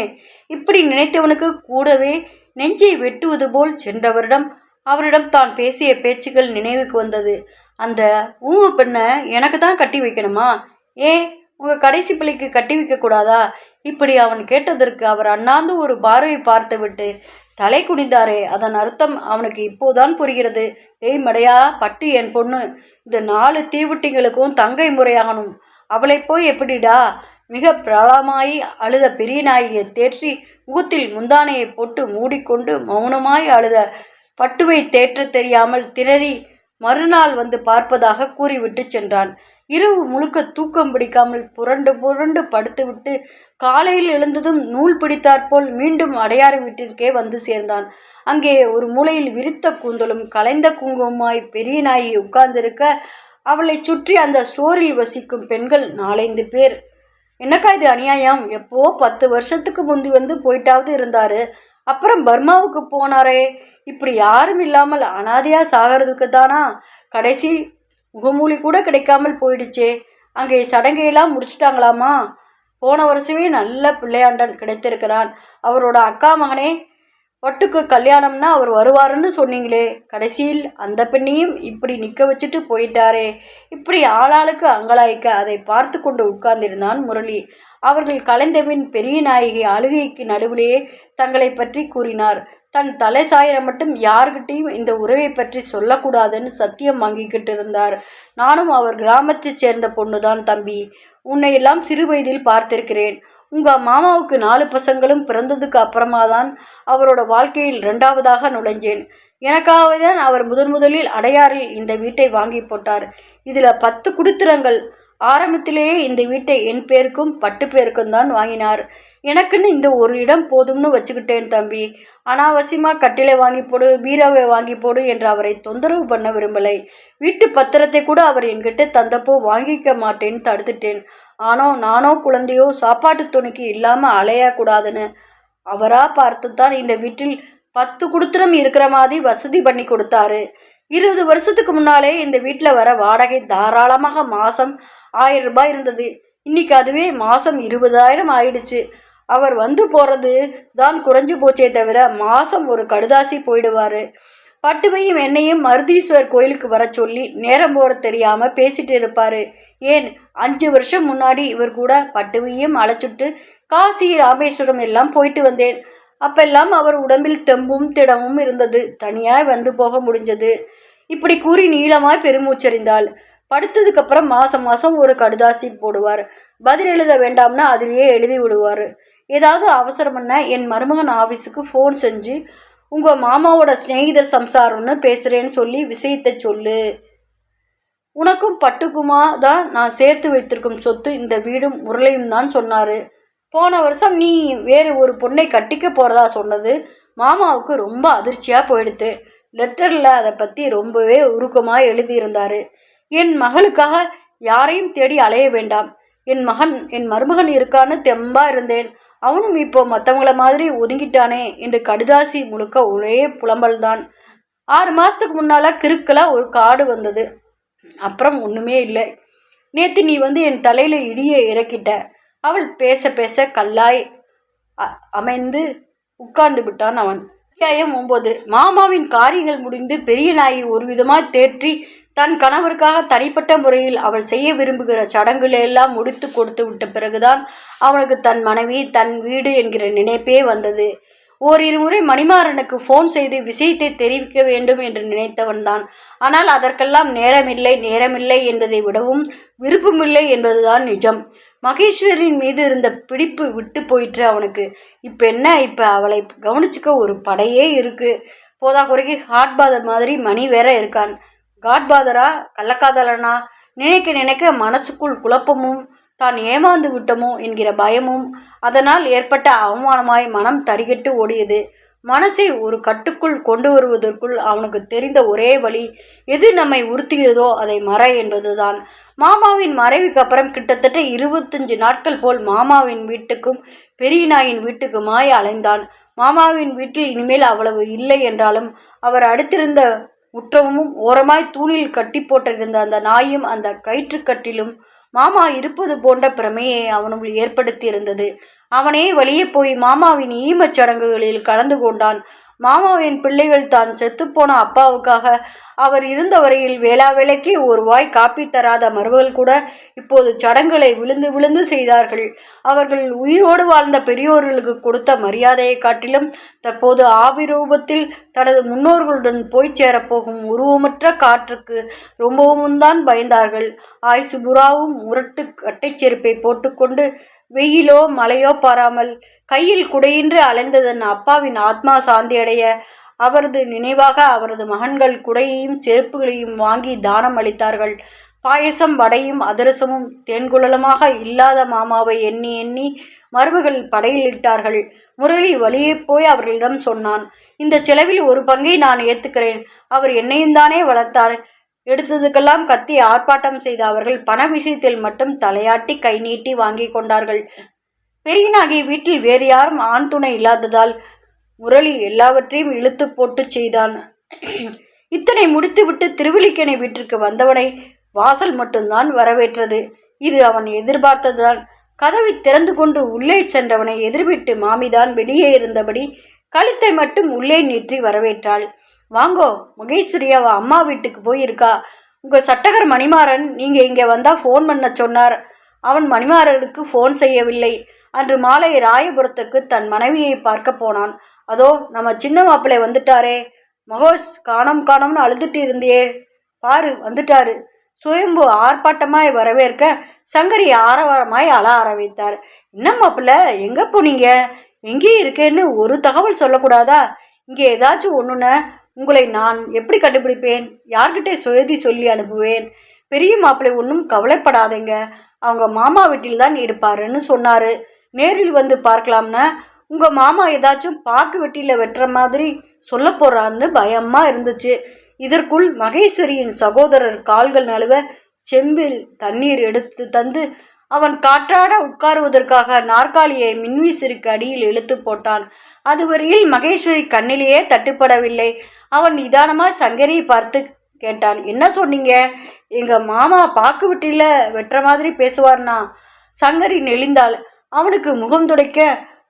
இப்படி நினைத்தவனுக்கு கூடவே நெஞ்சை வெட்டுவது போல் சென்ற வருடம் அவரிடம் தான் பேசிய பேச்சுக்கள் நினைவுக்கு வந்தது. அந்த ஊம பெண்ணை எனக்கு தான் கட்டி வைக்கணுமா? ஏன் உங்கள் கடைசி பிள்ளைக்கு கட்டி வைக்கக்கூடாதா? இப்படி அவன் கேட்டதற்கு அவர் அண்ணாந்து ஒரு பார்வை பார்த்து விட்டு தலை குனிந்தாரே. அதன் அர்த்தம் அவனுக்கு இப்போதான் புரிகிறது. டேய் மடையா, பட்டு என் பொண்ணு. இந்த 4 தீவுட்டிங்களுக்கும் தங்கை முறையாகணும். அவளை போய் எப்படிடா? மிக பிரபலமாய் அழுத பெரிய நாயை தேற்றி முகத்தில் முந்தானையை போட்டு மூடிக்கொண்டு மௌனமாய் அழுத பட்டுவை தேற்ற தெரியாமல் திணறி மறுநாள் வந்து பார்ப்பதாக கூறிவிட்டு சென்றான். இரவு முழுக்க தூக்கம் பிடிக்காமல் புரண்டு புரண்டு படுத்துவிட்டு காலையில் எழுந்ததும் நூல் பிடித்தாற்போல் மீண்டும் அடையாறு வீட்டிற்கே வந்து சேர்ந்தான். அங்கே ஒரு மூலையில் விரித்த கூந்தலும் கலைந்த குங்குமமாய் பெரிய நாயகி உட்கார்ந்திருக்க, அவளை சுற்றி அந்த ஸ்டோரில் வசிக்கும் பெண்கள் 4-5 பேர். என்னக்கா இது அநியாயம்? எப்போ 10 வருஷத்துக்கு முந்தி வந்து போயிட்டாவது இருந்தாரு, அப்புறம் பர்மாவுக்கு போனாரே, இப்படி யாரும் இல்லாமல் அனாதையா சாகிறதுக்கு தானா? கடைசி முகமூலி கூட கிடைக்காமல் போயிடுச்சே. அங்கே சடங்கையெல்லாம் முடிச்சிட்டாங்களாமா? போன வருஷமே நல்ல பிள்ளையாண்டன் கிடைத்திருக்கிறான். அவரோட அக்கா மகனே ஒட்டுக்கு கல்யாணம்னா அவர் வருவாருன்னு சொன்னீங்களே, கடைசியில் அந்த பெண்ணையும் இப்படி நிற்க வச்சுட்டு போயிட்டாரே. இப்படி ஆளாளுக்கு அங்கலாய்க்க அதை பார்த்து கொண்டு உட்கார்ந்திருந்தான் முரளி. அவர்கள் கலைந்தபின் பெரிய நாயகி அழுகைக்கு நடுவிலேயே தங்களை பற்றி கூறினார். தன் தலை சாயிர மட்டும் யார்கிட்டையும் இந்த உறவை பற்றி சொல்லக்கூடாதுன்னு சத்தியம் வாங்கிக்கிட்டு இருந்தார். நானும் அவர் கிராமத்தைச் சேர்ந்த பொண்ணுதான் தம்பி. உன்னை எல்லாம் சிறு வயதில் பார்த்திருக்கிறேன். உங்கள் மாமாவுக்கு 4 பசங்களும் பிறந்ததுக்கு அப்புறமா தான் அவரோட வாழ்க்கையில் 2ஆவதாக நுழைஞ்சேன். எனக்காக தான் அவர் முதலில் அடையாறில் இந்த வீட்டை வாங்கி போட்டார். இதில் 10 குடித்திரங்கள். ஆரம்பத்திலேயே இந்த வீட்டை என் பேருக்கும் 10 பேருக்கும் தான் வாங்கினார். எனக்குன்னு இந்த ஒரு இடம் போதும்னு வச்சுக்கிட்டேன் தம்பி. அனாவசியமாக கட்டிலை வாங்கி போடு, பீராவை வாங்கி போடு என்று அவரை தொந்தரவு பண்ண விரும்பலை. வீட்டு பத்திரத்தை கூட அவர் என்கிட்ட தந்தப்போ வாங்கிக்க மாட்டேன்னு தடுத்துட்டேன். நானோ குழந்தையோ சாப்பாட்டு துணிக்கு இல்லாமல் அலையக்கூடாதுன்னு அவராக பார்த்து தான் இந்த வீட்டில் 10 குடுத்தனம் இருக்கிற மாதிரி வசதி பண்ணி கொடுத்தாரு. 20 வருஷத்துக்கு முன்னாலே இந்த வீட்டில் வர வாடகை தாராளமாக மாதம் 1000 ரூபாய் இருந்தது. இன்னைக்கு அதுவே மாதம் 20,000 ஆயிடுச்சு. அவர் வந்து போகிறது தான் குறைஞ்சி போச்சே தவிர மாதம் ஒரு கடுதாசி போயிடுவார். பட்டுவையும் என்னையும் மருதீஸ்வர் கோயிலுக்கு வர சொல்லி நேரம் போகிற தெரியாமல் பேசிட்டு இருப்பார். ஏன் 5 வருஷம் முன்னாடி இவர் கூட பட்டுவையும் அழைச்சிட்டு காசி ராமேஸ்வரம் எல்லாம் போயிட்டு வந்தேன். அப்பெல்லாம் அவர் உடம்பில் தெம்பும் திடமும் இருந்தது. தனியாய் வந்து போக முடிஞ்சது. இப்படி கூறி நீளமாய் பெருமூச்சறிந்தாள். படுத்ததுக்கப்புறம் மாதம் ஒரு கடுதாசி போடுவார். பதில் எழுத வேண்டாம்னா அதிலேயே எழுதி விடுவார். ஏதாவது அவசரம்னா என் மருமகன் ஆஃபீஸுக்கு ஃபோன் செஞ்சு உங்கள் மாமாவோட ஸ்நேகிதர் சம்சாரம்னு பேசுகிறேன்னு சொல்லி விஷயத்தை சொல்லு. உனக்கும் பட்டுக்குமா தான் நான் சேர்த்து வைத்திருக்கும் சொத்து இந்த வீடும் முரளையும் தான் சொன்னார். போன வருஷம் நீ வேறு ஒரு பொண்ணை கட்டிக்க போகிறதா சொன்னது மாமாவுக்கு ரொம்ப அதிர்ச்சியாக போயிடுத்து. லெட்டரில் அதை பற்றி ரொம்பவே உருக்கமாக எழுதியிருந்தார். என் மகளுக்காக யாரையும் தேடி அலைய வேண்டாம். என் மருமகன் இருக்கான்னு தெம்பாக இருந்தேன். அவனும் இப்போ மற்றவங்கள மாதிரி ஒதுங்கிட்டானே என்று கடுதாசி முழுக்க ஒரே புலம்பல் தான். 6 மாதத்துக்கு முன்னால் கிறுக்கலாக ஒரு கார்டு வந்தது. அப்புறம் ஒன்றுமே இல்லை. நேற்று நீ வந்து என் தலையில் இடியை இறக்கிட்ட. அவள் பேச பேச கல்லாய் அமைந்து உட்கார்ந்து விட்டான் அவன். அத்தியாயம் 9. மாமாவின் காரியங்கள் முடிந்து பெரிய நாயை ஒரு விதமாக தேற்றி தன் கணவருக்காக தனிப்பட்ட முறையில் அவள் செய்ய விரும்புகிற சடங்குகளெல்லாம் முடித்து கொடுத்து விட்ட பிறகுதான் அவனுக்கு தன் மனைவி தன் வீடு என்கிற நினைப்பே வந்தது. ஓரிரு முறை மணிமாறனுக்கு ஃபோன் செய்து விஷயத்தை தெரிவிக்க வேண்டும் என்று நினைத்தவன்தான். ஆனால் அதற்கெல்லாம் நேரமில்லை என்பதை விடவும் விருப்பமில்லை என்பதுதான் நிஜம். மகேஸ்வரின் மீது இருந்த பிடிப்பு விட்டு போயிற்று அவனுக்கு. இப்போ அவளை கவனிச்சுக்க ஒரு படையே இருக்கு. போதா குறைக்கு ஹாட்பாதர் மாதிரி மணி வேற இருக்கான். காட்பாதரா கள்ளக்காதலனா? நினைக்க மனசுக்குள் குழப்பமும் தான் ஏமாந்து விட்டமோ என்கிற பயமும் அதனால் ஏற்பட்ட அவமானமாய் மனம் தரிகட்டு ஓடியது. மனசை ஒரு கட்டுக்குள் கொண்டு வருவதற்குள் அவனுக்கு தெரிந்த ஒரே வழி, எது நம்மை உறுத்துகிறதோ அதை மற என்பதுதான். மாமாவின் மறைவுக்கு அப்புறம் கிட்டத்தட்ட 25 நாட்கள் போல் மாமாவின் வீட்டுக்கும் பெரிய நாயின் வீட்டுக்குமாய் அலைந்தான். மாமாவின் வீட்டில் இனிமேல் அவ்வளவு இல்லை என்றாலும் அவர் அடுத்திருந்த முற்றமும் ஓரமாய் தூணில் கட்டி போட்டிருந்த அந்த நாயும் அந்த கயிற்றுக்கட்டிலும் மாமா இருப்பது போன்ற பிரமையை அவனுள் ஏற்படுத்தி இருந்தது. அவனே வெளியே போய் மாமாவின் ஈமச் சடங்குகளில் கலந்து கொண்டான். மாமாவின் பிள்ளைகள் தான் செத்துப்போன அப்பாவுக்காக அவர் இருந்த வரையில் வேளாவேளைக்கு ஒரு வாய் காப்பி தராத மருமகள் கூட இப்போது சடங்குகளை விழுந்து விழுந்து செய்தார்கள். அவர்கள் உயிரோடு வாழ்ந்த பெரியோர்களுக்கு கொடுத்த மரியாதையை காட்டிலும் தற்போது ஆவி ரூபத்தில் தனது முன்னோர்களுடன் போய் சேரப்போகும் உருவமற்ற காற்றுக்கு ரொம்பவும் தான் பயந்தார்கள். ஆயுசு புறாவும் முரட்டு கட்டைச்செருப்பை போட்டுக்கொண்டு வெயிலோ மழையோ பாராமல் கையில் குடையின்றி அலைந்ததன் அப்பாவின் ஆத்மா சாந்தியடைய அவரது நினைவாக அவரது மகன்கள் குடையையும் செருப்புகளையும் வாங்கி தானம் அளித்தார்கள். பாயசம் வடையும் அதிரசமும் தேன்குழலமாக இல்லாத மாமாவை எண்ணி எண்ணி மருமகள் படையிலிட்டார்கள். முரளி வழியே போய் அவர்களிடம் சொன்னான். இந்த செலவில் ஒரு பங்கை நான் ஏத்துக்கிறேன். அவர் என்னையும் தானே வளர்த்தார். எடுத்ததுக்கெல்லாம் கத்தி ஆர்ப்பாட்டம் செய்த அவர்கள் பண விஷயத்தில் மட்டும் தலையாட்டி கை நீட்டி வாங்கி கொண்டார்கள். பெரியனாகி வீட்டில் வேறு யாரும் ஆண் துணை இல்லாததால் முரளி எல்லாவற்றையும் இழுத்து போட்டு செய்தான். இத்தனை முடித்துவிட்டு திருவல்லிக்கேணி வீட்டிற்கு வந்தவனை வாசல் மட்டும்தான் வரவேற்றது. இது அவன் எதிர்பார்த்ததுதான். கதவை திறந்து கொண்டு உள்ளே சென்றவனை எதிர்விட்டு மாமிதான் வெளியே இருந்தபடி கழுத்தை மட்டும் உள்ளே நீட்டி வரவேற்றாள். வாங்கோ, மகேஸ்வரி அவ அம்மா வீட்டுக்கு போயிருக்கா. உங்கள் சட்டகர் மணிமாறன் நீங்கள் இங்கே வந்தால் ஃபோன் பண்ண சொன்னார். அவன் மணிமாறனுக்கு ஃபோன் செய்யவில்லை. அன்று மாலை ராயபுரத்துக்கு தன் மனைவியை பார்க்க போனான். அதோ நம்ம சின்ன மாப்பிள்ளை வந்துட்டாரே. மகோஸ் காணோம்னு அழுதுட்டு இருந்தியே, பாரு வந்துட்டாரு. சுயம்பு ஆர்ப்பாட்டமாய் வரவேற்க சங்கரி ஆரவாரமாய் அழ ஆரம்பித்தார். என்ன மாப்பிள்ள, எங்கே போனீங்க? எங்கே இருக்கேன்னு ஒரு தகவல் சொல்லக்கூடாதா? இங்கே ஏதாச்சும் ஒன்றுன உங்களை நான் எப்படி கண்டுபிடிப்பேன்? யார்கிட்ட சுயதி சொல்லி அனுப்புவேன்? பெரிய மாப்பிள்ளை ஒன்றும் கவலைப்படாதீங்க, அவங்க மாமா வீட்டில் தான் இருப்பாருன்னு சொன்னார். நேரில் வந்து பார்க்கலாம்னா உங்கள் மாமா ஏதாச்சும் பாக்கு வெட்டியில் வெட்டுற மாதிரி சொல்ல போகிறான்னு பயமாக இருந்துச்சு. இதற்குள் மகேஸ்வரியின் சகோதரர் கால்கள் நழுவ செம்பில் தண்ணீர் எடுத்து தந்து அவன் காற்றாட உட்காருவதற்காக நாற்காலியை மின்விசிறிக்கு அடியில் இழுத்து போட்டான். அதுவரையில் மகேஸ்வரி கண்ணிலேயே தட்டுப்படவில்லை. அவன் நிதானமாக சங்கரியை பார்த்து கேட்டான். என்ன சொன்னீங்க? எங்கள் மாமா பாக்கு வெட்டியில் வெட்டுற மாதிரி பேசுவார்னா? சங்கரி நெளிந்தாள். அவனுக்கு முகம் துடைக்க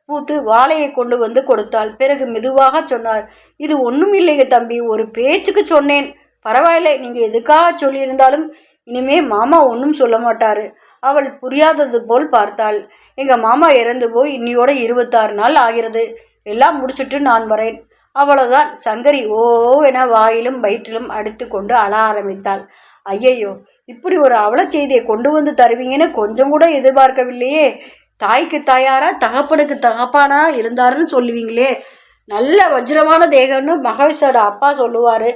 பூத்து வாழையை கொண்டு வந்து கொடுத்தாள். பிறகு மெதுவாக சொன்னார். இது ஒன்றும் இல்லைங்க தம்பி, ஒரு பேச்சுக்கு சொன்னேன். பரவாயில்லை, நீங்கள் எதுக்காக சொல்லியிருந்தாலும் இனிமே மாமா ஒன்றும் சொல்ல மாட்டார். அவள் புரியாதது போல் பார்த்தாள். எங்கள் மாமா இறந்து போய் இன்னியோட 26 நாள் ஆகிறது. எல்லாம் முடிச்சுட்டு நான் வரேன், அவ்வளோதான். சங்கரி ஓ என வாயிலும் வயிற்றிலும் அடித்து கொண்டு அழ ஆரம்பித்தாள். ஐயையோ, இப்படி ஒரு அவல செய்தியை கொண்டு வந்து தருவீங்கன்னு கொஞ்சம் கூட எதிர்பார்க்கவில்லையே. தாய்க்கு தாயாரா தகப்பனுக்கு தகப்பானா இருந்தாருன்னு சொல்லுவீங்களே. நல்ல வஜ்ரமான தேகம்னு மகேஷோட அப்பா சொல்லுவார்.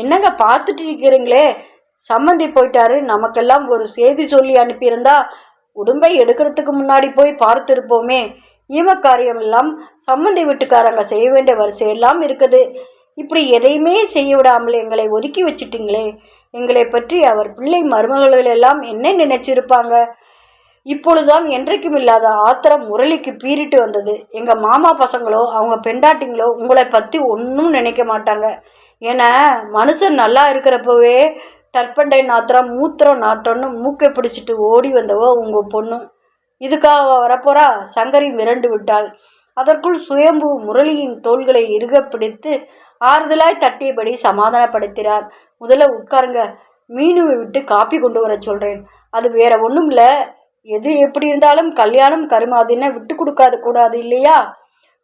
என்னங்க பார்த்துட்டு இருக்கிறீங்களே, சம்மந்தி போயிட்டாரு. நமக்கெல்லாம் ஒரு செய்தி சொல்லி அனுப்பியிருந்தா உடம்பை எடுக்கிறதுக்கு முன்னாடி போய் பார்த்துருப்போமே. ஈமக்காரியம் எல்லாம் சம்மந்தி வீட்டுக்காரங்க செய்ய வேண்டிய வரிசையெல்லாம் இருக்குது. இப்படி எதையுமே செய்ய விடாமல் எங்களை ஒதுக்கி வச்சிட்டிங்களே. எங்களை பற்றி அவர் பிள்ளை மருமகளெல்லாம் என்ன நினைச்சிருப்பாங்க? இப்பொழுதுதான் என்றைக்கும் இல்லாத ஆத்திரம் முரளிக்கு பீறிட்டு வந்தது. எங்கள் மாமா பசங்களோ அவங்க பெண்டாட்டிங்களோ உங்களை பற்றி ஒன்றும் நினைக்க மாட்டாங்க. ஏன்னா மனுஷன் நல்லா இருக்கிறப்பவே டர்பண்டை நாத்திரம் மூத்திரம் நாட்டம்னு மூக்கை பிடிச்சிட்டு ஓடி வந்தவோ உங்கள் பொண்ணு. இதுக்காக வரப்போறா? சங்கரி மிரண்டு விட்டாள். அதற்குள் சுயம்பு முரளியின் தோள்களை இறுக பிடித்து ஆறுதலாய் தட்டியபடி சமாதானப்படுத்தினார். முதல்ல உட்காருங்க, மீனுவை விட்டு காப்பி கொண்டு வர சொல்கிறேன். அது வேற ஒன்றும் இல்லை. எது எப்படி இருந்தாலும் கல்யாணம் கருமாதின்னு விட்டு கொடுக்காது கூடாது இல்லையா?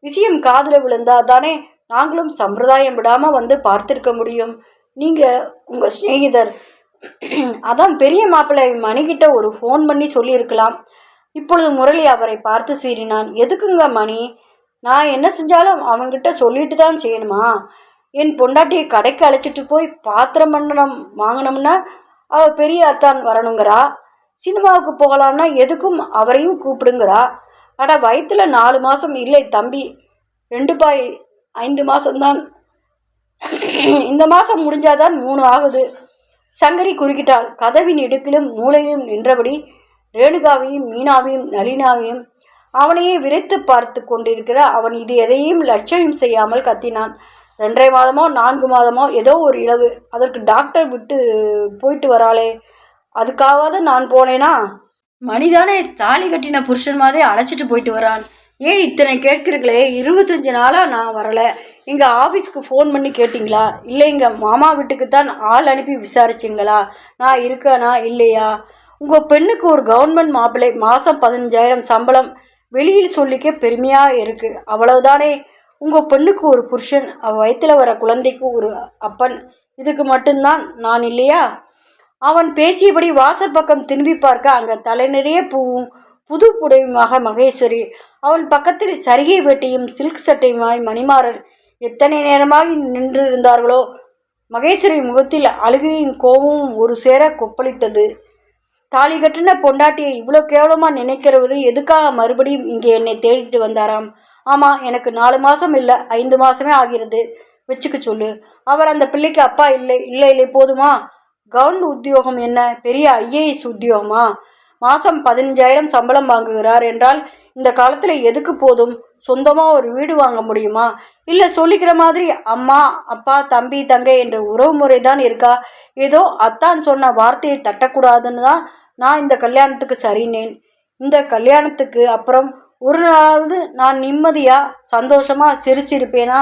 விஷயம் காதில் விழுந்தா தானே நாங்களும் சம்பிரதாயம் விடாமல் வந்து பார்த்துருக்க முடியும். நீங்கள் உங்கள் சிநேகிதர் அதான் பெரிய மாப்பிள்ளை மணிக்கிட்ட ஒரு ஃபோன் பண்ணி சொல்லியிருக்கலாம். இப்பொழுது முரளி அவரை பார்த்து சீறினான். எதுக்குங்க மணி? நான் என்ன செஞ்சாலும் அவன்கிட்ட சொல்லிட்டு தான் செய்யணுமா? என் பொண்டாட்டியை கடைக்கு அழைச்சிட்டு போய் பாத்திரம் பண்ணணும் வாங்கினோம்னா அவள் பெரிய அத்தான் வரணுங்கிறா. சினிமாவுக்கு போகலாம்னா எதுக்கும் அவரையும் கூப்பிடுங்கிறா. அட வயிற்றுல 4 மாதம் இல்லை தம்பி, 2.5 மாதம்தான். இந்த மாதம் முடிஞ்சாதான் 3 ஆகுது. சங்கரி குறுக்கிட்டாள். கதவின் இடுக்கிலும் மூளையிலும் நின்றபடி ரேணுகாவையும் மீனாவையும் நளினாவையும் அவனையே விரைத்து பார்த்து கொண்டிருக்கிற அவன் இது எதையும் லட்சியம் செய்யாமல் கத்தினான். 2.5 மாதமோ 4 மாதமோ ஏதோ ஒரு இழவு. அதற்கு டாக்டர் விட்டு போயிட்டு வராளே, அதுக்காவது நான் போனேனா? மணிதானே தாலி கட்டின புருஷன் மாதிரி அழைச்சிட்டு போயிட்டு வரான். ஏன் இத்தனை கேட்கிறீங்களே? 25 நாளாக நான் வரலை. எங்கள் ஆஃபீஸ்க்கு ஃபோன் பண்ணி கேட்டிங்களா? இல்லை எங்கள் மாமா வீட்டுக்கு தான் ஆள் அனுப்பி விசாரிச்சிங்களா நான் இருக்கேனா இல்லையா? உங்கள் பெண்ணுக்கு ஒரு கவர்மெண்ட் மாப்பிள்ளை, மாதம் 15,000 சம்பளம், வெளியில் சொல்லிக்க பெருமையாக இருக்குது, அவ்வளவுதானே? உங்கள் பெண்ணுக்கு ஒரு புருஷன், அவள் வயிற்றில் வர குழந்தைக்கு ஒரு அப்பன், இதுக்கு மட்டும்தான் நான் இல்லையா? அவன் பேசியபடி வாசல் பக்கம் திரும்பி பார்க்க அங்கே தலை நிறைய பூவும் புது புடவையுமாக மகேஸ்வரி, அவள் பக்கத்தில் சரிகை வேட்டியும் சில்க் சட்டையுமாய் மணிமாறன் எத்தனை நேரமாக நின்று இருந்தார்களோ. மகேஸ்வரி முகத்தில் அழுகையும் கோபமும் ஒரு சேர கொப்பளித்தது. தாலி கட்டின பொண்டாட்டியை இவ்வளோ கேவலமாக நினைக்கிறவரு எதுக்காக மறுபடியும் இங்கே என்னை தேடிட்டு வந்தாராம்? ஆமாம், எனக்கு 4 மாதம் இல்லை 5 மாதமே ஆகிறது. வச்சுக்க சொல்லு. அவர் அந்த பிள்ளைக்கு அப்பா இல்லை. இல்லை போதுமா? கவர்மெண்ட் உத்தியோகம் என்ன? பெரிய IAS உத்தியோகமா? மாதம் 15,000 சம்பளம் வாங்குகிறார் என்றால் இந்த காலத்தில் எதுக்கு போதும்? சொந்தமாக ஒரு வீடு வாங்க முடியுமா? இல்லை சொல்லிக்கிற மாதிரி அம்மா அப்பா தம்பி தங்கை என்ற உறவு முறை தான் இருக்கா? ஏதோ அத்தான் சொன்ன வார்த்தையை தட்டக்கூடாதுன்னு தான் நான் இந்த கல்யாணத்துக்கு சரினேன். இந்த கல்யாணத்துக்கு அப்புறம் ஒரு நாளாவது நான் நிம்மதியாக சந்தோஷமாக சிரிச்சிருப்பேனா?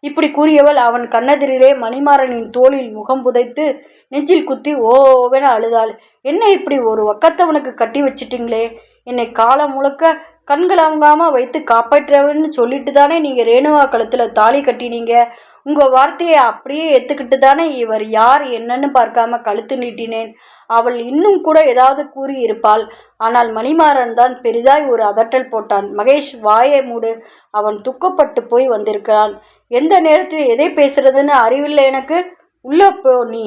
இப்படி கூறியவள் அவன் கண்ணெதிரிலே மணிமாறனின் தோளில் முகம் புதைத்து நெஞ்சில் குத்தி ஓவென அழுதாள். என்ன இப்படி ஒரு வக்கத்தவனுக்கு கட்டி வச்சிட்டிங்களே? என்னை காலம் முழுக்க கண்களாங்காமல் வைத்து காப்பாற்றவன்னு சொல்லிட்டு தானே நீங்கள் ரேணுகா கழுத்தில் தாலி கட்டினீங்க. உங்கள் வார்த்தையை அப்படியே ஏற்றுக்கிட்டு தானே இவர் யார் என்னன்னு பார்க்காம கழுத்து நீட்டினேன். அவள் இன்னும் கூட ஏதாவது கூறி இருப்பாள். ஆனால் மணிமாறன் தான் பெரிதாய் ஒரு அதட்டல் போட்டான். மகேஷ், வாயை மூடு. அவன் துக்கப்பட்டு போய் வந்திருக்கிறான். எந்த நேரத்தில் எதை பேசுறதுன்னு அறிவில்லை எனக்கு. உள்ளே போ நீ.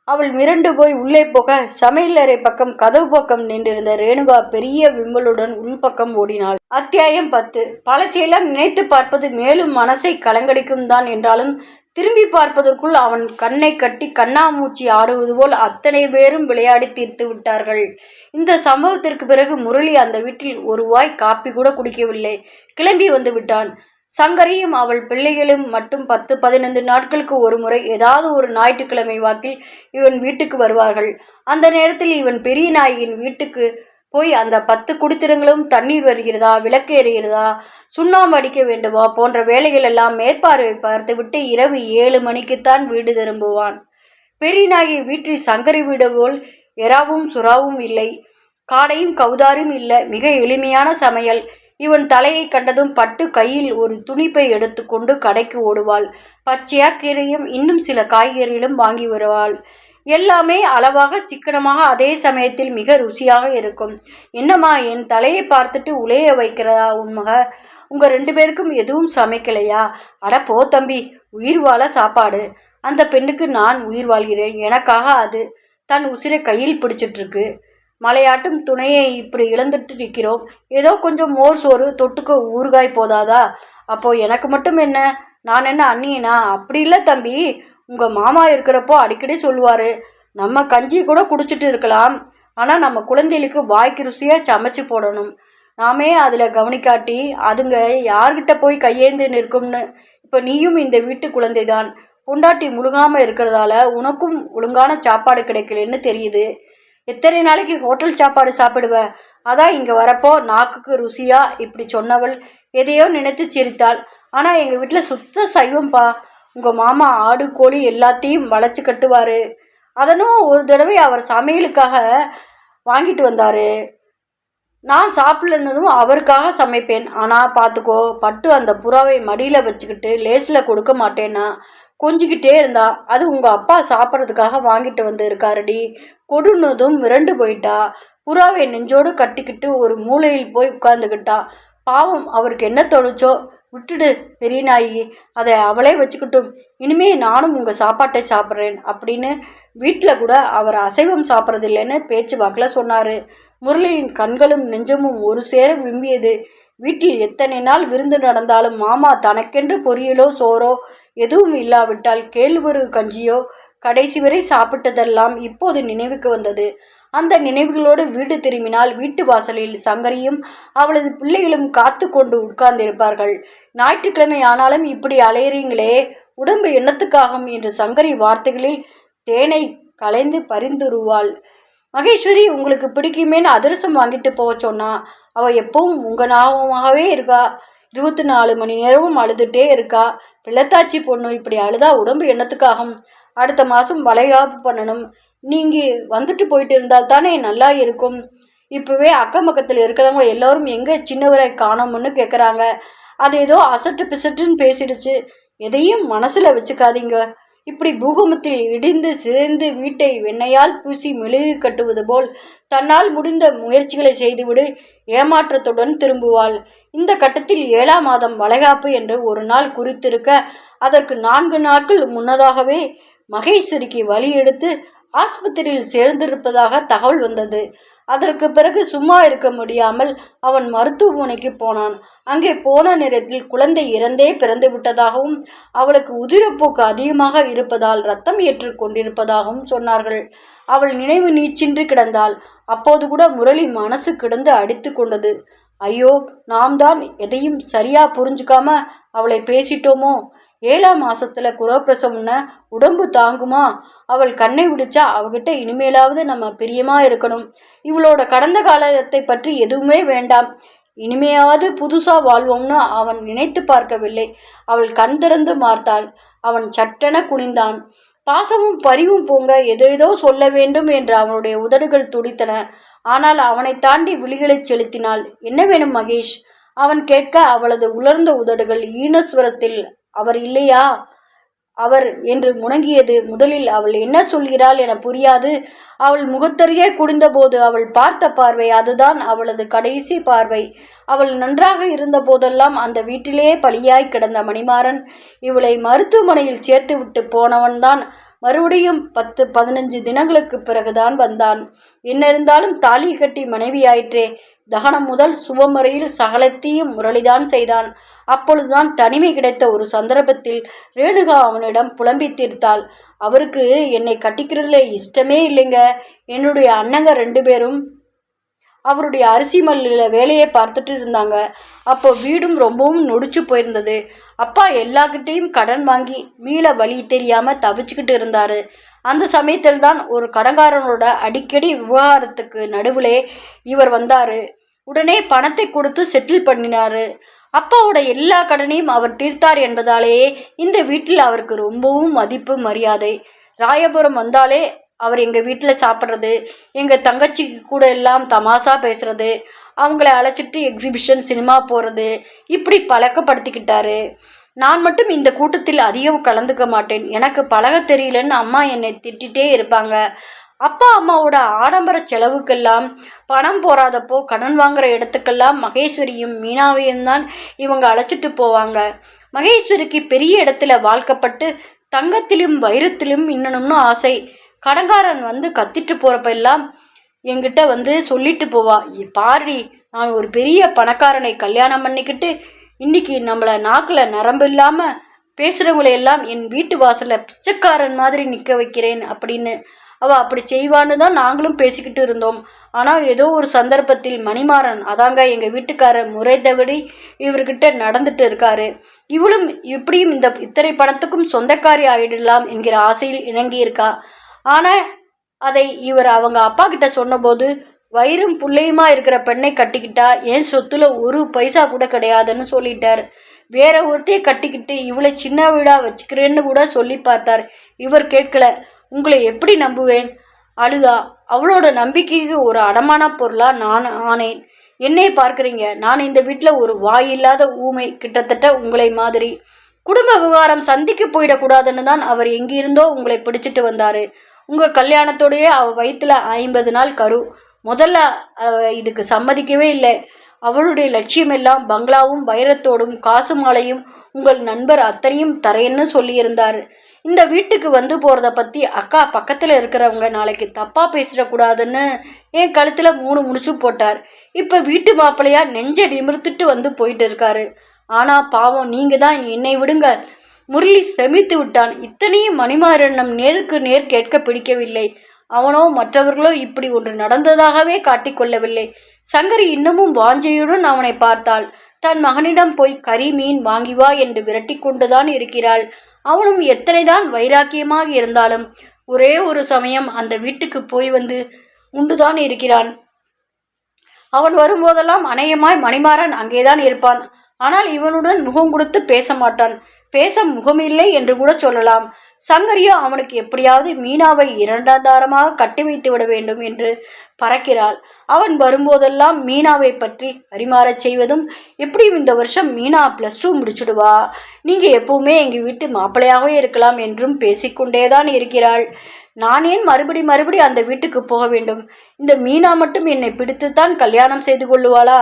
அவள் மிரண்டு போய் உள்ளே போக சமையலறை பக்கம் கதவு பக்கம் நின்றிருந்த ரேணுகா பெரிய விம்மலுடன் உள்பக்கம் ஓடினாள். அத்தியாயம் 10. பழசையெல்லாம் நினைத்து பார்ப்பது மேலும் மனசை கலங்கடிக்கும் தான் என்றாலும் திரும்பி பார்ப்பதற்குள் அவன் கண்ணை கட்டி கண்ணாமூச்சி ஆடுவது போல் அத்தனை பேரும் விளையாடி தீர்த்து விட்டார்கள். இந்த சம்பவத்திற்கு பிறகு முரளி அந்த வீட்டில் ஒரு வாய் காப்பி கூட குடிக்கவில்லை. கிளம்பி வந்து விட்டான். சங்கரியும் அவள் பிள்ளைகளும் மட்டும் 10-15 நாட்களுக்கு ஒரு முறை ஏதாவது ஒரு ஞாயிற்றுக்கிழமை வாக்கில் இவன் வீட்டுக்கு வருவார்கள். அந்த நேரத்தில் இவன் பெரிய நாயகின் வீட்டுக்கு போய் அந்த 10 குடித்திரங்களும் தண்ணீர் வருகிறதா, விளக்கு எறிகிறதா, சுண்ணாம்பு அடிக்க வேண்டுமா போன்ற வேலைகள் எல்லாம் மேற்பார்வை பார்த்துவிட்டு இரவு 7 மணிக்குத்தான் வீடு திரும்புவான். பெரிய நாயகி வீட்டில் சங்கரி வீடு போல் எறாவும் சுறாவும் இல்லை, காடையும் கவுதாரும் இல்லை. மிக எளிமையான சமையல். இவன் தலையை கண்டதும் பட்டு கையில் ஒரு துணிப்பை எடுத்து கொண்டு கடைக்கு ஓடுவாள். பச்சையா கீரையும் இன்னும் சில காய்கறிகளும் வாங்கி வருவாள். எல்லாமே அளவாக சிக்கனமாக, அதே சமயத்தில் மிக ருசியாக இருக்கும். என்னம்மா, என் தலையை பார்த்துட்டு உலைய வைக்கிறதா உன்மக? உங்கள் 2 பேருக்கும் எதுவும் சமைக்கலையா? அட போ தம்பி, உயிர் வாழ சாப்பாடு. அந்த பெண்ணுக்கு நான் உயிர் வாழ்கிறேன். எனக்காக அது தன் உசிரை கையில் பிடிச்சிட்ருக்கு. மலையாட்டும் துணையை இப்படி இழந்துட்டு நிற்கிறோம். ஏதோ கொஞ்சம் மோர் சோறு தொட்டுக்க ஊறுகாய் போதாதா? அப்போது எனக்கு மட்டும் என்ன? நான் என்ன அண்ணியனா? அப்படி இல்லை தம்பி. உங்கள் மாமா இருக்கிறப்போ அடிக்கடி சொல்லுவார், நம்ம கஞ்சி கூட குடிச்சிட்டு இருக்கலாம், ஆனால் நம்ம குழந்தைகளுக்கு வாய்க்கு ருசியாக சமைச்சு போடணும். நாமே அதில் கவனிக்காட்டி அதுங்க யார்கிட்ட போய் கையேந்து நிற்கும்னு. இப்போ நீயும் இந்த வீட்டு குழந்தை தான். பொண்டாட்டி முழுகாமல் இருக்கிறதால உனக்கும் ஒழுங்கான சாப்பாடு கிடைக்கலன்னு தெரியுது. எத்தனை நாளைக்கு ஹோட்டல் சாப்பாடு சாப்பிடுவ? அதான் இங்கே வரப்போ நாக்குக்கு ருசியா இப்படி சொன்னவள் எதையோ நினைத்து சிரித்தாள். ஆனால் எங்கள் வீட்டில் சுத்த சைவம்பா. உங்கள் மாமா ஆடு கோழி எல்லாத்தையும் வளைச்சி கட்டுவார். அதனும் ஒரு தடவை அவர் சமையலுக்காக வாங்கிட்டு வந்தார். நான் சாப்பிடலன்னதும் அவருக்காக சமைப்பேன். ஆனால் பார்த்துக்கோ, பட்டு அந்த புறாவை மடியில் வச்சுக்கிட்டு லேஸில் கொடுக்க மாட்டேன்னா கொஞ்சிக்கிட்டே இருந்தா. அது உங்கள் அப்பா சாப்பிட்றதுக்காக வாங்கிட்டு வந்து இருக்காருடி. கொடுனதும் மிரண்டு போயிட்டா. புறாவை நெஞ்சோடு கட்டிக்கிட்டு ஒரு மூலையில் போய் உட்கார்ந்துக்கிட்டா. பாவம், அவருக்கு என்ன தோணுச்சோ. விட்டுடு பெரிய நாயகி, அதை அவளே வச்சுக்கிட்டும். இனிமே நானும் உங்கள் சாப்பாட்டை சாப்பிட்றேன் அப்படின்னு வீட்டில் கூட அவர் அசைவம் சாப்பிட்றதில்லைன்னு பேச்சு வாக்கில் சொன்னார். முரளியின் கண்களும் நெஞ்சமும் ஒரு சேர விம்பியது. வீட்டில் எத்தனை நாள் விருந்து நடந்தாலும் மாமா தனக்கென்று பொரியலோ சோறோ எதுவும் இல்லாவிட்டால் கேழ்வரகு கஞ்சியோ கடைசி வரை சாப்பிட்டதெல்லாம் இப்போது நினைவுக்கு வந்தது. அந்த நினைவுகளோடு வீடு திரும்பினால் வீட்டு வாசலில் சங்கரியும் அவளது பிள்ளைகளும் காத்து கொண்டு உட்கார்ந்திருப்பார்கள். ஞாயிற்றுக்கிழமை ஆனாலும் இப்படி அலையறீங்களே, உடம்பு எண்ணத்துக்காகும் என்று சங்கரி வார்த்தைகளில் தேனை கலைந்து பரிந்துருவாள். மகேஸ்வரி உங்களுக்கு பிடிக்குமேன்னு அதிரசம் வாங்கிட்டு போக சொன்னா. அவள் எப்பவும் உங்கள் ஞாபகமாகவே இருக்கா. 24 மணி நேரமும் அழுதுகிட்டே இருக்கா. பிள்ளைத்தாச்சி பொண்ணு இப்படி அழுதா உடம்பு எண்ணத்துக்காகும். அடுத்த மாதம் வளைகாப்பு பண்ணணும். நீங்கள் வந்துட்டு போயிட்டு இருந்தால் தானே நல்லா இருக்கும். இப்போவே அக்கம் பக்கத்தில் இருக்கிறவங்க எல்லோரும் எங்கே சின்னவரை காணோம்னு கேட்குறாங்க. அது ஏதோ அசட்டு பிசட்டுன்னு பேசிடுச்சு. எதையும் மனசில் வச்சுக்காதீங்க. இப்படி பூகம்பத்தில் இடிந்து சிதைந்து வீட்டை வெண்ணையால் பூசி மெழுகு கட்டுவது போல் தன்னால் முடிந்த முயற்சிகளை செய்துவிடு. ஏமாற்றத்துடன் திரும்புவாள். இந்த கட்டத்தில் 7ஆம் மாதம் வளைகாப்பு என்று ஒரு நாள் குறித்திருக்க, அதற்கு 4 நாட்கள் முன்னதாகவே மகேஸ்வரிக்கு வழி எடுத்து ஆஸ்பத்திரியில் சேர்ந்திருப்பதாக தகவல் வந்தது. அதற்கு பிறகு சும்மா இருக்க முடியாமல் அவன் மருத்துவமனைக்கு போனான். அங்கே போன நேரத்தில் குழந்தை இறந்தே பிறந்து விட்டதாகவும் அவளுக்கு உதிரப்போக்கு அதிகமாக இருப்பதால் ரத்தம் ஏற்று கொண்டிருப்பதாகவும் சொன்னார்கள். அவள் நினைவு நீச்சின்றி கிடந்தாள். அப்போது கூட முரளி மனசு கிடந்து அடித்து கொண்டது. ஐயோ, நாம் தான் எதையும் சரியா புரிஞ்சுக்காம அவளை பேசிட்டோமோ. 7ஆம் மாசத்துல குரப்பிரசவம்னு உடம்பு தாங்குமா? அவள் கண்ணை விடிச்சா அவகிட்ட இனிமேலாவது நம்ம பிரியமா இருக்கணும். இவளோட கடந்த காலத்தை பற்றி எதுவுமே வேண்டாம். இனிமையாவது புதுசா வாழ்வோம்னு அவன் நினைத்து பார்க்கவில்லை. அவள் கண் திறந்து பார்த்தாள். அவன் சட்டென குனிந்தான். பாசமும் பரிவும் போங்க ஏதேதோ சொல்ல வேண்டும் என்று அவனுடைய உதடுகள் துடித்தன. ஆனால் அவனை தாண்டி விழிகளை செலுத்தினாள். என்ன வேணும் மகேஷ்? அவன் கேட்க அவளது உலர்ந்த உதடுகள் ஈனஸ்வரத்தில் அவர் இல்லையா அவர் என்று முணங்கியது. முதலில் அவள் என்ன சொல்கிறாள் என புரியாது. அவள் முகத்தருகே குடிந்தபோது அவள் பார்த்த பார்வை அதுதான் அவளது கடைசி பார்வை. அவள் நன்றாக இருந்த போதெல்லாம் அந்த வீட்டிலே பலியாய் கிடந்த மணிமாறன் இவளை மருத்துவமனையில் சேர்த்து விட்டு போனவன்தான். மறுபடியும் 10-15 தினங்களுக்கு பிறகுதான் வந்தான். என்ன இருந்தாலும் தாலி கட்டி மனைவியாயிற்றே. தகனம் முதல் சுபமுறையில் சகலத்தையும் முரளிதான் செய்தான். அப்பொழுதுதான் தனிமை கிடைத்த ஒரு சந்தர்ப்பத்தில் ரேணுகா அவனிடம் புலம்பி தீர்த்தாள். அவருக்கு என்னை கட்டிக்கிறதுல இஷ்டமே இல்லைங்க. என்னுடைய அண்ணங்க 2 பேரும் அவருடைய அரிசி மல்லில் வேலையை பார்த்துட்டு இருந்தாங்க. அப்போ வீடும் ரொம்பவும் நொடிச்சு போயிருந்தது. அப்பா எல்லாக்கிட்டையும் கடன் வாங்கி மீள வழி தெரியாமல் தவிச்சுக்கிட்டு இருந்தார். அந்த சமயத்தில் தான் ஒரு கடன்காரனோட அடிக்கடி விவகாரத்துக்கு நடுவிலே இவர் வந்தார். உடனே பணத்தை கொடுத்து செட்டில் பண்ணினார். அப்பாவோட எல்லா கடனையும் அவர் தீர்த்தார் என்பதாலேயே இந்த வீட்டில் அவருக்கு ரொம்பவும் மதிப்பு மரியாதை. ராயபுரம் வந்தாலே அவர் எங்கள் வீட்டில் சாப்பிட்றது, எங்கள் தங்கச்சிக்கு கூட எல்லாம் தமாசா பேசுறது, அவங்கள அழைச்சிட்டு எக்ஸிபிஷன் சினிமா போகிறது, இப்படி பழக்கப்படுத்திக்கிட்டாரு. நான் மட்டும் இந்த கூட்டத்தில் அதிகம் கலந்துக்க மாட்டேன். எனக்கு பழக தெரியலன்னு அம்மா என்னை திட்டிகிட்டே இருப்பாங்க. அப்பா அம்மாவோட ஆடம்பர செலவுக்கெல்லாம் பணம் போராதப்போ கடன் வாங்குற இடத்துக்கெல்லாம் மகேஸ்வரியும் மீனாவையும் தான் இவங்க அழைச்சிட்டு போவாங்க. மகேஸ்வரிக்கு பெரிய இடத்துல வாழ்க்கப்பட்டு தங்கத்திலும் வைரத்திலும் இன்னணும்னு ஆசை. கடன்காரன் வந்து கத்திட்டு போகிறப்ப எல்லாம் என்கிட்ட வந்து சொல்லிட்டு போவா, பாரி நான் ஒரு பெரிய பணக்காரனை கல்யாணம் பண்ணிக்கிட்டு இன்னைக்கு நம்மளை நாக்கில் நரம்பு இல்லாமல் பேசுகிறவங்களையெல்லாம் என் வீட்டு வாசலில் பிச்சைக்காரன் மாதிரி நிற்க வைக்கிறேன் அப்படின்னு. அவள் அப்படி செய்வான்னு தான் நாங்களும் பேசிக்கிட்டு இருந்தோம். ஆனால் ஏதோ ஒரு சந்தர்ப்பத்தில் மணிமாறன் அதாங்க எங்கள் வீட்டுக்காரர் முறை தவறி இவர்கிட்ட நடந்துட்டு இருக்காரு. இவளும் இப்படியும் இத்தனை பணத்துக்கும் சொந்தக்காரி ஆயிடலாம் என்கிற ஆசையில் இணங்கியிருக்கா. ஆனால் அதை இவர் அவங்க அப்பா கிட்ட சொன்னபோது வயிறும் புள்ளையுமா இருக்கிற பெண்ணை கட்டிக்கிட்டா என் சொத்துல ஒரு பைசா கூட கிடையாதுன்னு சொல்லிட்டார். வேற ஒருத்தையை கட்டிக்கிட்டு இவளை சின்ன வீடா வச்சுக்கிறேன்னு கூட சொல்லி பார்த்தார். இவர் கேட்கல. உங்களை எப்படி நம்புவேன்? அழுதா. அவளோட நம்பிக்கைக்கு ஒரு அடமான பொருளா நான் ஆனேன். என்னை பார்க்குறீங்க, நான் இந்த வீட்டில் ஒரு வாயில்லாத ஊமை, கிட்டத்தட்ட உங்களை மாதிரி. குடும்ப விவகாரம் சந்திக்க போயிடக்கூடாதுன்னு தான் அவர் எங்கிருந்தோ உங்களை பிடிச்சிட்டு வந்தார். உங்கள் கல்யாணத்தோடையே அவள் வயிற்றுல 50 நாள் கரு. முதல்ல இதுக்கு சம்மதிக்கவே இல்லை. அவளுடைய லட்சியம் எல்லாம் பங்களாவும் வைரத்தோடும் காசு மாலையும் உங்கள் நண்பர் அத்தனையும் தரேன்னு சொல்லியிருந்தார். இந்த வீட்டுக்கு வந்து போகிறத பற்றி அக்கா பக்கத்தில் இருக்கிறவங்க நாளைக்கு தப்பாக பேசிடக்கூடாதுன்னு என் கழுத்தில் 3 முடிச்சு போட்டார். இப்போ வீட்டு மாப்பிள்ளையா நெஞ்சை நிமிர்த்துட்டு வந்து போயிட்டு இருக்காரு. ஆனால் பாவம் நீங்கள் தான் என்னை விடுங்க. முரளி செமித்து விட்டான். இத்தனையும் மணிமாறனம் நேருக்கு நேர் கேட்க பிடிக்கவில்லை. அவனோ மற்றவர்களோ இப்படி ஒன்று நடந்ததாகவே காட்டிக்கொள்ளவில்லை. சங்கரி இன்னமும் வாஞ்சையுடன் அவனை பார்த்தாள். தன் மகனிடம் போய் கறி மீன் வாங்கி வா என்று விரட்டி கொண்டுதான் இருக்கிறாள். அவனும் எத்தனைதான் வைராக்கியமாக இருந்தாலும் ஒரே ஒரு சமயம் அந்த வீட்டுக்கு போய் வந்து உண்டுதான் இருக்கிறான். அவன் வரும்போதெல்லாம் அநேகமாய் மணிமாறன் அங்கேதான் இருப்பான். ஆனால் இவனுடன் முகம் கொடுத்து பேச மாட்டான். பேச முகமில்லை என்று கூட சொல்லலாம். சங்கரியோ அவனுக்கு எப்படியாவது மீனாவை 2ஆம் தாரமாக கட்டி வைத்து விட வேண்டும் என்று பறக்கிறாள். அவன் வரும்போதெல்லாம் மீனாவை பற்றி பரிமாறச் செய்வதும், எப்படியும் இந்த வருஷம் மீனா +2 முடிச்சுடுவா, நீங்கள் எப்பவுமே எங்கள் வீட்டு மாப்பிள்ளையாகவே இருக்கலாம் என்றும் பேசிக்கொண்டேதான் இருக்கிறாள். நான் ஏன் மறுபடி அந்த வீட்டுக்கு போக வேண்டும்? இந்த மீனா மட்டும் என்னை பிடித்துத்தான் கல்யாணம் செய்து கொள்ளுவாளா?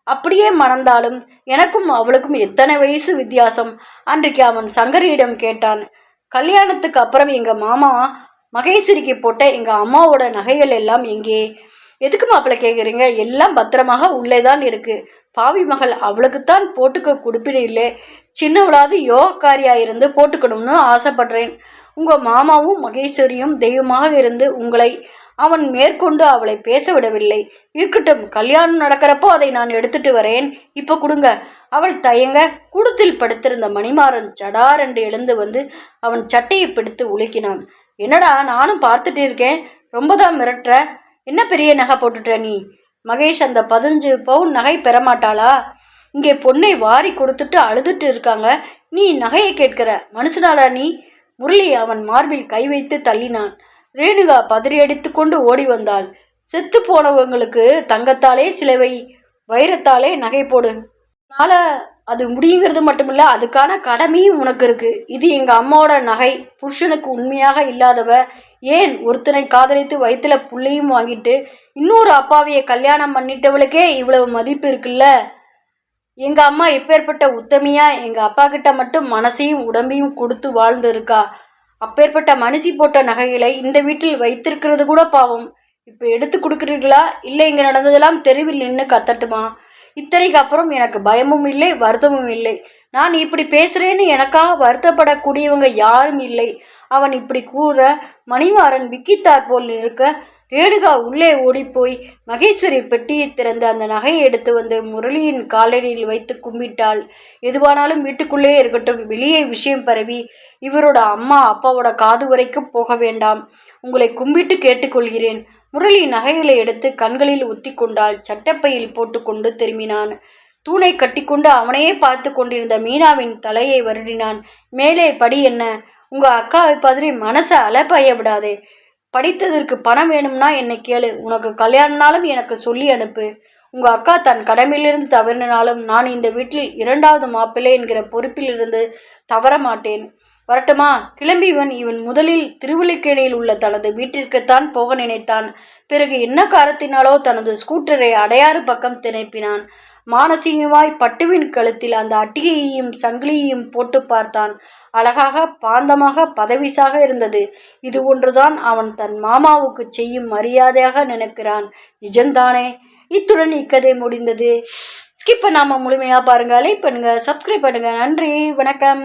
அப்படியே மணந்தாலும் எனக்கும் அவளுக்கும் எத்தனை வயசு வித்தியாசம்? அன்றைக்கு அவன் சங்கரியிடம் கேட்டான். கல்யாணத்துக்கு அப்புறம் எங்கள் மாமா மகேஸ்வரிக்கு போட்ட எங்கள் அம்மாவோட நகைகள் எல்லாம் எங்கே? எதுக்கு மாப்பிள்ளை கேட்குறீங்க? எல்லாம் பத்திரமாக உள்ளே தான் இருக்குது. பாவி மகள், அவளுக்குத்தான் போட்டுக்க கொடுப்பின இல்லை. சின்னவளாவது யோகக்காரியாக இருந்து போட்டுக்கணும்னு ஆசைப்படுறேன். உங்கள் மாமாவும் மகேஸ்வரியும் தெய்வமாக இருந்து உங்களை அவன் மேற்கொண்டு அவளை பேச விடவில்லை. இருக்கட்டும், கல்யாணம் நடக்கிறப்போ அதை நான் எடுத்துட்டு வரேன். இப்போ கொடுங்க. அவள் தயங்க கூடத்தில் படுத்திருந்த மணிமாறன் சடாரென்று எழுந்து வந்து அவன் சட்டையை பிடித்து உலுக்கினான். என்னடா, நானும் பார்த்துட்டு இருக்கேன், ரொம்ப தான் மிரட்டுற. என்ன பெரிய நகை போட்டுட்ட நீ? மகேஷ், அந்த 15 பவுன் நகை பெறமாட்டாளா? இங்கே பொண்ணை வாரி கொடுத்துட்டு அழுதுட்டு இருக்காங்க, நீ நகையை கேட்கிற மனுஷனாடா நீ? முரளி அவன் மார்பில் கை வைத்து தள்ளினான். ரேணுகா பதறியடித்து கொண்டு ஓடி வந்தாள். செத்து போனவங்களுக்கு தங்கத்தாலே சிலவை, வைரத்தாலே நகை போடு. அதனால் அது முடியுங்கிறது மட்டுமில்ல, அதுக்கான கடமையும் உனக்கு இருக்குது. இது எங்கள் அம்மாவோட நகை. புருஷனுக்கு உண்மையாக இல்லாதவ, ஏன் ஒருத்தனை காதலித்து வயிற்றுல புள்ளையும் வாங்கிட்டு இன்னொரு அப்பாவியை கல்யாணம் பண்ணிட்டவளுக்கே இவ்வளவு மதிப்பு இருக்குல்ல. எங்கள் அம்மா எப்பேற்பட்ட உத்தமியா எங்கள் அப்பா கிட்ட மட்டும் மனசையும் உடம்பையும் கொடுத்து வாழ்ந்து இருக்கா. அப்பேற்பட்ட மனுஷி போட்ட நகைகளை இந்த வீட்டில் வைத்திருக்கிறது கூட பாவம். இப்போ எடுத்து கொடுக்குறீர்களா, இல்லை இங்கே நடந்ததெல்லாம் தெருவில் நின்று கத்தட்டுமா? இத்தனைக்கு அப்புறம் எனக்கு பயமும் இல்லை, வருத்தமும் இல்லை. நான் இப்படி பேசுகிறேன்னு எனக்காக வருத்தப்படக்கூடியவங்க யாரும் இல்லை. அவன் இப்படி கூற மணிமாறன் விக்கித்தார் போல் இருக்க ரேணுகா உள்ளே ஓடிப்போய் மகேஸ்வரி பெட்டியை திறந்து அந்த நகையை எடுத்து வந்து முரளியின் காலடியில் வைத்து கும்பிட்டாள். எதுவானாலும் வீட்டுக்குள்ளே இருக்கட்டும், வெளியே விஷயம் பரவி இவரோட அம்மா அப்பாவோட காது வரைக்கும் போக வேண்டாம். உங்களை கும்பிட்டு கேட்டுக்கொள்கிறேன். முரளி நகைகளை எடுத்து கண்களில் ஒத்தி கொண்டாள். சட்டப்பையில் போட்டுக்கொண்டு திரும்பினான். தூணை கட்டிக்கொண்டு அவனையே பார்த்து கொண்டிருந்த மீனாவின் தலையை வருடினான். மேலே படி. என்ன? உங்கள் அக்காவை பதறி மனசை அலப்பைய விடாதே. படித்ததற்கு பணம் வேணும்னா என்னை கேளு. உனக்கு கல்யாணம்னாலும் எனக்கு சொல்லி அனுப்பு. உங்கள் அக்கா தன் கடமையிலிருந்து தவறினாலும் நான் இந்த வீட்டில் 2வது மாப்பிள்ளை என்கிற பொறுப்பிலிருந்து தவற மாட்டேன். வரட்டுமா? கிளம்பிவன் இவன் முதலில் திருவல்லிக்கேணியில் உள்ள தனது வீட்டிற்குத்தான் போக நினைத்தான். பிறகு என்ன காரணத்தினாலோ தனது ஸ்கூட்டரை அடையாறு பக்கம் திணைப்பினான். மானசீகமாய் பட்டுவின் கழுத்தில் அந்த அட்டிகையையும் சங்கிலியையும் போட்டு பார்த்தான். அழகாக, பாந்தமாக, பதவிசாக இருந்தது. இது ஒன்றுதான் அவன் தன் மாமாவுக்கு செய்யும் மரியாதையாக நினைக்கிறான். நிஜம்தானே? இத்துடன் இக்கதை முடிந்தது. ஸ்கிப் பண்ணாமல் முழுமையாக பாருங்கள். லைக் பண்ணுங்கள், சப்ஸ்கிரைப் பண்ணுங்கள். நன்றி, வணக்கம்.